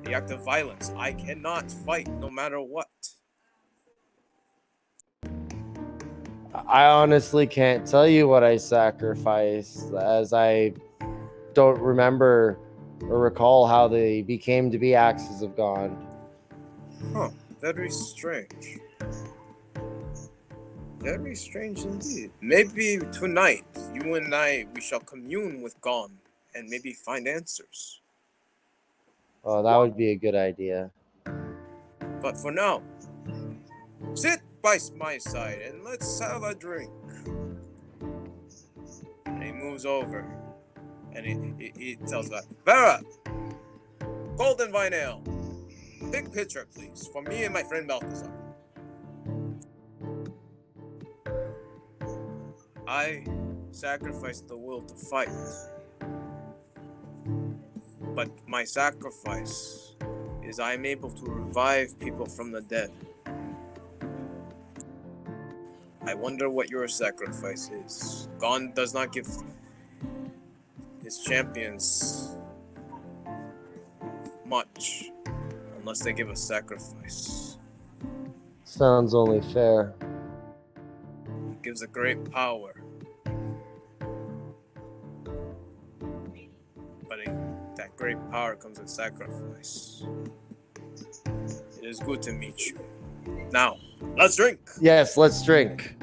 the act of violence. I cannot fight no matter what. I honestly can't tell you what I sacrificed, as I don't remember or recall how they became to be axes of Gone. Huh, very strange. Very strange indeed. Maybe tonight, you and I, we shall commune with Gone and maybe find answers. Oh, that would be a good idea. But for now, sit by my side and let's have a drink. And he moves over and he tells that, "Vera, golden vine ale. Big pitcher, please, for me and my friend Balthazar." I sacrificed the will to fight. But my sacrifice is I am able to revive people from the dead. I wonder what your sacrifice is. Gone does not give his champions much unless they give a sacrifice. Sounds only fair. It gives a great power. But that great power comes with sacrifice. It is good to meet you. Now, let's drink. Yes, let's drink.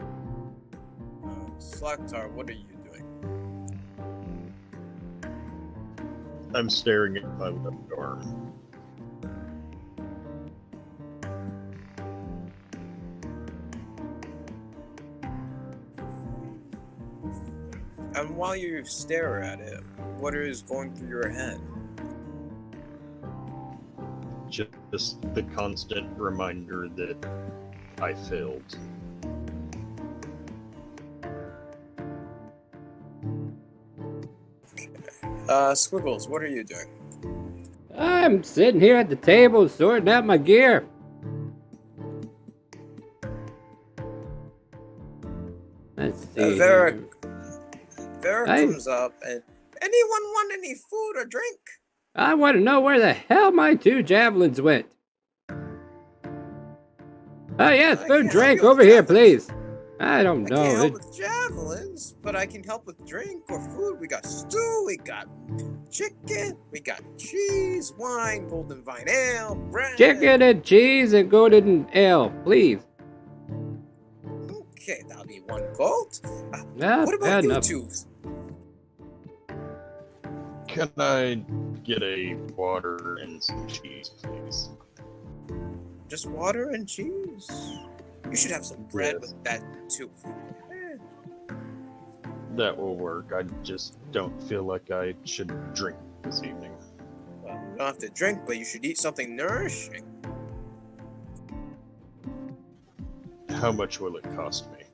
Slaktar, what are you doing? I'm staring at my left arm. And while you stare at it, what is going through your head? Just the constant reminder that I failed. Squiggles, what are you doing? I'm sitting here at the table sorting out my gear. Let's see. Vera I- comes up and anyone want any food or drink? I want to know where the hell my 2 javelins went. Oh yes, I food can't help drink you with over here, javelins. please. I don't I know. can't help with javelins, but I can help with drink or food. We got stew, we got chicken, we got cheese, wine, golden vine ale, bread. Chicken and cheese and golden ale, please. Okay, that'll be 1 gold. Yeah, What about bad you enough. two? Can I get a water and some cheese, please? Just water and cheese? You should have some bread Yes. with that too. That will work. I just don't feel like I should drink this evening. Well, you don't have to drink, but you should eat something nourishing. How much will it cost me?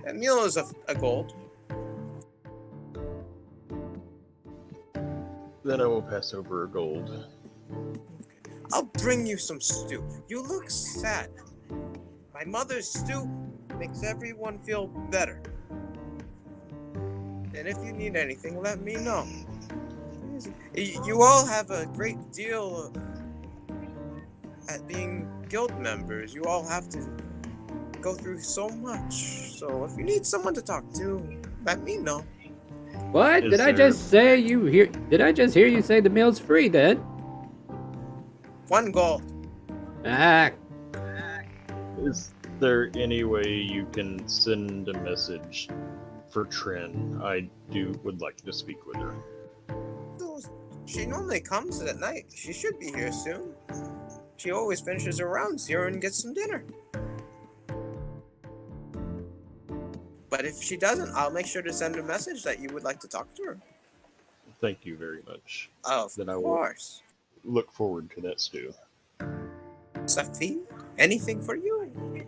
A meal is a gold. Then I will pass over a gold. I'll bring you some stew. You look sad. My mother's stew makes everyone feel better. And if you need anything, let me know. You all have a great deal at being guild members. You all have to go through so much. So if you need someone to talk to, let me know. What? Did I just say you hear? Did I just hear you say the meal's free then? 1 gold. Ah, Is there any way you can send a message for Trin? I would like to speak with her. She normally comes at night. She should be here soon. She always finishes her rounds here and gets some dinner. But if she doesn't, I'll make sure to send a message that you would like to talk to her. Thank you very much. Of Then I will course. look forward to that stew. Safi, anything for you?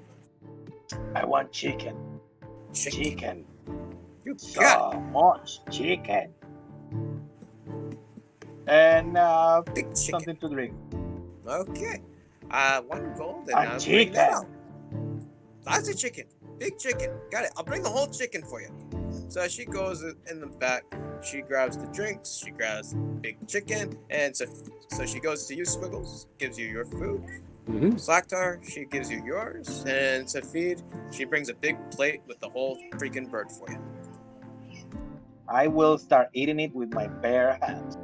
I want chicken. Chicken. Chicken. You So got much chicken. And big chicken. something to drink. Okay. 1 gold and A I'll bring that chicken. out. Lots of chicken. Big chicken. Got it. I'll bring the whole chicken for you. So she goes in the back. She grabs the drinks. She grabs the big chicken. And so she goes to you, Squiggles. Gives you your food. Slaktar, she gives you yours. And Safid, she brings a big plate with the whole freaking bird for you. I will start eating it with my bare hands.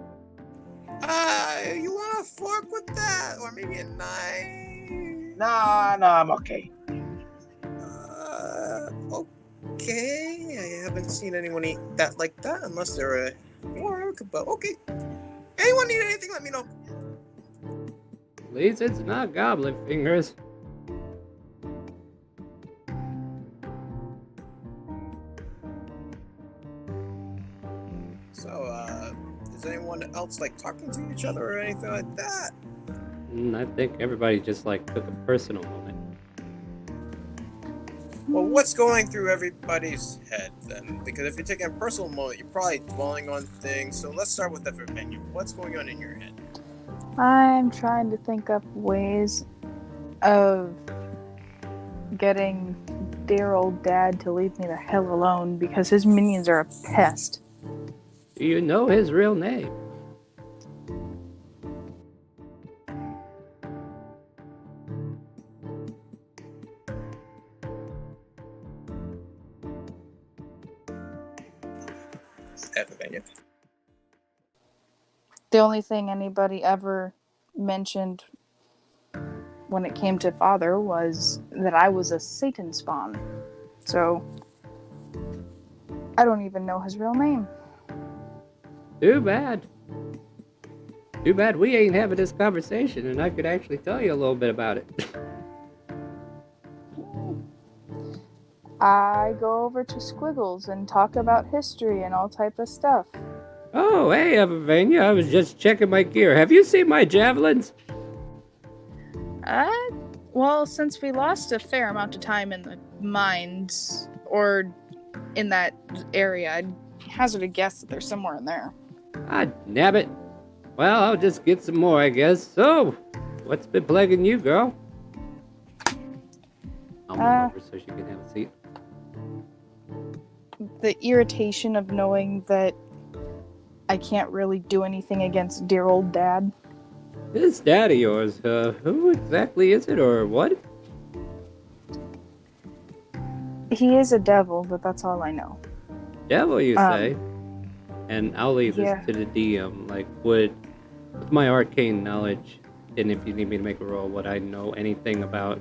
You want a fork with that? Or maybe a knife? No, I'm okay. Okay. I haven't seen anyone eat that like that unless they're a orc, but okay. Anyone need anything, let me know. at least it's not goblin fingers. So, is anyone else like talking to each other or anything like that? I think everybody just like took a personal moment. Well, what's going through everybody's head then? Because if you're taking a personal moment, you're probably dwelling on things. So let's start with Evervenue. What's going on in your head? I'm trying to think up ways of getting dear old dad to leave me the hell alone because his minions are a pest. Do you know his real name? Evervenue. The only thing anybody ever mentioned when it came to father was that I was a Satan spawn. So I don't even know his real name. Too bad. Too bad we ain't having this conversation, and I could actually tell you a little bit about it. I go over to Squiggles and talk about history and all type of stuff. Oh, hey, Evervania, I was just checking my gear. Have you seen my javelins? Well, since we lost a fair amount of time in the mines, or in that area, I'd hazard a guess that they're somewhere in there. Ah, nabbit. Well, I'll just get some more, I guess. So, what's been plaguing you, girl? I'll move over so she can have a seat. The irritation of knowing that I can't really do anything against dear old Dad. This dad of yours, who exactly is it, or what? He is a devil, but that's all I know. Devil, you say? And I'll leave this yeah. to the DM. Like, with my arcane knowledge, and if you need me to make a roll, would I know anything about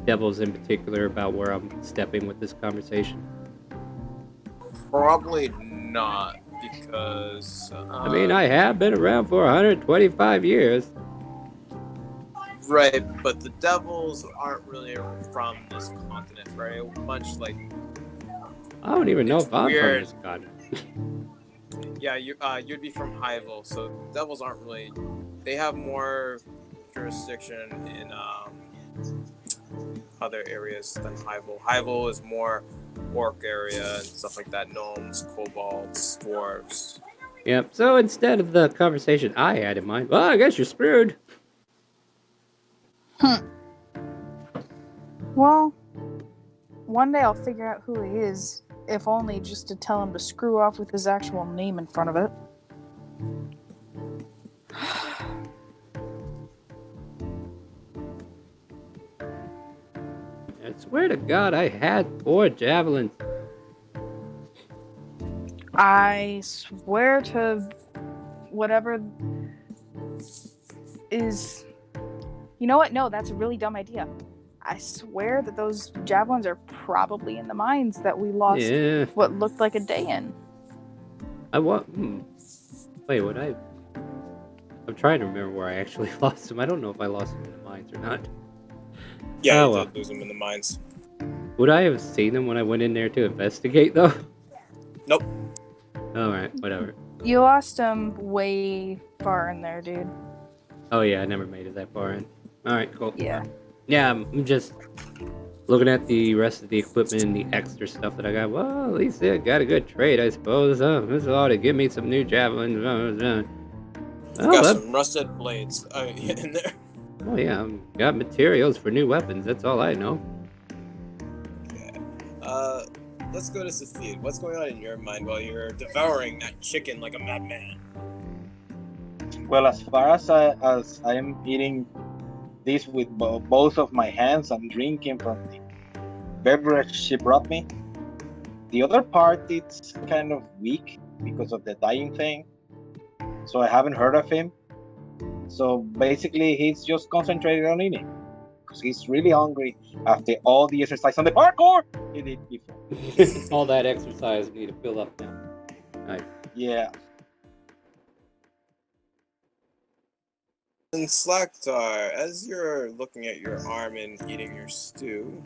devils in particular, about where I'm stepping with this conversation? Probably not, because... I mean, I have been around for 125 years. Right, but the devils aren't really from this continent very much. Like, I don't even know if I'm weird. from this continent. Yeah, you'd be from Hyvel, so devils aren't really... They have more jurisdiction in other areas than Hyvel. Hyvel is more orc area and stuff like that. Gnomes, kobolds, dwarves. Yep, so instead of the conversation I had in mind, well, I guess you're screwed. Well, one day I'll figure out who he is, if only just to tell him to screw off with his actual name in front of it. I swear to God, I had 4 javelins. I swear to whatever is... You know what? No, that's a really dumb idea. I swear that those javelins are probably in the mines that we lost what looked like a day in. Wait, I'm trying to remember where I actually lost them. I don't know if I lost them in the mines or not. Yeah, you did lose them in the mines. Would I have seen them when I went in there to investigate, though? Nope. Alright, whatever. You lost them way far in there, dude. Oh yeah, I never made it that far in. Alright, cool. Yeah. Yeah, I'm just looking at the rest of the equipment and the extra stuff that I got. Well, at least I got a good trade, I suppose. This ought to give me some new javelins. Got some rusted blades in there. Oh yeah, got materials for new weapons. That's all I know. Okay. Let's go to Safid. What's going on in your mind while you're devouring that chicken like a madman? Well, as far as I am eating this with both of my hands, I'm drinking from the beverage she brought me. The other part, it's kind of weak because of the dying thing, so I haven't heard of him. So basically, he's just concentrated on eating because he's really hungry after all the exercise on the parkour he did before. All that exercise we need to fill up now. Nice. Yeah. And Slaktar, as you're looking at your arm and eating your stew,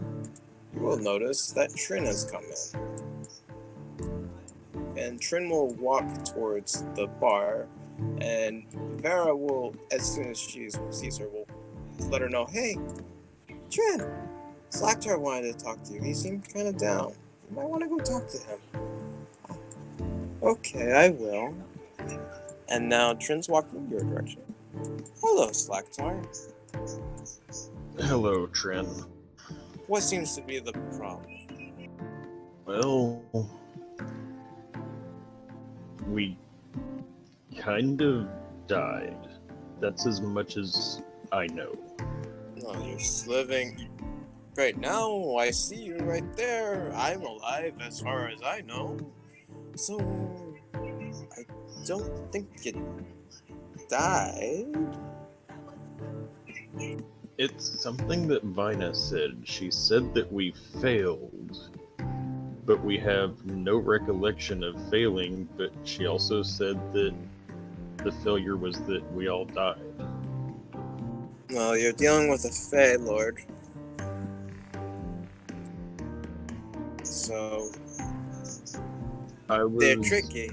you will notice that Trin has come in. And Trin will walk towards the bar, and Vera will, as soon as she sees her, will let her know, hey, Trin, Slaktar wanted to talk to you. He seemed kind of down. You might want to go talk to him. Okay, I will. And now Trin's walking in your direction. Hello, Slaktar. Hello, Trin. What seems to be the problem? Well, we kind of died. That's as much as I know. Well, you're living. Right now, I see you right there. I'm alive as far as I know. So, I don't think you died. It's something that Vina said. She said that we failed. but we have no recollection of failing. But she also said that the failure was that we all died. Well, you're dealing with a Fey Lord. So I they're was tricky.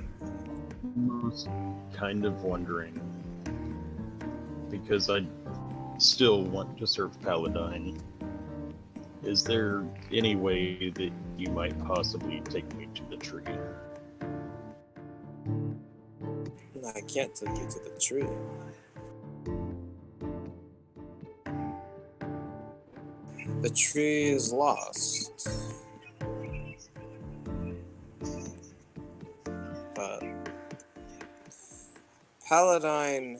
kind of wondering, because I still want to serve Paladine. Is there any way that you might possibly take me to the tree? I can't take you to the tree. The tree is lost. But Paladine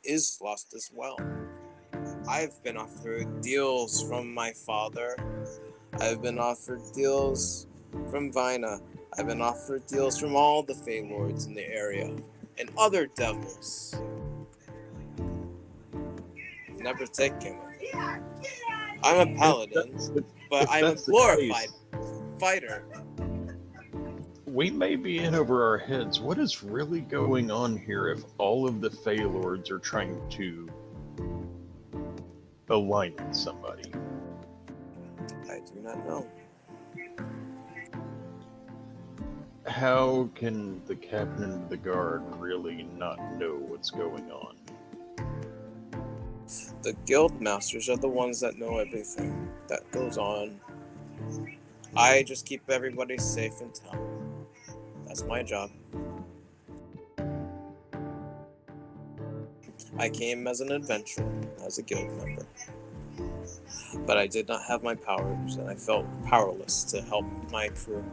is lost as well. I've been offered deals from my father. I've been offered deals from Vina. I've been offered deals from all the Fey Lords in the area and other devils. Never taken it. I'm a paladin, but I'm a glorified fighter. We may be in over our heads. What is really going on here if all of the Fey Lords are trying to align with somebody? I do not know. How can the captain of the guard really not know what's going on? The guild masters are the ones that know everything that goes on. I just keep everybody safe in town. That's my job. I came as an adventurer, as a guild member. But I did not have my powers, and I felt powerless to help my crew.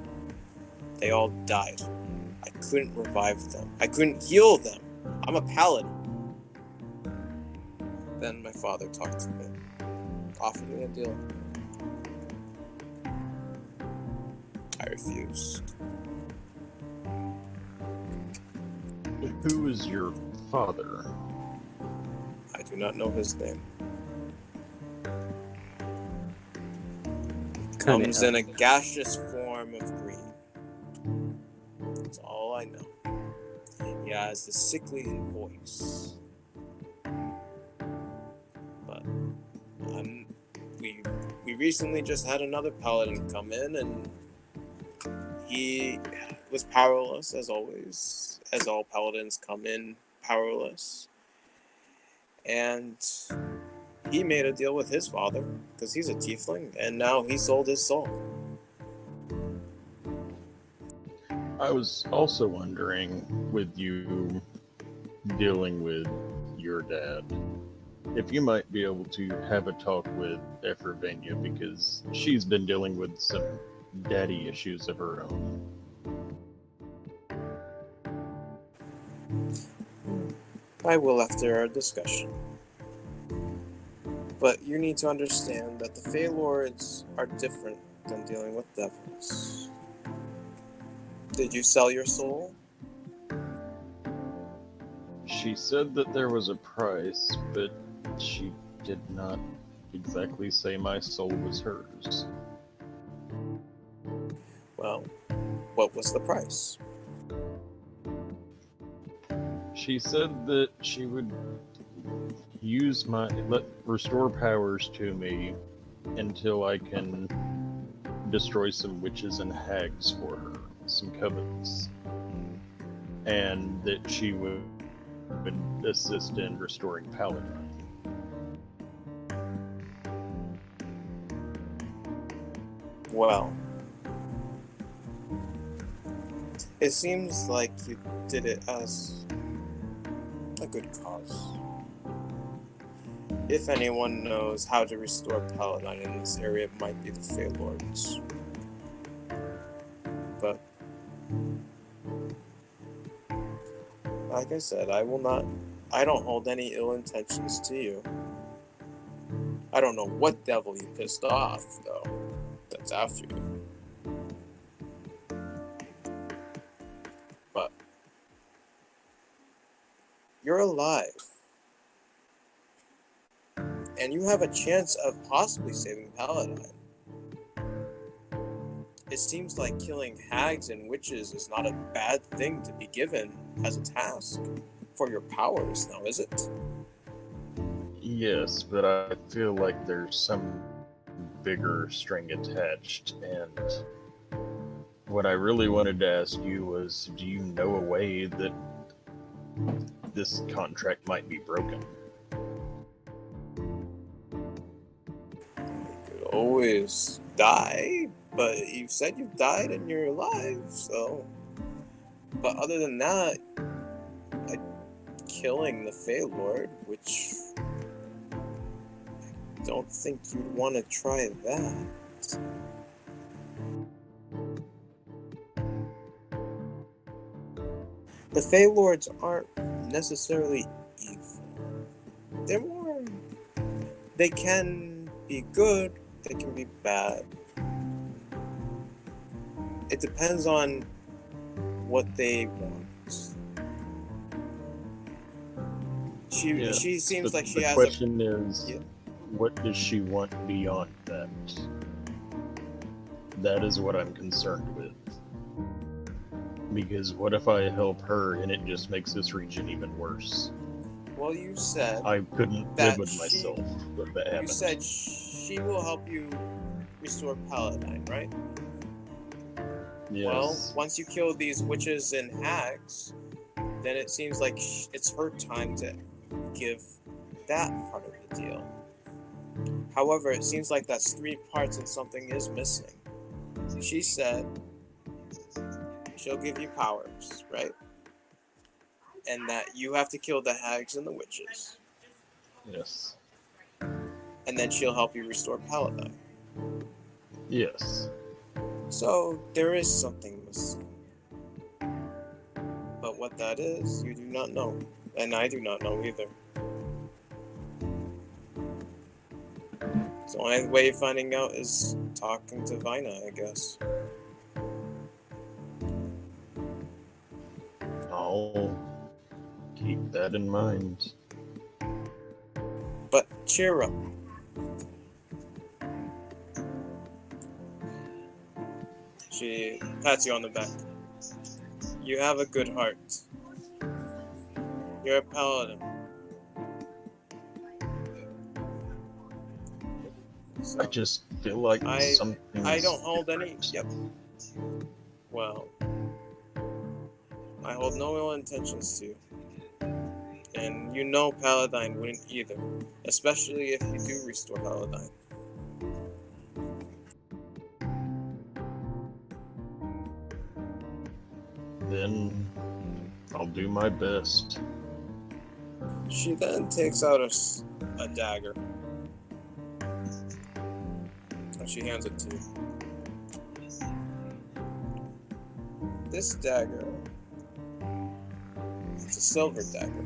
They all died. I couldn't revive them. I couldn't heal them. I'm a paladin. Then my father talked to me, offered me a deal. I refused. Who is your father? I do not know his name. Comes in a gaseous form of green. That's all I know. He has a sickly voice. But we recently just had another paladin come in, and he was powerless as always, as all paladins come in powerless. And he made a deal with his father, because he's a tiefling, and now he sold his soul. I was also wondering, with you dealing with your dad, if you might be able to have a talk with Ephravania, because she's been dealing with some daddy issues of her own. I will after our discussion. But you need to understand that the Fey Lords are different than dealing with devils. Did you sell your soul? She said that there was a price, but she did not exactly say my soul was hers. Well, what was the price? She said that she would restore powers to me until I can destroy some witches and hags for her, some covens, and that she would assist in restoring Paladine. Well, it seems like you did it as a good cause. If anyone knows how to restore Paladine in this area, it might be the Fey Lords. But like I said, I don't hold any ill intentions to you. I don't know what devil you pissed off, though, that's after you. But you're alive. And you have a chance of possibly saving Paladine. it seems like killing hags and witches is not a bad thing to be given as a task for your powers, now is it? Yes, but I feel like there's some bigger string attached, and what I really wanted to ask you was, do you know a way that this contract might be broken? You could always die, but you said you died and you're alive, so. But other than that, killing the Fey Lord, which I don't think you'd want to try that. The Fey Lords aren't necessarily evil. They're more. They can be good, they can be bad. It depends on what they want. She seems like she the has question is, yeah. what does she want beyond that? That is what I'm concerned with. Because what if I help her and it just makes this region even worse? Well, you said I couldn't live with myself if that happened. You said she will help you restore Paladine, right? Yes. Well, once you kill these witches and hags, then it seems like it's her time to give that part of the deal. However, it seems like that's 3 parts and something is missing. She said she'll give you powers, right? And that you have to kill the hags and the witches. Yes. And then she'll help you restore Paladine. Yes. So there is something missing. But what that is, you do not know. And I do not know either. So the only way of finding out is talking to Vina, I guess. I'll keep that in mind. But cheer up. She pats you on the back. You have a good heart. You're a paladin. So I just feel like something. I don't hold any. Yep. Well, I hold no ill intentions to you. And you know Paladine wouldn't either. Especially if you do restore Paladine. Then I'll do my best. She then takes out a dagger. And she hands it to you. This dagger, it's a silver dagger.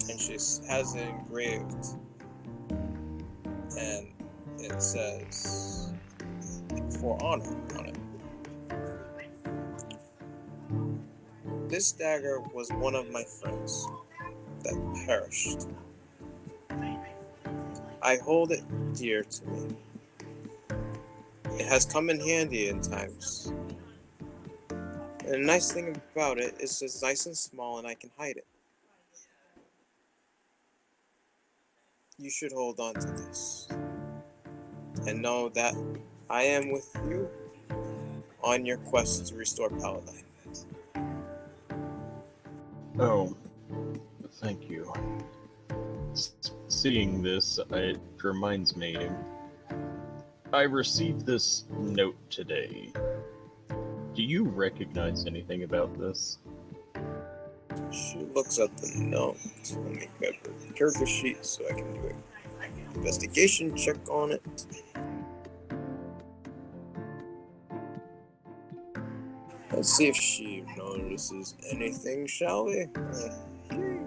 And she has it engraved. And it says, "For honor" on it. This dagger was one of my friends that perished. I hold it dear to me. It has come in handy in times. And the nice thing about it is it's nice and small and I can hide it. You should hold on to this. And know that I am with you on your quest to restore Paladine. Oh, thank you. Seeing this, it reminds me. I received this note today. Do you recognize anything about this? She looks at the note. Let me grab her character sheet so I can do an investigation check on it. Let's see if she notices anything, shall we? Okay.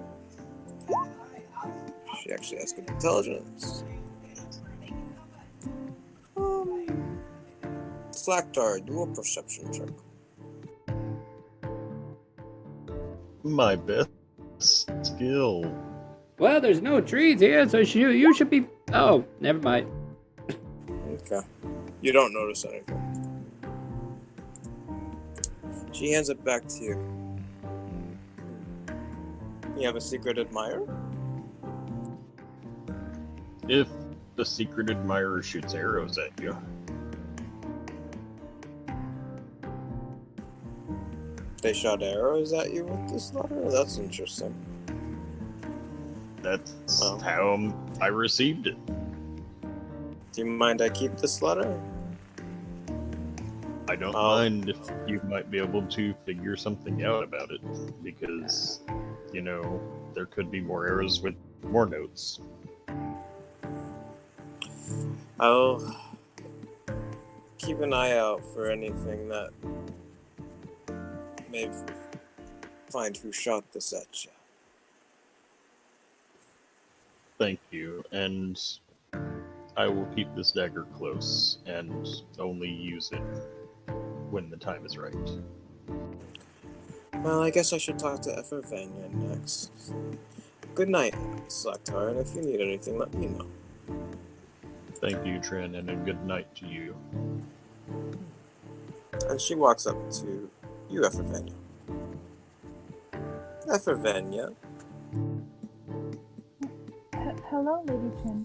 She actually has good intelligence. Slactar, do a perception check. My best skill. Well, there's no trees here, so you should be. Oh, never mind. Okay. You don't notice anything. She hands it back to you. You have a secret admirer? If the secret admirer shoots arrows at you, They shot arrows at you with this letter? That's interesting. that's Oh. how I received it. Do you mind I keep this letter? I don't Oh. mind if you might be able to figure something out about it, because, you know, there could be more arrows with more notes. I'll keep an eye out for anything that may find who shot this at you. Thank you, and I will keep this dagger close and only use it when the time is right. Well, I guess I should talk to Effervania next. Good night, Slaktar, and if you need anything, let me know. Thank you, Trin, and a good night to you. And she walks up to you, Effervania. Effervania, Hello, Lady Chin.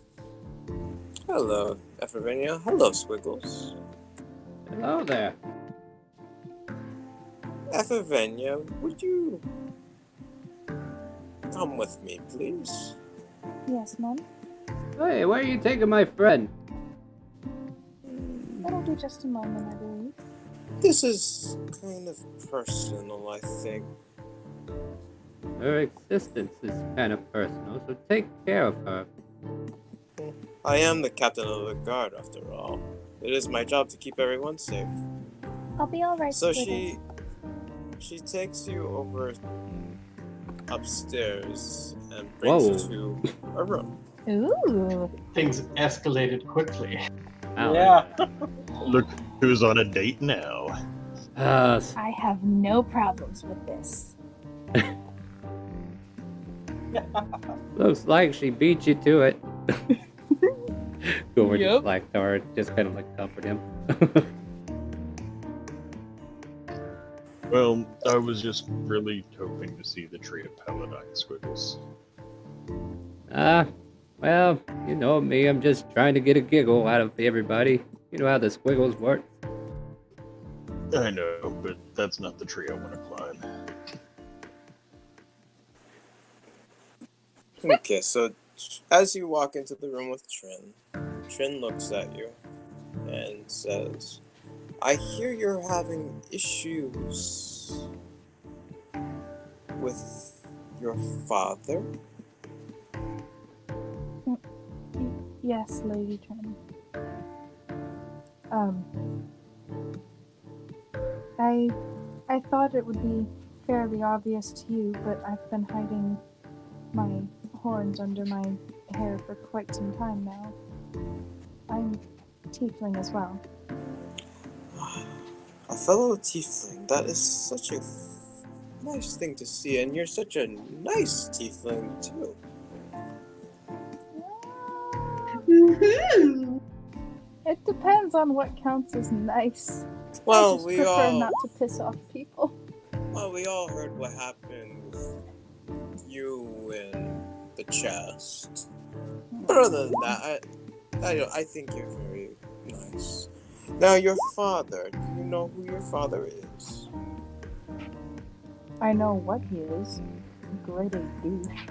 hello, Effervania. Hello, Squiggles. Hello there. Effervania, would you come with me, please? Yes, Mom? Hey, where are you taking my friend? It'll be just a moment, I believe. This is kind of personal, I think. Her existence is kind of personal, so take care of her. I am the captain of the guard, after all. It is my job to keep everyone safe. I'll be alright, So Squiggles. she takes you over upstairs and brings you to a room. Ooh. Things escalated quickly. Ow. Yeah. Look who's on a date now. I have no problems with this. Looks like she beat you to it. Go over Yep. to Slaktar, just kind of like comfort him. Well, I was just really hoping to see the tree of Paladine, Squiggles. Well, you know me, I'm just trying to get a giggle out of everybody. You know how the squiggles work. I know, but that's not the tree I want to climb. Okay, so as you walk into the room with Trin, Trin looks at you and says, I hear you're having issues with your father? Yes, Lady Trin. I thought it would be fairly obvious to you, but I've been hiding my horns under my hair for quite some time now. I'm tiefling as well. A fellow tiefling, that is such a nice thing to see, and you're such a nice tiefling, too. It depends on what counts as nice. I Well, just we prefer all not to piss off people. heard what happened with you and the chest. But other than that, I think you're very nice. Now, your father, do you know who your father is? I know what he is. Great a douche.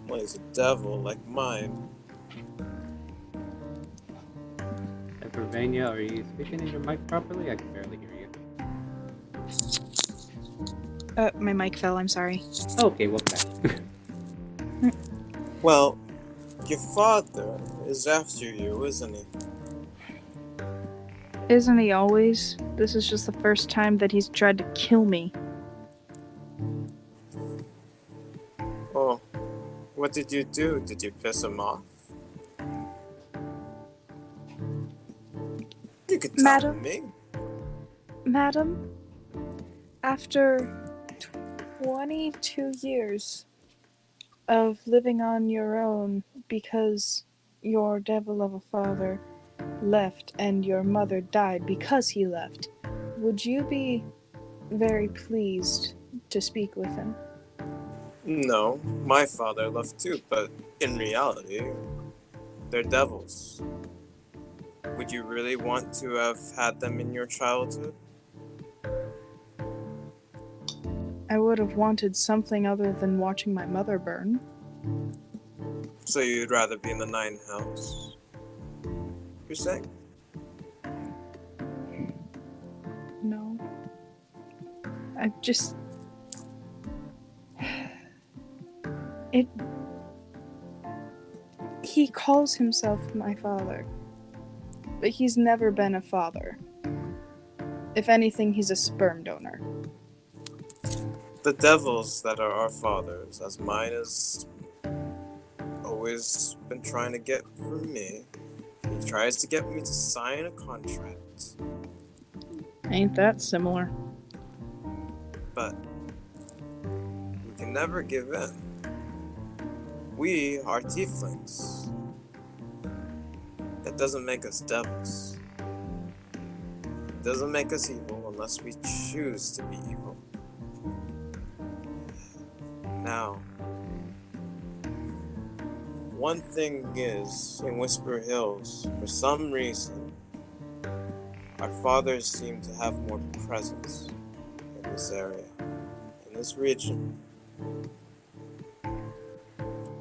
Well, he's a devil like mine. Pennsylvania, are you speaking in your mic properly? I can barely hear you. My mic fell, I'm sorry. Okay, well, back. Well, your father is after you, isn't he? Isn't he always? This is just the first time that he's tried to kill me. Oh, what did you do? Did you piss him off? You could tell Madam? me. Madam, after 22 years of living on your own because your devil of a father left and your mother died because he left, would you be very pleased to speak with him. No, my father left too, but in reality, they're devils. Would you really want to have had them in your childhood? I would have wanted something other than watching my mother burn. So you'd rather be in the 9th house? You're saying? No. I just... It... He calls himself my father, but he's never been a father. If anything, he's a sperm donor. The devils that are our fathers, as mine has always been trying to get from me. He tries to get me to sign a contract, Ain't that similar? but we can never give in. We are tieflings. That doesn't make us devils. It doesn't make us evil unless we choose to be evil. Now, one thing is, in Whisper Hills, for some reason, our fathers seem to have more presence in this area, in this region.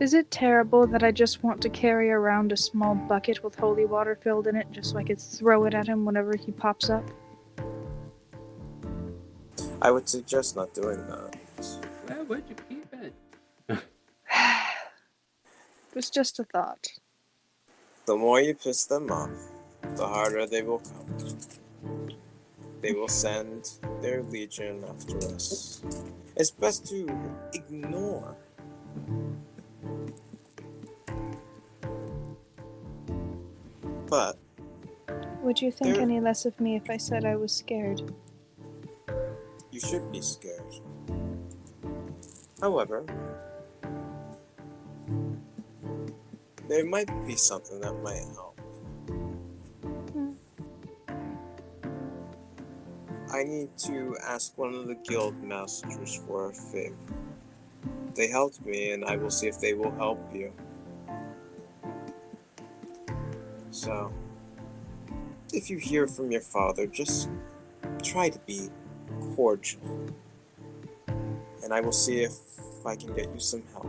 Is it terrible that I just want to carry around a small bucket with holy water filled in it just so I could throw it at him whenever he pops up? I would suggest not doing that. Where would you keep it? It was just a thought. The more you piss them off, the harder they will come. They will send their legion after us. It's best to ignore. But Would you think There- any less of me if I said I was scared? you should be scared. However, there might be something that might help. I need to ask one of the guild masters for a favor. They helped me, and I will see if they will help you. So, if you hear from your father, just try to be cordial. And I will see if I can get you some help.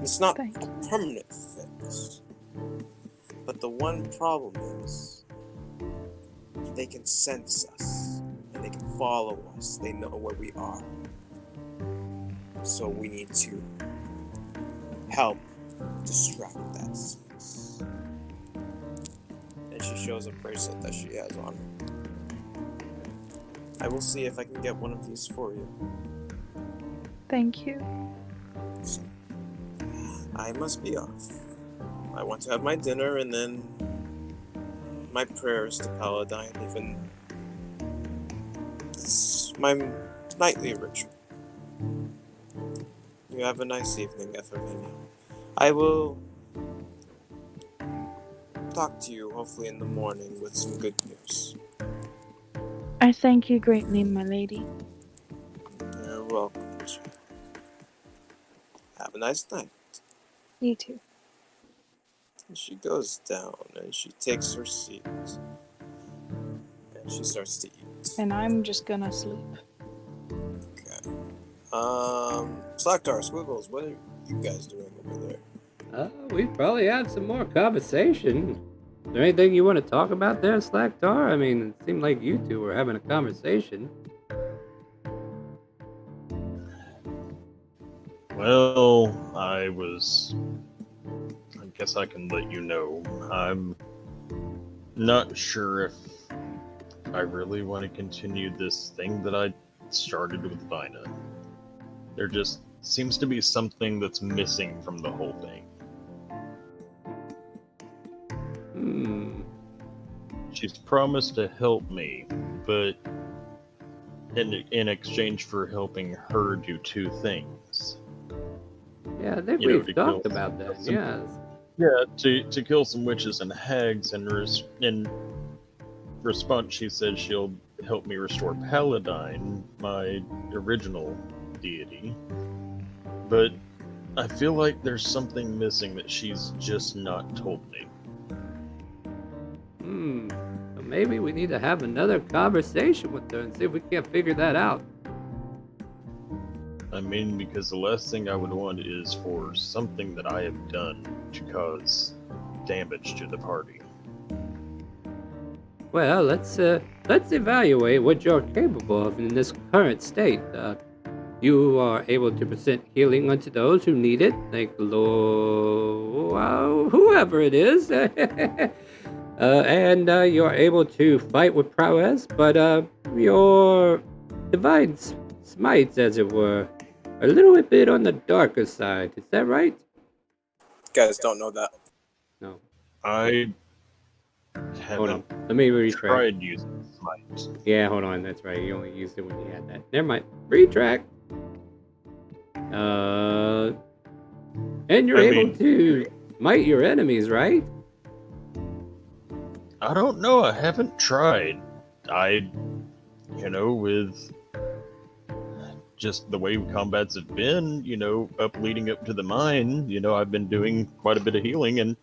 It's not Thank a you. permanent fix. But the one problem is, they can sense us, and they can follow us. They know where we are. So we need to help distract that sense. And she shows a bracelet that she has on her. I will see if I can get one of these for you. Thank you. So, I must be off. I want to have my dinner and then my prayers to Paladine, even it's my nightly ritual. You have a nice evening, Ephemia. I will talk to you hopefully in the morning with some good news. I thank you greatly, my lady. You're welcome, child. Have a nice night. You too. And she goes down and she takes her seat. And she starts to eat. And I'm just gonna sleep. Okay. Slacktar, Squiggles, what are you guys doing over there? We probably have some more conversation. Is there anything you want to talk about there, Slacktar? I mean, it seemed like you two were having a conversation. Well, I guess I can let you know. I'm not sure if I really want to continue this thing that I started with Vina. There just seems to be something that's missing from the whole thing. She's promised to help me, but in exchange for helping her do two things. Yeah, I think You know, we've to talked kill about that, some- yes. Yeah, to kill some witches and hags, and in response she said she'll help me restore Paladine, my original deity. But I feel like there's something missing that she's just not told me. So maybe we need to have another conversation with her and see if we can't figure that out. I mean, because the last thing I would want is for something that I have done to cause damage to the party. Well, let's evaluate what you're capable of in this current state. You are able to present healing unto those who need it, like whoever it is. And you're able to fight with prowess, but your divine smites, as it were, are a little bit on the darker side. Is that right? You guys don't know that. No. I Hold on. haven't Let me retract. tried using smite. Yeah, hold on. That's right. You only used it when you had that. Never mind. Retract. And you're able to smite your enemies, right? I don't know. I haven't tried. With just the way combats have been, leading up to the mine, I've been doing quite a bit of healing and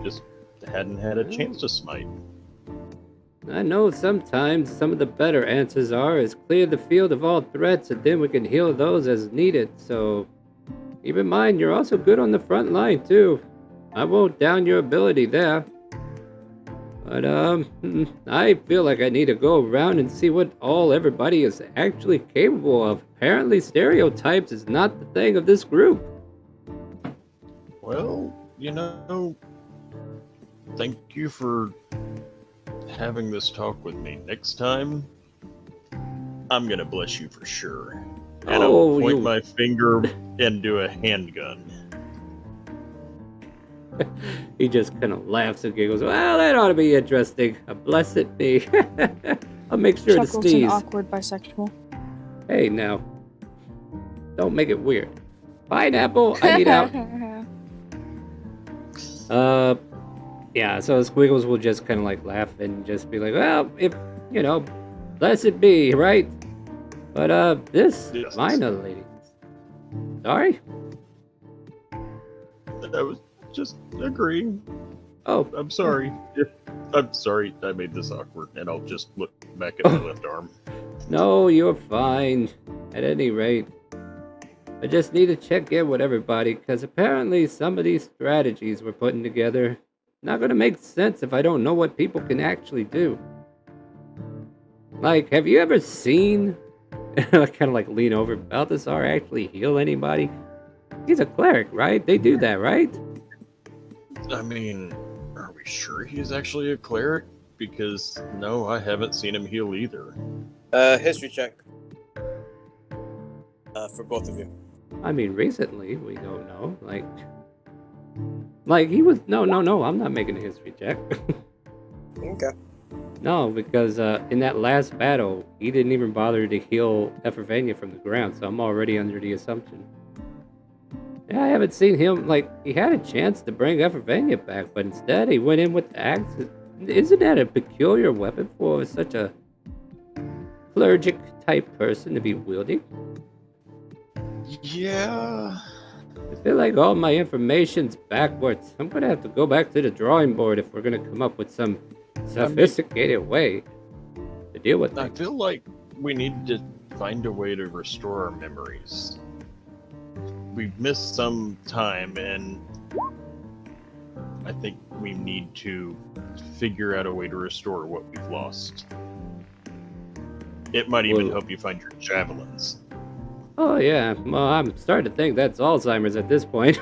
just hadn't had a chance to smite. I know sometimes some of the better answers is clear the field of all threats and then we can heal those as needed. So keep in mind you're also good on the front line too. I won't down your ability there. But I feel like I need to go around and see what everybody is actually capable of. Apparently stereotypes is not the thing of this group. Well, thank you for having this talk with me. Next time, I'm gonna bless you for sure. And I'll point my finger and do a handgun. He just kind of laughs and giggles. Well, that ought to be interesting. A blessed be. I'll make sure Chuckles to sneeze. an awkward bisexual. Hey, now. Don't make it weird. Pineapple, I need out. Yeah, so Squiggles will just kind of like laugh and just be like, well, if, blessed be, right? But, this minor lady. Sorry? I was just agreeing. Oh. I'm sorry. I'm sorry I made this awkward, and I'll just look back at my left arm. No, you're fine. At any rate. I just need to check in with everybody, because apparently some of these strategies we're putting together not going to make sense if I don't know what people can actually do. Like, have you ever seen, I kind of like lean over, Balthazar actually heal anybody? He's a cleric, right? They do that, right? I mean, are we sure he's actually a cleric? Because, no, I haven't seen him heal either. History check. For both of you. I mean, recently, we don't know. Like he was, no, I'm not making a history check. Okay. No, because in that last battle, he didn't even bother to heal Ephravania from the ground, so I'm already under the assumption. Yeah, I haven't seen him, he had a chance to bring Ephravania back, but instead he went in with the axe. Isn't that a peculiar weapon for such a cleric type person to be wielding? Yeah. I feel like all my information's backwards. I'm gonna have to go back to the drawing board if we're gonna come up with some sophisticated way to deal with I things. feel like we need to find a way to restore our memories. We've missed some time, and I think we need to figure out a way to restore what we've lost. It might even help you find your javelins. Oh yeah, well I'm starting to think that's Alzheimer's at this point.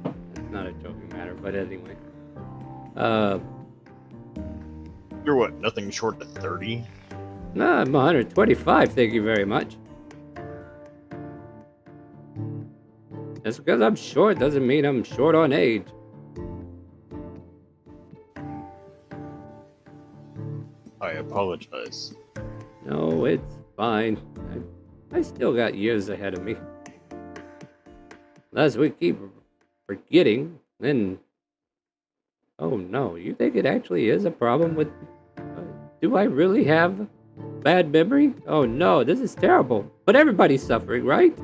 That's not a joking matter, but anyway. You're what, nothing short of 30? No, I'm 125, thank you very much. Just because I'm short doesn't mean I'm short on age. I apologize. No, it's fine. I still got years ahead of me. Unless we keep forgetting, then... Oh no, you think it actually is a problem with... do I really have bad memory? Oh no, this is terrible. But everybody's suffering, right?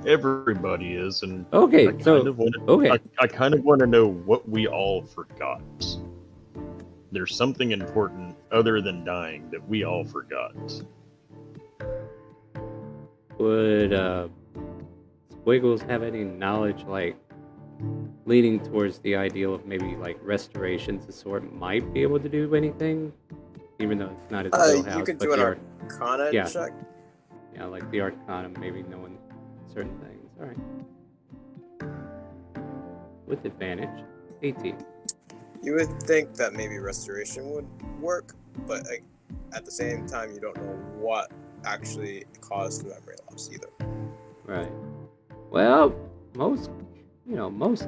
Everybody is, and Okay, I kind so of want okay. I kind of want to know what we all forgot. There's something important other than dying that we all forgot. Would Squiggles have any knowledge, like leaning towards the ideal of maybe like restorations of sort might be able to do anything, even though it's not his wheelhouse? You can but do an the Arcana yeah. check. Yeah, like the Arcana, maybe knowing certain things. All right. With advantage, 18. You would think that maybe restoration would work, but like, at the same time, you don't know what actually caused the memory loss either. Right. Well, most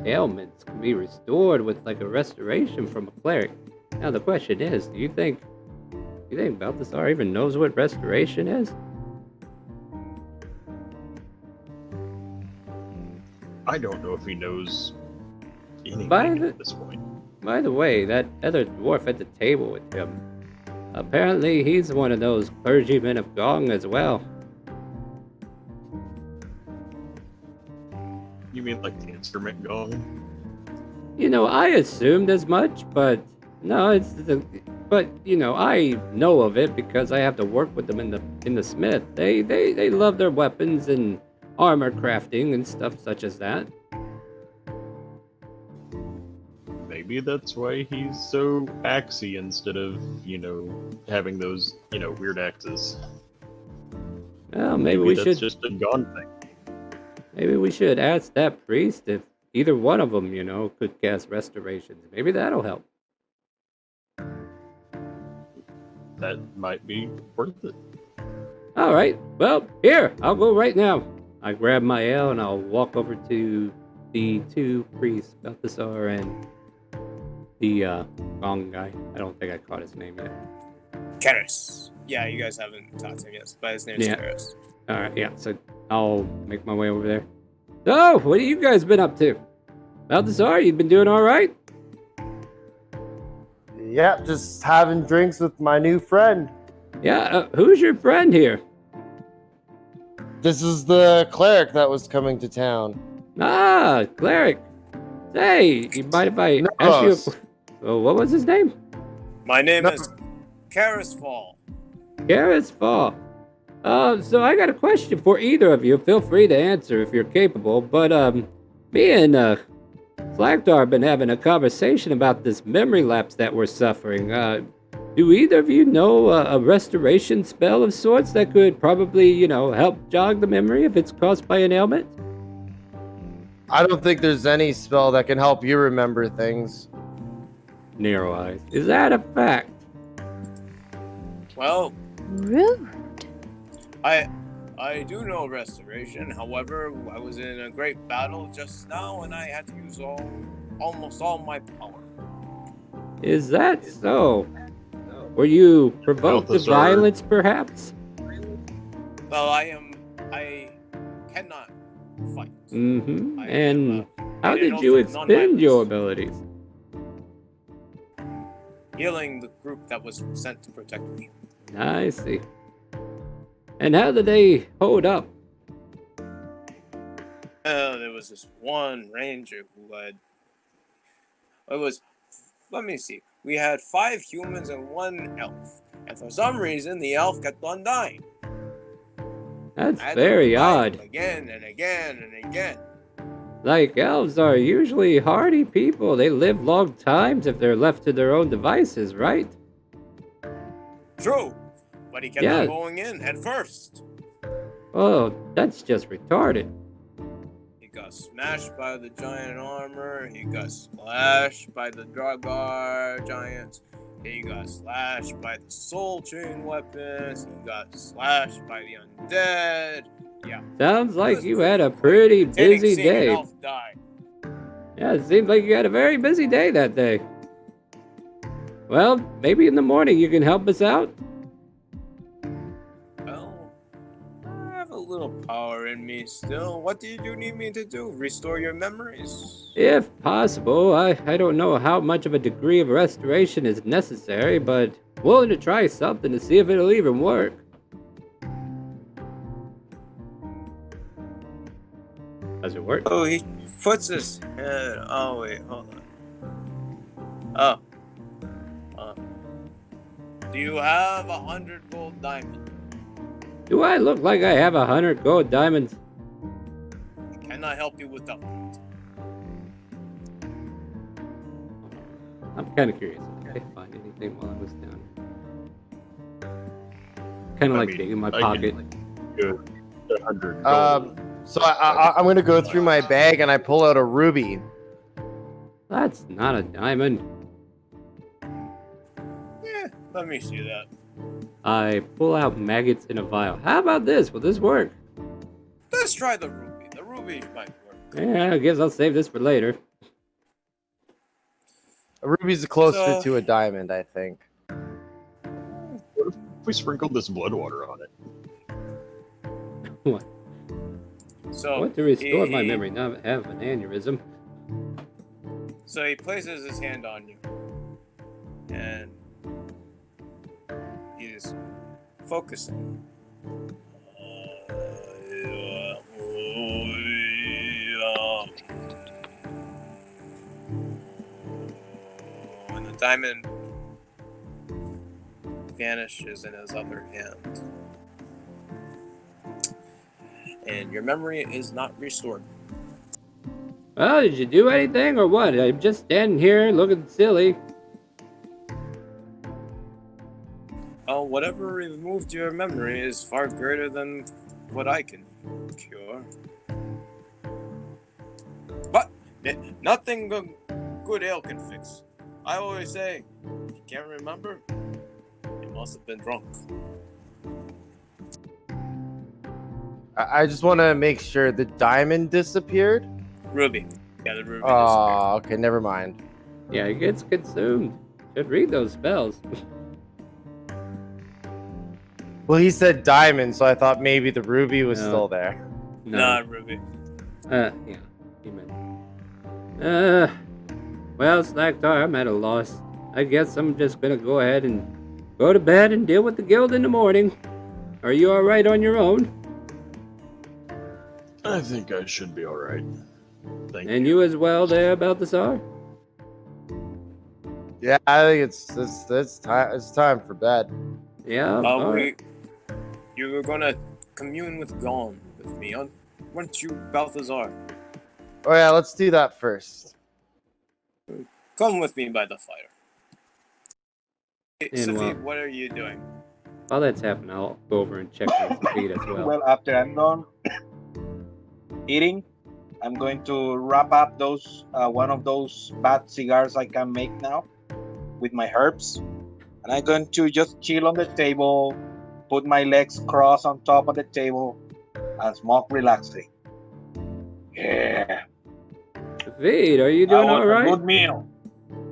ailments can be restored with like a restoration from a cleric. Now the question is, do you think Balthasar even knows what restoration is? I don't know if he knows anything at this point. By the way, that other dwarf at the table with him, apparently he's one of those clergymen of Gong as well. You mean like the instrument gong? I assumed as much, but no, I know of it because I have to work with them in the smith. They love their weapons and armor crafting and stuff such as that. Maybe that's why he's so axey instead of, having those, weird axes. Well, maybe we that's should just a gone thing. Maybe we should ask that priest if either one of them, could cast restorations. Maybe that'll help. That might be worth it. All right. Well, here, I'll go right now. I grab my ale and I'll walk over to the two priests, Balthasar and the Gong guy. I don't think I caught his name yet. Karis. Yeah, you guys haven't talked to him yet, but his name is Karis. All right, yeah. So I'll make my way over there. So, what have you guys been up to? Balthasar, you been doing all right? Yeah, just having drinks with my new friend. Yeah, who's your friend here? This is the cleric that was coming to town. Ah, cleric. Say, you mind if I ask you? Oh, what was his name? My name is Karis Fall. Karis Fall. So I got a question for either of you. Feel free to answer if you're capable. But me and Flagdar have been having a conversation about this memory lapse that we're suffering. Do either of you know a restoration spell of sorts that could probably, help jog the memory if it's caused by an ailment? I don't think there's any spell that can help you remember things. Narrow eyes. Is that a fact? Well, Rude. I do know restoration. However, I was in a great battle just now, and I had to use almost all my power. Is that so? Were you provoked to violence, perhaps? Well, I cannot fight. Mm-hmm. And how did you expend your abilities? Healing the group that was sent to protect me. I see. And how did they hold up? There was this one ranger who let me see. We had 5 humans and 1 elf. And for some reason, the elf kept on dying. That's very odd. Again and again and again. Like, elves are usually hardy people. They live long times if they're left to their own devices, right? True. But he kept on going in head first. Oh, that's just retarded. He got smashed by the giant armor. He got slashed by the Dragar giants. He got slashed by the soul chain weapons. He got slashed by the undead. Yeah. Sounds like you had a pretty busy day. Yeah, it seems like you had a very busy day that day. Well, maybe in the morning you can help us out. Well, I have a little power in me still. What do you need me to do? Restore your memories? If possible. I don't know how much of a degree of restoration is necessary, but willing to try something to see if it'll even work. Does it work? Oh, he puts his head. Oh wait, hold on. Oh. Do you have 100 gold diamonds? Do I look like I have 100 gold diamonds? I cannot help you with that. I'm kind of curious. I didn't find anything while I was down. Kind of like digging my pocket. Good. 100 gold. So I'm gonna go through my bag and I pull out a ruby. That's not a diamond. Yeah, let me see that. I pull out maggots in a vial. How about this? Will this work? Let's try the ruby. The ruby might work. Yeah, I guess I'll save this for later. A ruby's closer So- to a diamond, I think. What if we sprinkled this blood water on it? What? So I want to restore he- my memory, not have an aneurysm. So he places his hand on you, and he's focusing. And the diamond vanishes in his other hand. And your memory is not restored. Well, did you do anything or what? I'm just standing here looking silly. Oh, whatever removed your memory is far greater than what I can cure. But nothing good ale can fix. I always say, if you can't remember, you must have been drunk. I just want to make sure the diamond disappeared. Ruby. Yeah, the ruby disappeared. Oh, okay, never mind. Yeah, it gets consumed. Should read those spells. Well, he said diamond, so I thought maybe the ruby was No. still there. Nah, Ruby. Yeah, he meant. Well, Slactar, I'm at a loss. I guess I'm just gonna go ahead and go to bed and deal with the guild in the morning. Are you alright on your own? I think I should be alright. Thank And you as well there, Balthazar? Yeah, I think it's time for bed. Yeah, alright. You were gonna commune with Gon with me, weren't you, Balthazar? Oh yeah, let's do that first. Come with me by the fire. Hey, And Sophie, what? what are you doing? While that's happening, I'll go over and check on some feet as well. Well, after I'm done eating, I'm going to wrap up those one of those bad cigars I can make now with my herbs, and I'm going to just chill on the table, put my legs crossed on top of the table, and smoke relaxing. Yeah, Feet, are you that doing was a alright? good meal.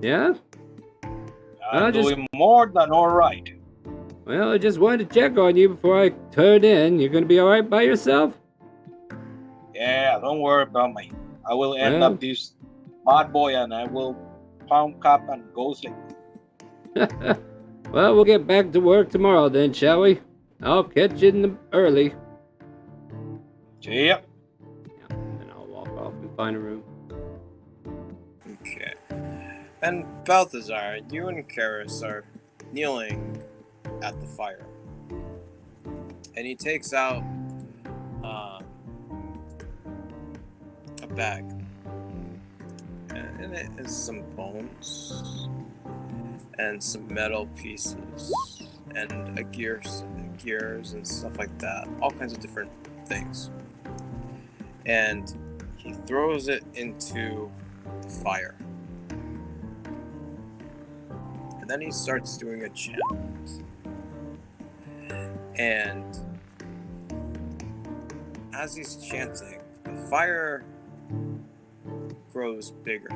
Yeah? I'm just- doing more than all right. Well, I just wanted to check on you before I turned in. You're gonna be alright by yourself? Yeah, don't worry about me. I will end Well. up this bad boy, and I will pound cup and go sleep. Well, we'll get back to work tomorrow then, shall we? I'll catch you in the early. See ya. Yeah, and I'll walk off and find a room. Okay. And Balthazar, you and Karis are kneeling at the fire. And he takes out a bag. And in it is some bones and some metal pieces and gears and stuff like that. All kinds of different things. And he throws it into the fire. And then he starts doing a chant. And as he's chanting, the fire grows bigger.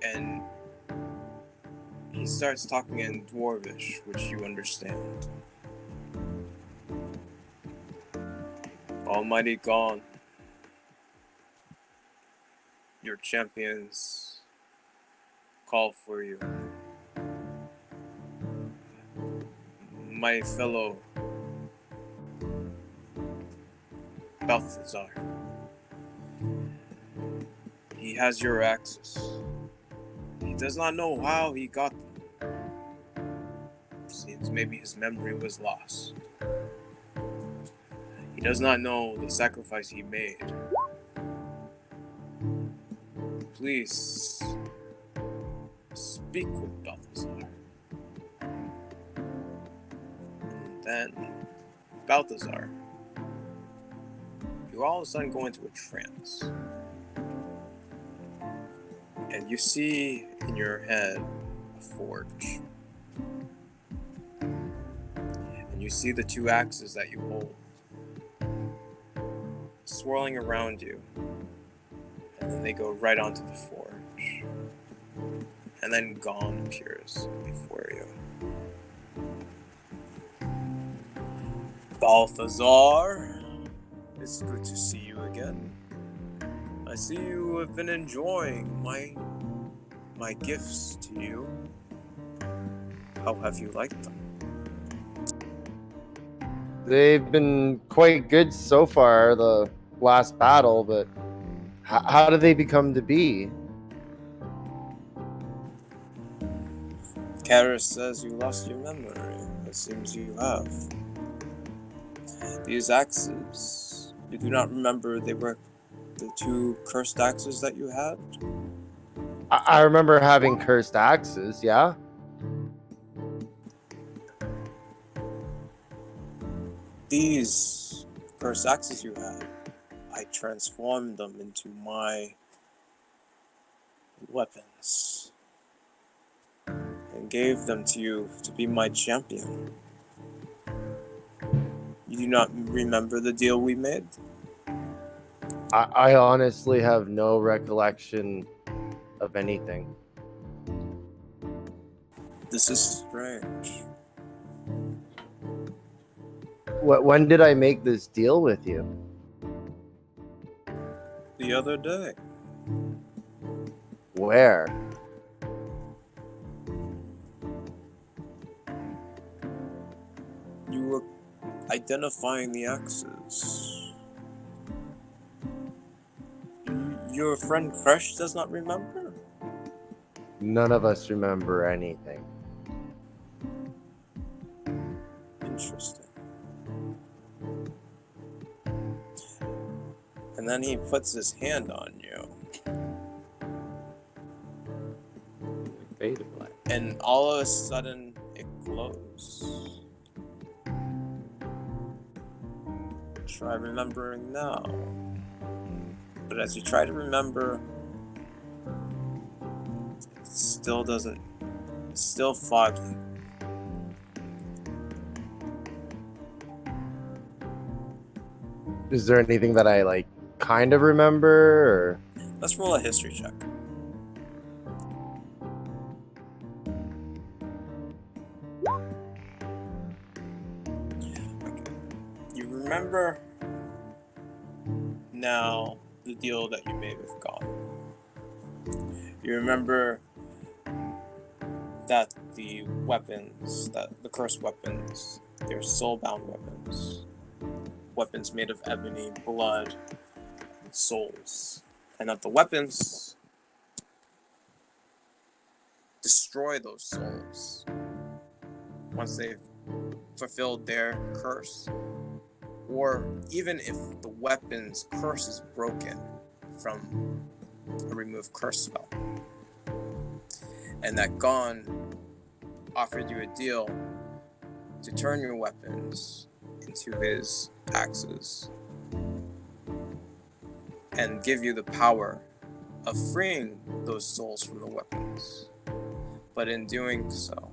And he starts talking in Dwarvish, which you understand. Almighty Gon, your champions call for you. My fellow Balthazar. He has your axes. He does not know how he got them. Seems maybe his memory was lost. He does not know the sacrifice he made. Please speak with Balthazar. And then Balthazar, you all of a sudden go into a trance. And you see in your head a forge. And you see the two axes that you hold swirling around you. And then they go right onto the forge. And then Gon appears before you. Balthazar, it's good to see you again. I see you have been enjoying my gifts to you. How have you liked them? They've been quite good so far, the last battle, but how do they become to be? Karis says you lost your memory. It seems you have. These axes, you do not remember they were the two cursed axes that you had? I remember having cursed axes, yeah? These cursed axes you had, I transformed them into my weapons and gave them to you to be my champion. You do not remember the deal we made? I honestly have no recollection of anything. This is strange. When did I make this deal with you? The other day. Where? You were identifying the axes. Your friend Crush does not remember? None of us remember anything. Interesting. And then he puts his hand on you. Fade to black. And all of a sudden, it glows. Try remembering now. But as you try to remember, it still doesn't. It's still foggy. Is there anything that I kind of remember? Or? Let's roll a history check. Okay. You remember now the deal that you made with God. You remember that the weapons, that the cursed weapons, they're soul-bound weapons. Weapons made of ebony, blood, and souls. And that the weapons destroy those souls once they've fulfilled their curse. Or even if the weapon's curse is broken from a removed curse spell. And that Gon offered you a deal to turn your weapons into his axes and give you the power of freeing those souls from the weapons. But in doing so,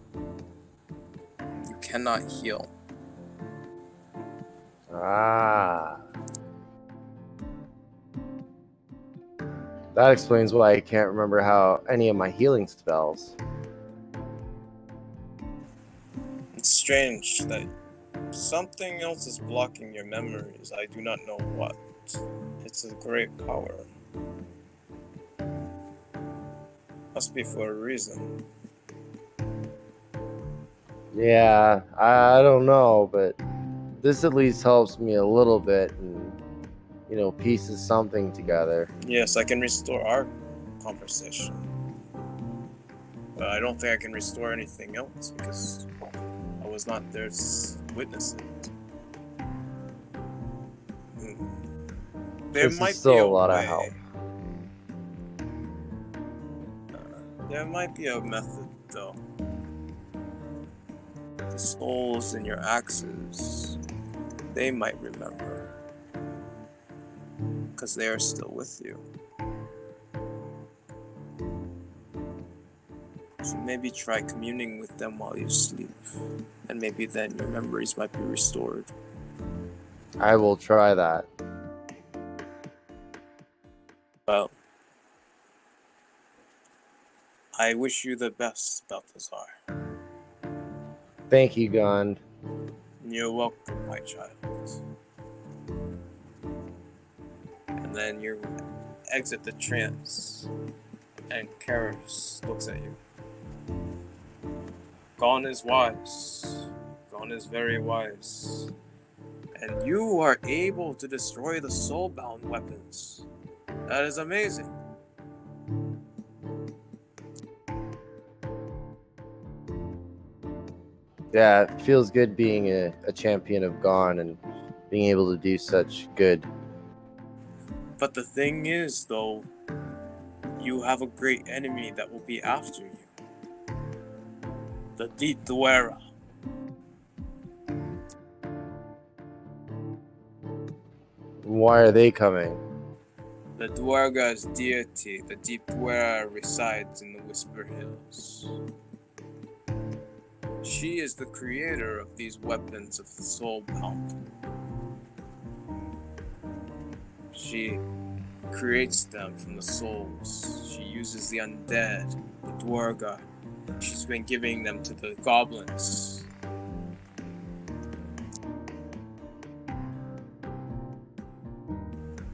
you cannot heal. Ah. That explains why I can't remember how any of my healing spells. It's strange that something else is blocking your memories. I do not know what. It's a great power. Must be for a reason. Yeah, I don't know, but this at least helps me a little bit and, pieces something together. Yes, I can restore our conversation. But I don't think I can restore anything else because I was not there to witness it. There This is might still be a a lot of way. help. There might be a method, though. The souls in your axes, they might remember. Because they are still with you. So maybe try communing with them while you sleep. And maybe then your memories might be restored. I will try that. Well, I wish you the best, Balthazar. Thank you, Gond. You're welcome, my child. And then you exit the trance, and Karis looks at you. Gon is wise. Gon is very wise. And you are able to destroy the soulbound weapons. That is amazing. Yeah, it feels good being a champion of Gone and being able to do such good. But the thing is, though, you have a great enemy that will be after you. The Duera. Why are they coming? The Duerga's deity, the Duera, resides in the Whisper Hills. She is the creator of these weapons of the soulbound. She creates them from the souls. She uses the undead, the Duerga. She's been giving them to the goblins.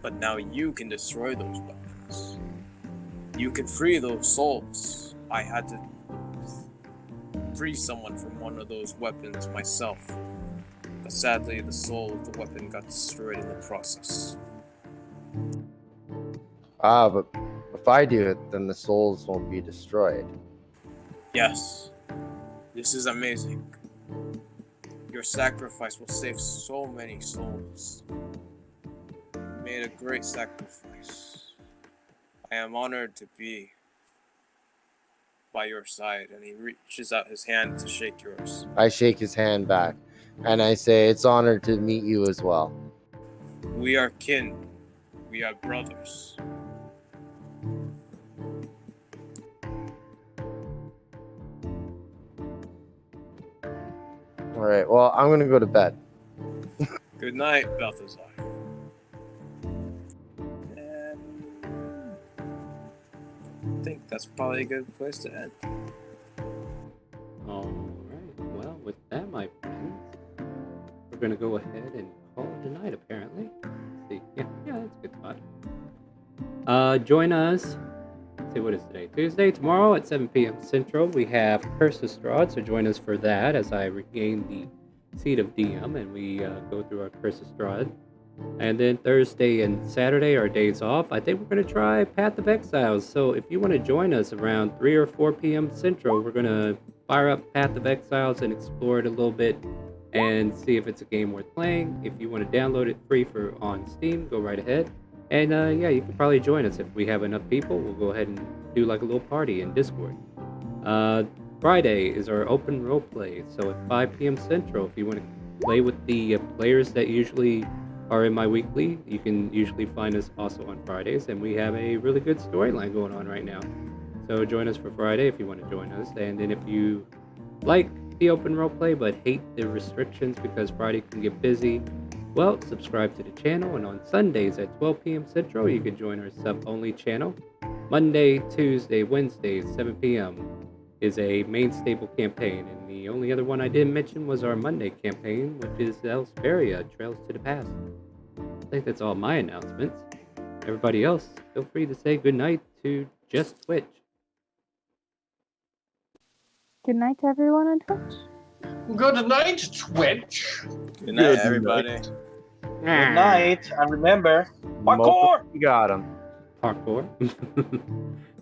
But now you can destroy those weapons. You can free those souls. I had to free someone from one of those weapons myself. But sadly, the soul of the weapon got destroyed in the process. But if I do it, then the souls won't be destroyed. Yes, this is amazing. Your sacrifice will save so many souls. You made a great sacrifice. I am honored to be by your side. And he reaches out his hand to shake yours. I shake his hand back, and I say, it's honored to meet you as well. We are kin. We are brothers. All right, well, I'm going to go to bed. Good night, Balthazar. And I think that's probably a good place to end. All right. Well, with that, my friends, we're gonna go ahead and call it a night. Apparently, let's see. Yeah, that's a good spot. Join us. Let's see, what is today? Tuesday. Tomorrow at 7 p.m. Central, we have Curse of Strahd. So join us for that as I regain the seat of DM and we go through our Curse of Strahd. And then Thursday and Saturday are days off. I think we're going to try Path of Exiles. So if you want to join us around 3 or 4 p.m. Central, we're going to fire up Path of Exiles and explore it a little bit and see if it's a game worth playing. If you want to download it free for on Steam, go right ahead. And yeah, you can probably join us. If we have enough people, we'll go ahead and do like a little party in Discord. Friday is our open role play. So at 5 p.m. Central, if you want to play with the players that usually are in my weekly, you can usually find us also on Fridays, and we have a really good storyline going on right now. So join us for Friday if you want to join us. And then if you like the open roleplay but hate the restrictions because Friday can get busy, well, subscribe to the channel. And on Sundays at 12 p.m. Central, you can join our sub-only channel. Monday, Tuesday, Wednesday, 7 p.m. is a main stable campaign, and the only other one I didn't mention was our Monday campaign, which is Elsperia, Trails to the Past. I think that's all my announcements. Everybody else, feel free to say goodnight to Just Twitch. Good night to everyone on Twitch. Good night, Twitch. Good night, Good everybody. night. Good night, and remember, Multiple, parkour! you got him. Parkour.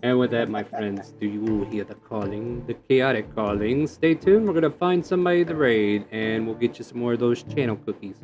And with that, my friends, do you hear the calling? The chaotic calling. Stay tuned. We're going to find somebody to raid, and we'll get you some more of those channel cookies.